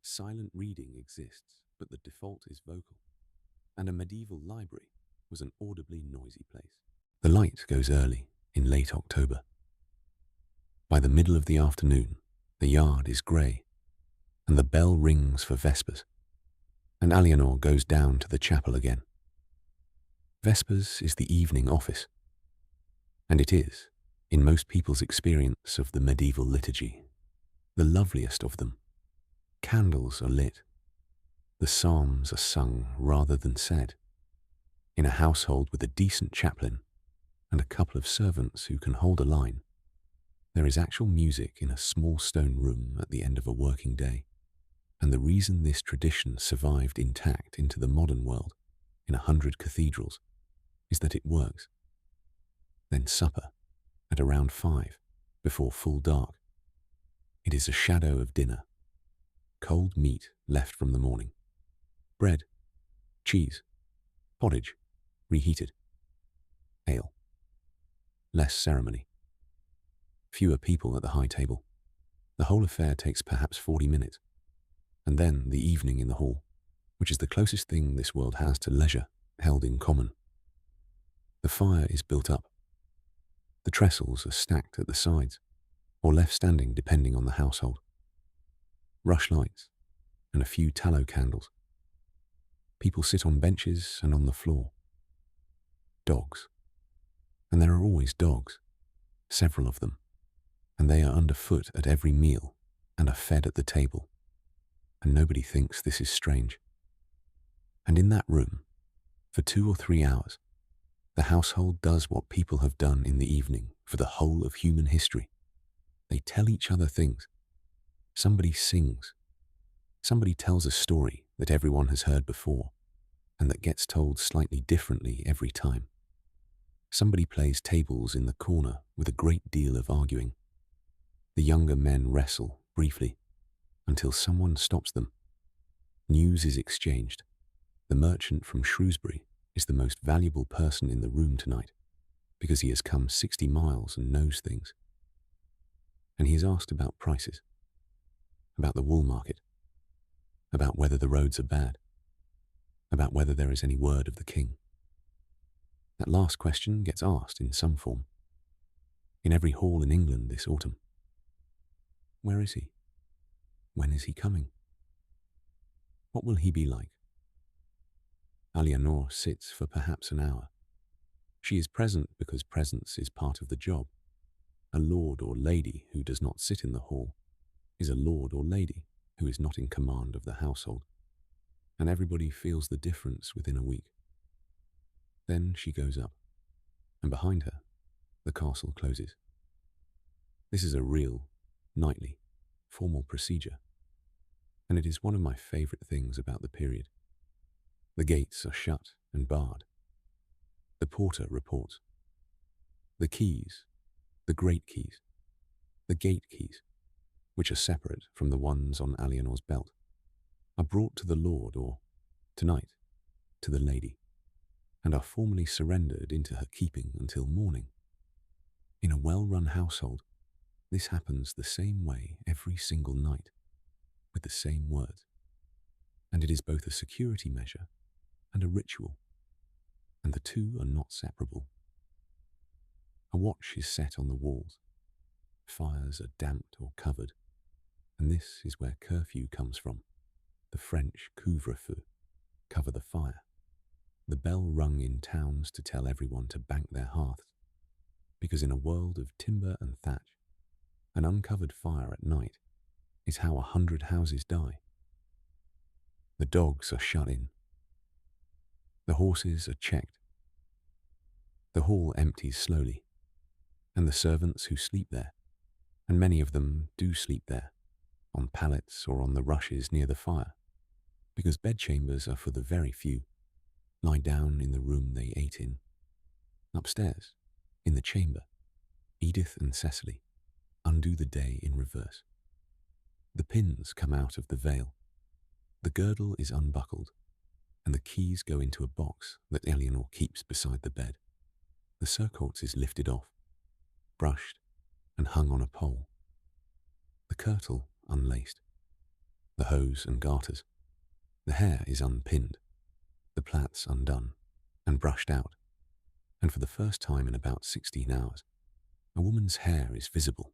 Silent reading exists, but the default is vocal, and a medieval library was an audibly noisy place. The light goes early, in late October. By the middle of the afternoon, the yard is grey, and the bell rings for vespers, and Alienor goes down to the chapel again. Vespers is the evening office, and it is, in most people's experience of the medieval liturgy, the loveliest of them. Candles are lit. The psalms are sung rather than said. In a household with a decent chaplain, and a couple of servants who can hold a line. There is actual music in a small stone room at the end of a working day, and the reason this tradition survived intact into the modern world in 100 cathedrals is that it works. Then supper at around 5, before full dark. It is a shadow of dinner. Cold meat left from the morning. Bread, cheese, pottage, reheated. Ale. Less ceremony. Fewer people at the high table. The whole affair takes perhaps 40 minutes. And then the evening in the hall, which is the closest thing this world has to leisure held in common. The fire is built up. The trestles are stacked at the sides, or left standing depending on the household. Rushlights and a few tallow candles. People sit on benches and on the floor. Dogs. And there are always dogs, several of them, and they are underfoot at every meal and are fed at the table, and nobody thinks this is strange. And in that room, for 2 or 3 hours, the household does what people have done in the evening for the whole of human history. They tell each other things. Somebody sings. Somebody tells a story that everyone has heard before and that gets told slightly differently every time. Somebody plays tables in the corner with a great deal of arguing. The younger men wrestle briefly until someone stops them. News is exchanged. The merchant from Shrewsbury is the most valuable person in the room tonight because he has come 60 miles and knows things. And he is asked about prices, about the wool market, about whether the roads are bad, about whether there is any word of the king. That last question gets asked in some form. In every hall in England this autumn. Where is he? When is he coming? What will he be like? Alianor sits for perhaps an hour. She is present because presence is part of the job. A lord or lady who does not sit in the hall is a lord or lady who is not in command of the household, and everybody feels the difference within a week. Then she goes up, and behind her, the castle closes. This is a real, nightly, formal procedure, and it is one of my favourite things about the period. The gates are shut and barred. The porter reports. The keys, the great keys, the gate keys, which are separate from the ones on Alianor's belt, are brought to the lord or, tonight, to the lady, and are formally surrendered into her keeping until morning. In a well-run household, this happens the same way every single night, with the same words, and it is both a security measure and a ritual, and the two are not separable. A watch is set on the walls. Fires are damped or covered, and this is where curfew comes from. The French couvre-feu, cover the fire. The bell rung in towns to tell everyone to bank their hearths, because in a world of timber and thatch, an uncovered fire at night is how 100 houses die. The dogs are shut in. The horses are checked. The hall empties slowly, and the servants who sleep there, and many of them do sleep there, on pallets or on the rushes near the fire, because bedchambers are for the very few, lie down in the room they ate in. Upstairs, in the chamber, Edith and Cecily undo the day in reverse. The pins come out of the veil. The girdle is unbuckled, and the keys go into a box that Alianor keeps beside the bed. The surcoat is lifted off, brushed, and hung on a pole. The kirtle unlaced, the hose and garters. The hair is unpinned, the plaits undone, and brushed out, and for the first time in about 16 hours, a woman's hair is visible,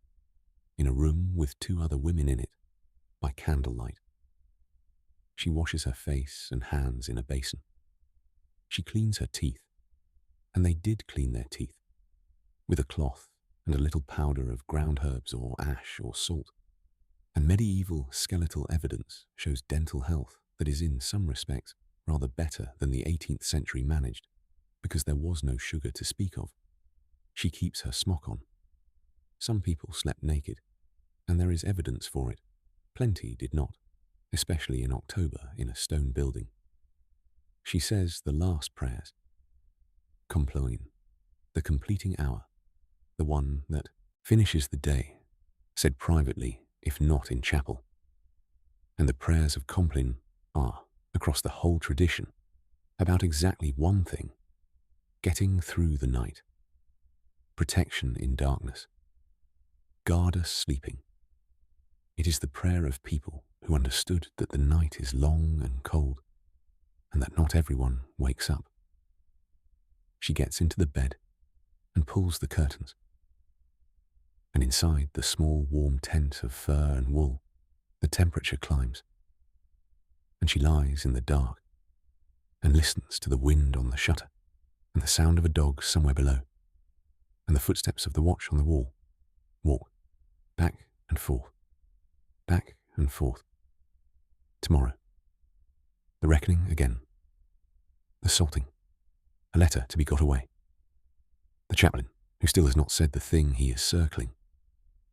in a room with 2 other women in it, by candlelight. She washes her face and hands in a basin. She cleans her teeth, and they did clean their teeth, with a cloth and a little powder of ground herbs or ash or salt, and medieval skeletal evidence shows dental health that is in some respects rather better than the 18th century managed, because there was no sugar to speak of. She keeps her smock on. Some people slept naked, and there is evidence for it. Plenty did not, especially in October in a stone building. She says the last prayers, Comploin, the completing hour, the one that finishes the day, said privately, if not in chapel. And the prayers of Compline are, across the whole tradition, about exactly one thing: getting through the night. Protection in darkness. Guard us sleeping. It is the prayer of people who understood that the night is long and cold, and that not everyone wakes up. She gets into the bed and pulls the curtains. And inside the small warm tent of fur and wool, the temperature climbs. And she lies in the dark and listens to the wind on the shutter and the sound of a dog somewhere below, and the footsteps of the watch on the wall walk back and forth, back and forth. Tomorrow, the reckoning again, the salting, a letter to be got away, the chaplain who still has not said the thing he is circling,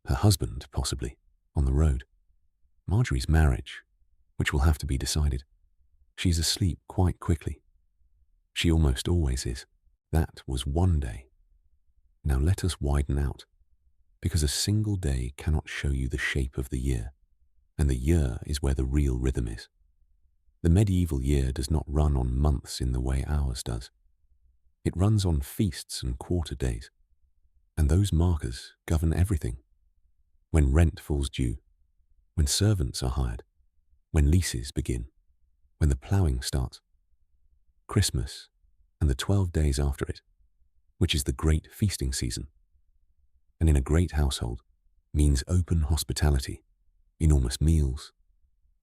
her husband, possibly, on the road, Marjorie's marriage, which will have to be decided. She's asleep quite quickly. She almost always is. That was one day. Now let us widen out, because a single day cannot show you the shape of the year, and the year is where the real rhythm is. The medieval year does not run on months in the way ours does. It runs on feasts and quarter days, and those markers govern everything. When rent falls due, when servants are hired, when leases begin, when the ploughing starts. Christmas and the 12 days after it, which is the great feasting season, and in a great household means open hospitality, enormous meals,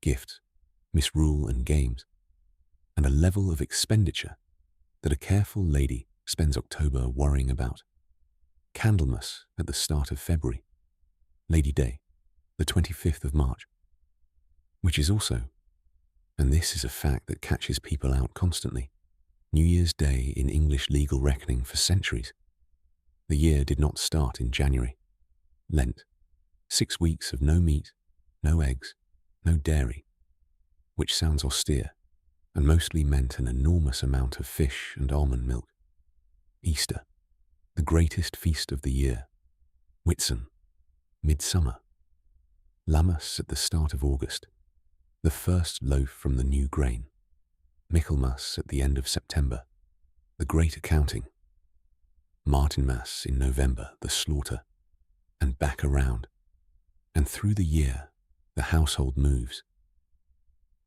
gifts, misrule and games, and a level of expenditure that a careful lady spends October worrying about. Candlemas at the start of February, Lady Day, the 25th of March, which is also, and this is a fact that catches people out constantly, New Year's Day in English legal reckoning for centuries. The year did not start in January. Lent, 6 weeks of no meat, no eggs, no dairy, which sounds austere and mostly meant an enormous amount of fish and almond milk. Easter, the greatest feast of the year. Whitsun, midsummer. Lammas at the start of August, the first loaf from the new grain. Michaelmas at the end of September, the great accounting. Martinmas in November, the slaughter, and back around. And through the year, the household moves.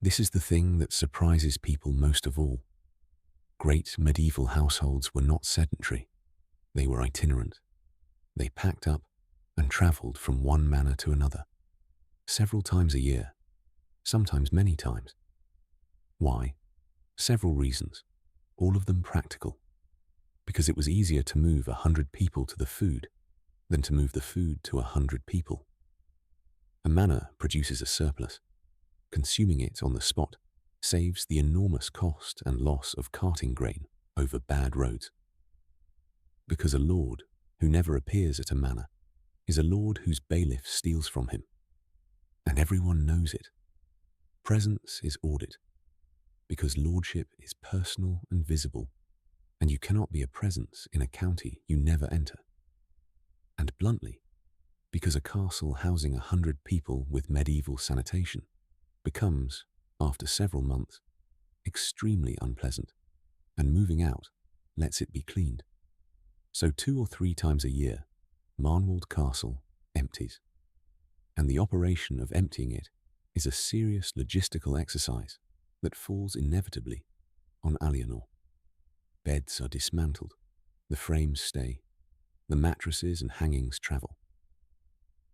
This is the thing that surprises people most of all. Great medieval households were not sedentary. They were itinerant. They packed up and travelled from one manor to another, several times a year, sometimes many times. Why? Several reasons, all of them practical. Because it was easier to move 100 people to the food than to move the food to 100 people. A manor produces a surplus. Consuming it on the spot saves the enormous cost and loss of carting grain over bad roads. Because a lord who never appears at a manor is a lord whose bailiff steals from him. And everyone knows it. Presence is audit, because lordship is personal and visible, and you cannot be a presence in a county you never enter. And bluntly, because a castle housing 100 people with medieval sanitation becomes, after several months, extremely unpleasant, and moving out lets it be cleaned. So 2 or 3 times a year, Marnwald Castle empties, and the operation of emptying it is a serious logistical exercise that falls inevitably on Alienor. Beds are dismantled, the frames stay, the mattresses and hangings travel.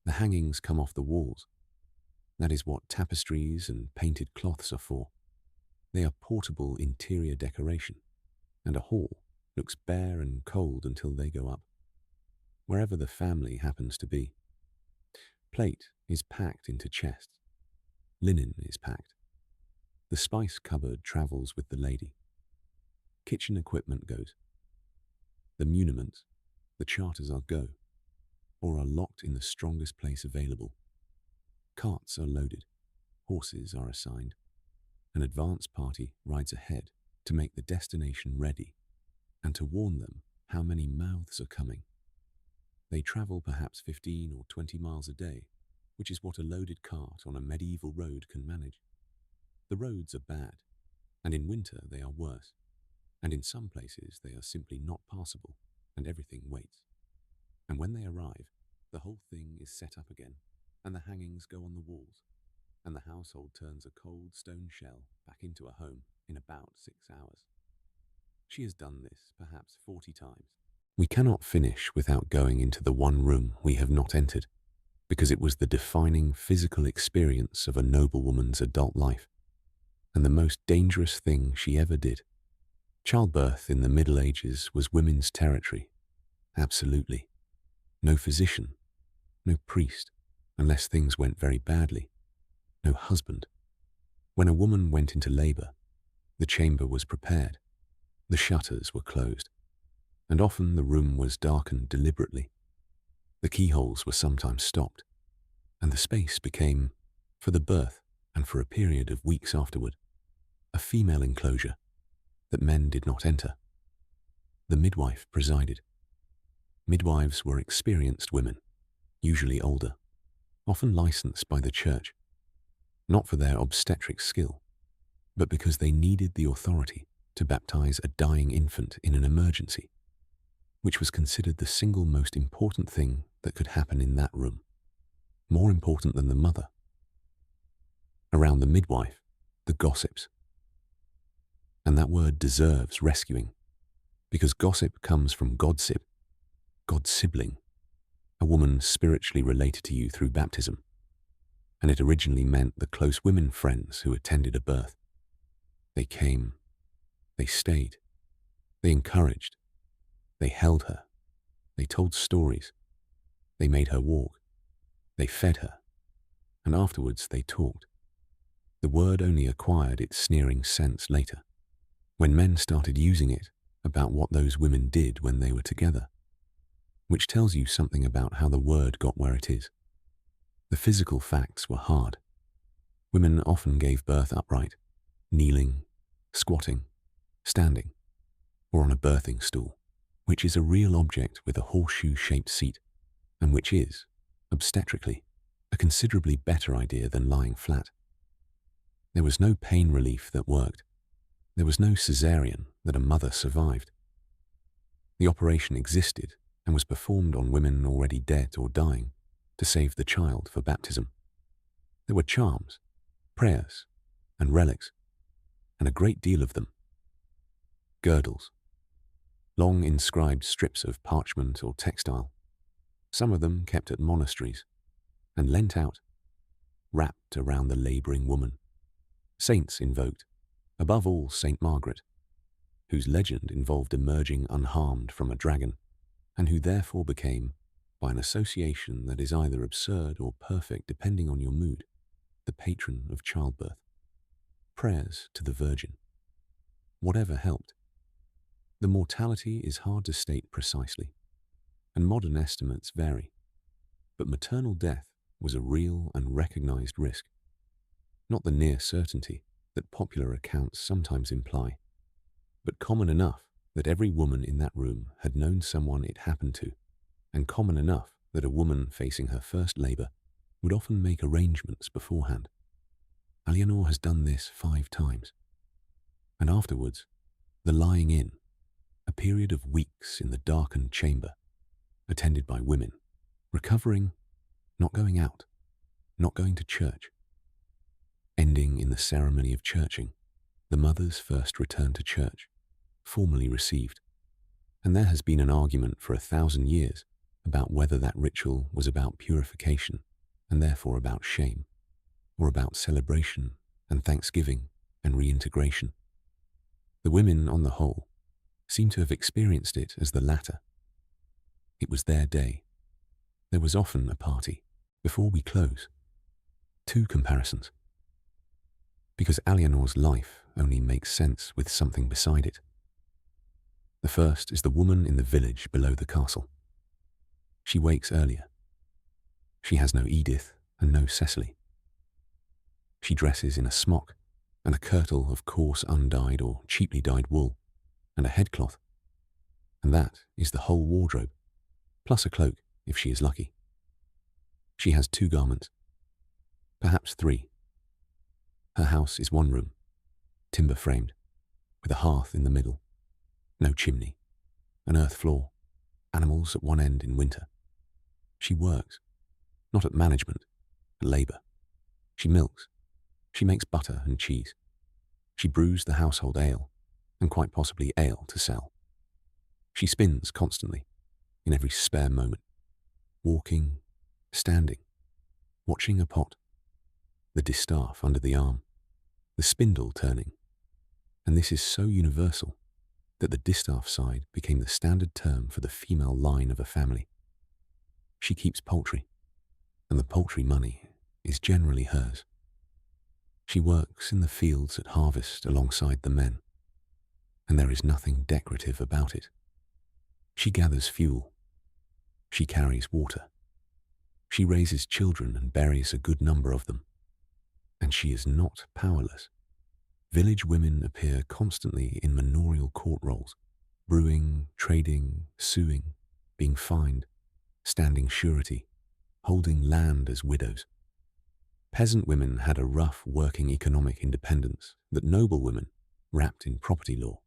The hangings come off the walls. That is what tapestries and painted cloths are for. They are portable interior decoration, and a hall looks bare and cold until they go up, wherever the family happens to be. Plate is packed into chests. Linen is packed. The spice cupboard travels with the lady. Kitchen equipment goes. The muniments, The charters are go, or are locked in the strongest place available. Carts are loaded, horses are assigned. An advance party rides ahead to make the destination ready and to warn them how many mouths are coming. They travel perhaps 15 or 20 miles a day, which is what a loaded cart on a medieval road can manage. The roads are bad, and in winter they are worse, and in some places they are simply not passable, and everything waits. And when they arrive, the whole thing is set up again, and the hangings go on the walls, and the household turns a cold stone shell back into a home in about 6 hours. She has done this perhaps 40 times. We cannot finish without going into the one room we have not entered, because it was the defining physical experience of a noblewoman's adult life, and the most dangerous thing she ever did. Childbirth in the Middle Ages was women's territory. Absolutely. No physician, no priest, unless things went very badly, no husband. When a woman went into labor, the chamber was prepared, the shutters were closed, and often the room was darkened deliberately. The keyholes were sometimes stopped, and the space became, for the birth and for a period of weeks afterward, a female enclosure that men did not enter. The midwife presided. Midwives were experienced women, usually older, often licensed by the church, not for their obstetric skill, but because they needed the authority to baptize a dying infant in an emergency, which was considered the single most important thing that could happen in that room, more important than the mother. Around the midwife, the gossips. And that word deserves rescuing, because gossip comes from godsip, God's sibling, a woman spiritually related to you through baptism, and it originally meant the close women friends who attended a birth. They came, they stayed, they encouraged, they held her, they told stories, they made her walk, they fed her, and afterwards they talked. The word only acquired its sneering sense later, when men started using it about what those women did when they were together, which tells you something about how the word got where it is. The physical facts were hard. Women often gave birth upright, kneeling, squatting, standing, or on a birthing stool, which is a real object with a horseshoe-shaped seat, and which is, obstetrically, a considerably better idea than lying flat. There was no pain relief that worked. There was no cesarean that a mother survived. The operation existed and was performed on women already dead or dying to save the child for baptism. There were charms, prayers, and relics, and a great deal of them. Girdles, long inscribed strips of parchment or textile, some of them kept at monasteries, and lent out, wrapped around the labouring woman. Saints invoked, above all Saint Margaret, whose legend involved emerging unharmed from a dragon, and who therefore became, by an association that is either absurd or perfect depending on your mood, the patron of childbirth. Prayers to the Virgin. Whatever helped. The mortality is hard to state precisely, and modern estimates vary, but maternal death was a real and recognized risk, not the near certainty that popular accounts sometimes imply, but common enough that every woman in that room had known someone it happened to, and common enough that a woman facing her first labour would often make arrangements beforehand. Alienor has done this 5 times. And afterwards, the lying in, a period of weeks in the darkened chamber, attended by women, recovering, not going out, not going to church, ending in the ceremony of churching, the mother's first return to church, formally received. And there has been an argument for 1,000 years about whether that ritual was about purification and therefore about shame, or about celebration and thanksgiving and reintegration. The women, on the whole, seem to have experienced it as the latter. It was their day. There was often a party. Before we close, 2 comparisons. Because Alienor's life only makes sense with something beside it. The first is the woman in the village below the castle. She wakes earlier. She has no Edith and no Cecily. She dresses in a smock and a kirtle of coarse undyed or cheaply dyed wool, and a headcloth. And that is the whole wardrobe, plus a cloak if she is lucky. She has 2 garments, perhaps 3. Her house is 1 room, timber framed, with a hearth in the middle, no chimney, an earth floor, animals at one end in winter. She works, not at management, at labour. She milks. She makes butter and cheese. She brews the household ale, and quite possibly ale to sell. She spins constantly, in every spare moment, walking, standing, watching a pot, the distaff under the arm, the spindle turning. And this is so universal that the distaff side became the standard term for the female line of a family. She keeps poultry, and the poultry money is generally hers. She works in the fields at harvest alongside the men, and there is nothing decorative about it. She gathers fuel. She carries water. She raises children and buries a good number of them. And she is not powerless. Village women appear constantly in manorial court roles, brewing, trading, suing, being fined, standing surety, holding land as widows. Peasant women had a rough working economic independence that noblewomen, wrapped in property law,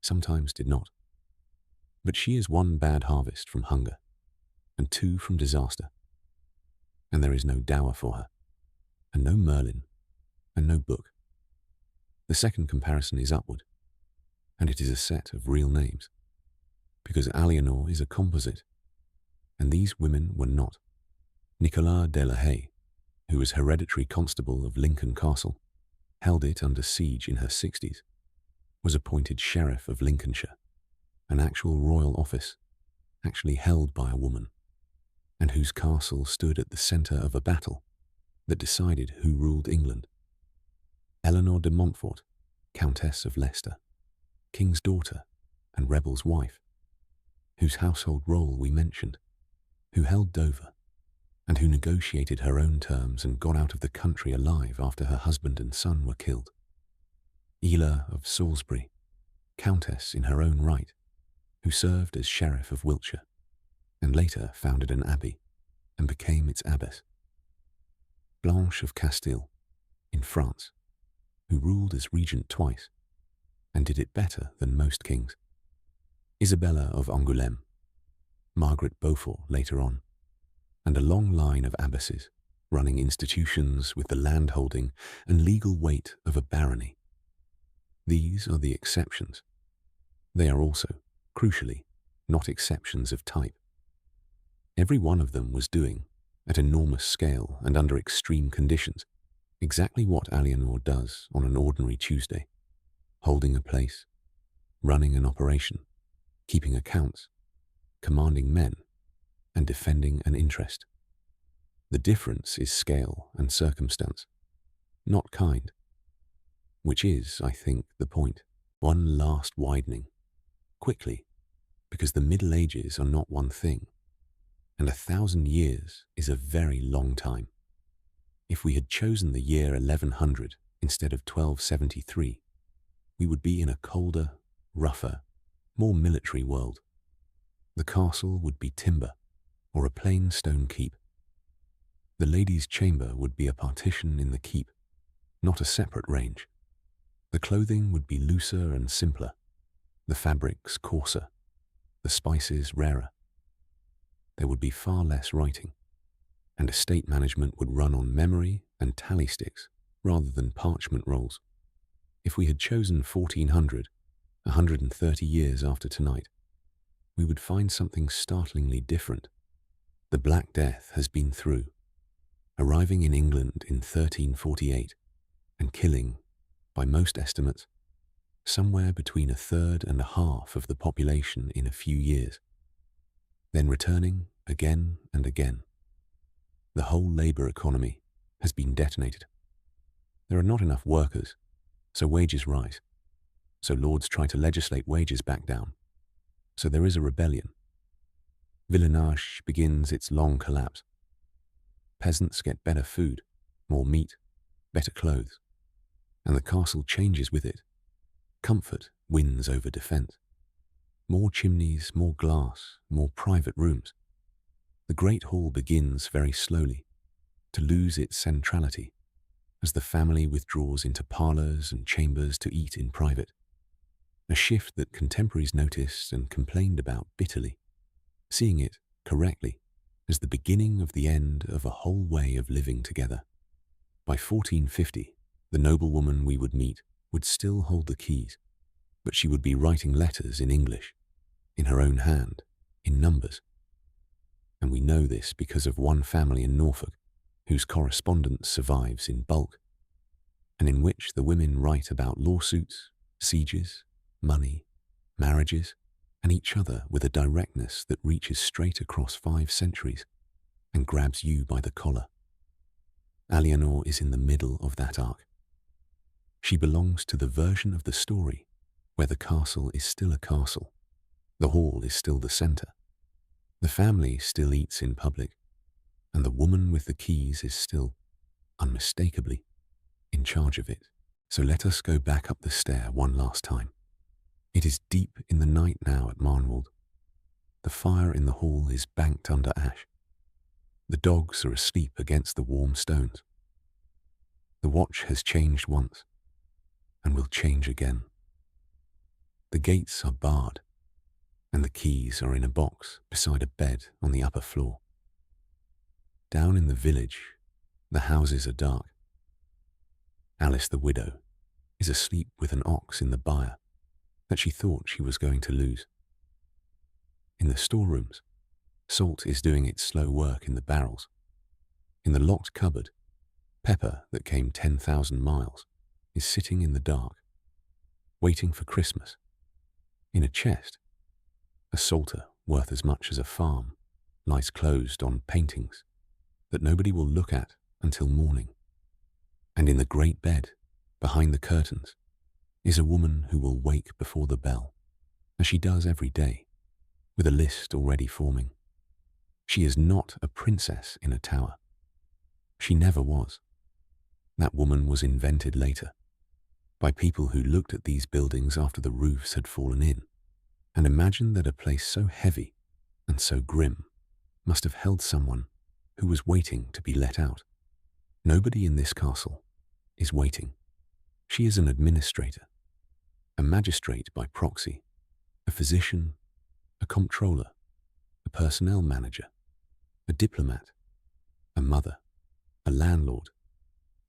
sometimes did not. But she is 1 bad harvest from hunger, and 2 from disaster. And there is no dower for her, and no Merlin, and no book. The second comparison is upward, and it is a set of real names, because Aliénor is a composite, and these women were not. Nicolas de la Haye, who was hereditary constable of Lincoln Castle, held it under siege in her 60s, was appointed sheriff of Lincolnshire, an actual royal office, actually held by a woman, and whose castle stood at the centre of a battle that decided who ruled England. Eleanor de Montfort, Countess of Leicester, King's daughter and rebel's wife, whose household role we mentioned, who held Dover, and who negotiated her own terms and got out of the country alive after her husband and son were killed. Ela of Salisbury, Countess in her own right, who served as Sheriff of Wiltshire, and later founded an abbey and became its abbess. Blanche of Castile, in France, who ruled as regent twice, and did it better than most kings. Isabella of Angoulême, Margaret Beaufort later on, and a long line of abbesses running institutions with the landholding and legal weight of a barony. These are the exceptions. They are also, crucially, not exceptions of type. Every one of them was doing, at enormous scale and under extreme conditions, exactly what Aliénor does on an ordinary Tuesday, holding a place, running an operation, keeping accounts, commanding men, and defending an interest. The difference is scale and circumstance, not kind, which is, I think, the point. One last widening, quickly, because the Middle Ages are not one thing, and 1,000 years is a very long time. If we had chosen the year 1100 instead of 1273, we would be in a colder, rougher, more military world. The castle would be timber, or a plain stone keep. The lady's chamber would be a partition in the keep, not a separate range. The clothing would be looser and simpler, the fabrics coarser, the spices rarer. There would be far less writing, and estate management would run on memory and tally sticks rather than parchment rolls. If we had chosen 1400, 130 years after tonight, we would find something startlingly different. The Black Death has been through, arriving in England in 1348 and killing, by most estimates, somewhere between 1/3 and 1/2 of the population in a few years, then returning again and again. The whole labour economy has been detonated. There are not enough workers, so wages rise. So lords try to legislate wages back down. So there is a rebellion. Villenage begins its long collapse. Peasants get better food, more meat, better clothes, and the castle changes with it. Comfort wins over defense. More chimneys, more glass, more private rooms. The great hall begins very slowly to lose its centrality as the family withdraws into parlours and chambers to eat in private, a shift that contemporaries noticed and complained about bitterly, seeing it, correctly, as the beginning of the end of a whole way of living together. By 1450, the noblewoman we would meet would still hold the keys, but she would be writing letters in English, in her own hand, in numbers. And we know this because of one family in Norfolk whose correspondence survives in bulk, and in which the women write about lawsuits, sieges, money, marriages, and each other with a directness that reaches straight across 5 centuries and grabs you by the collar. Aliénor is in the middle of that arc. She belongs to the version of the story where the castle is still a castle, the hall is still the centre, the family still eats in public, and the woman with the keys is still, unmistakably, in charge of it. So let us go back up the stair one last time. It is deep in the night now at Marnwald. The fire in the hall is banked under ash. The dogs are asleep against the warm stones. The watch has changed once, and will change again. The gates are barred, and the keys are in a box beside a bed on the upper floor. Down in the village, the houses are dark. Alice the widow is asleep with an ox in the byre that she thought she was going to lose. In the storerooms, salt is doing its slow work in the barrels. In the locked cupboard, pepper that came 10,000 miles is sitting in the dark, waiting for Christmas. In a chest, a psalter worth as much as a farm lies closed on paintings that nobody will look at until morning. And in the great bed, behind the curtains, is a woman who will wake before the bell, as she does every day, with a list already forming. She is not a princess in a tower. She never was. That woman was invented later, by people who looked at these buildings after the roofs had fallen in, and imagined that a place so heavy and so grim must have held someone who was waiting to be let out. Nobody in this castle is waiting. She is an administrator, a magistrate by proxy, a physician, a comptroller, a personnel manager, a diplomat, a mother, a landlord,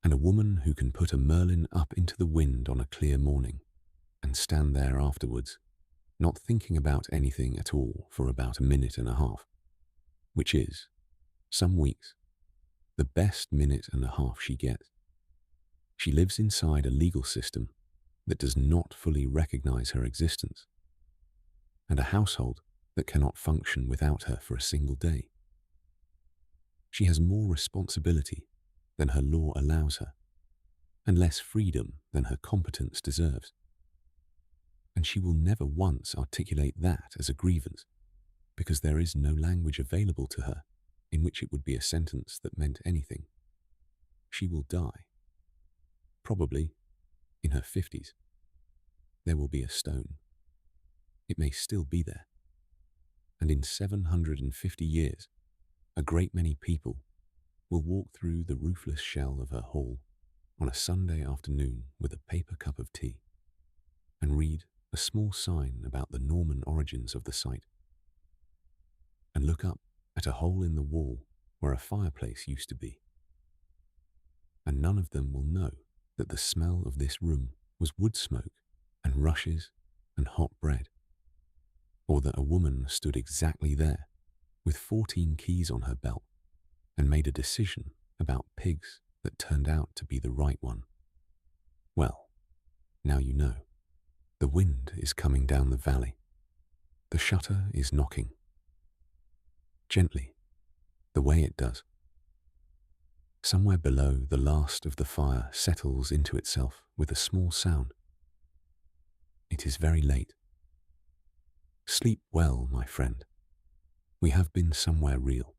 and a woman who can put a merlin up into the wind on a clear morning and stand there afterwards, not thinking about anything at all for about a minute and a half, which is, some weeks, the best minute and a half she gets. She lives inside a legal system that does not fully recognize her existence, and a household that cannot function without her for a single day. She has more responsibility than her law allows her, and less freedom than her competence deserves. And she will never once articulate that as a grievance, because there is no language available to her in which it would be a sentence that meant anything. She will die. Probably in her 50s. There will be a stone. It may still be there. And in 750 years, a great many people will walk through the roofless shell of her hall on a Sunday afternoon with a paper cup of tea and read a small sign about the Norman origins of the site, and look up at a hole in the wall where a fireplace used to be. And none of them will know that the smell of this room was wood smoke and rushes and hot bread, or that a woman stood exactly there with 14 keys on her belt and made a decision about pigs that turned out to be the right one. Well, now you know. The wind is coming down the valley. The shutter is knocking. Gently, the way it does. Somewhere below, the last of the fire settles into itself with a small sound. It is very late. Sleep well, my friend. We have been somewhere real.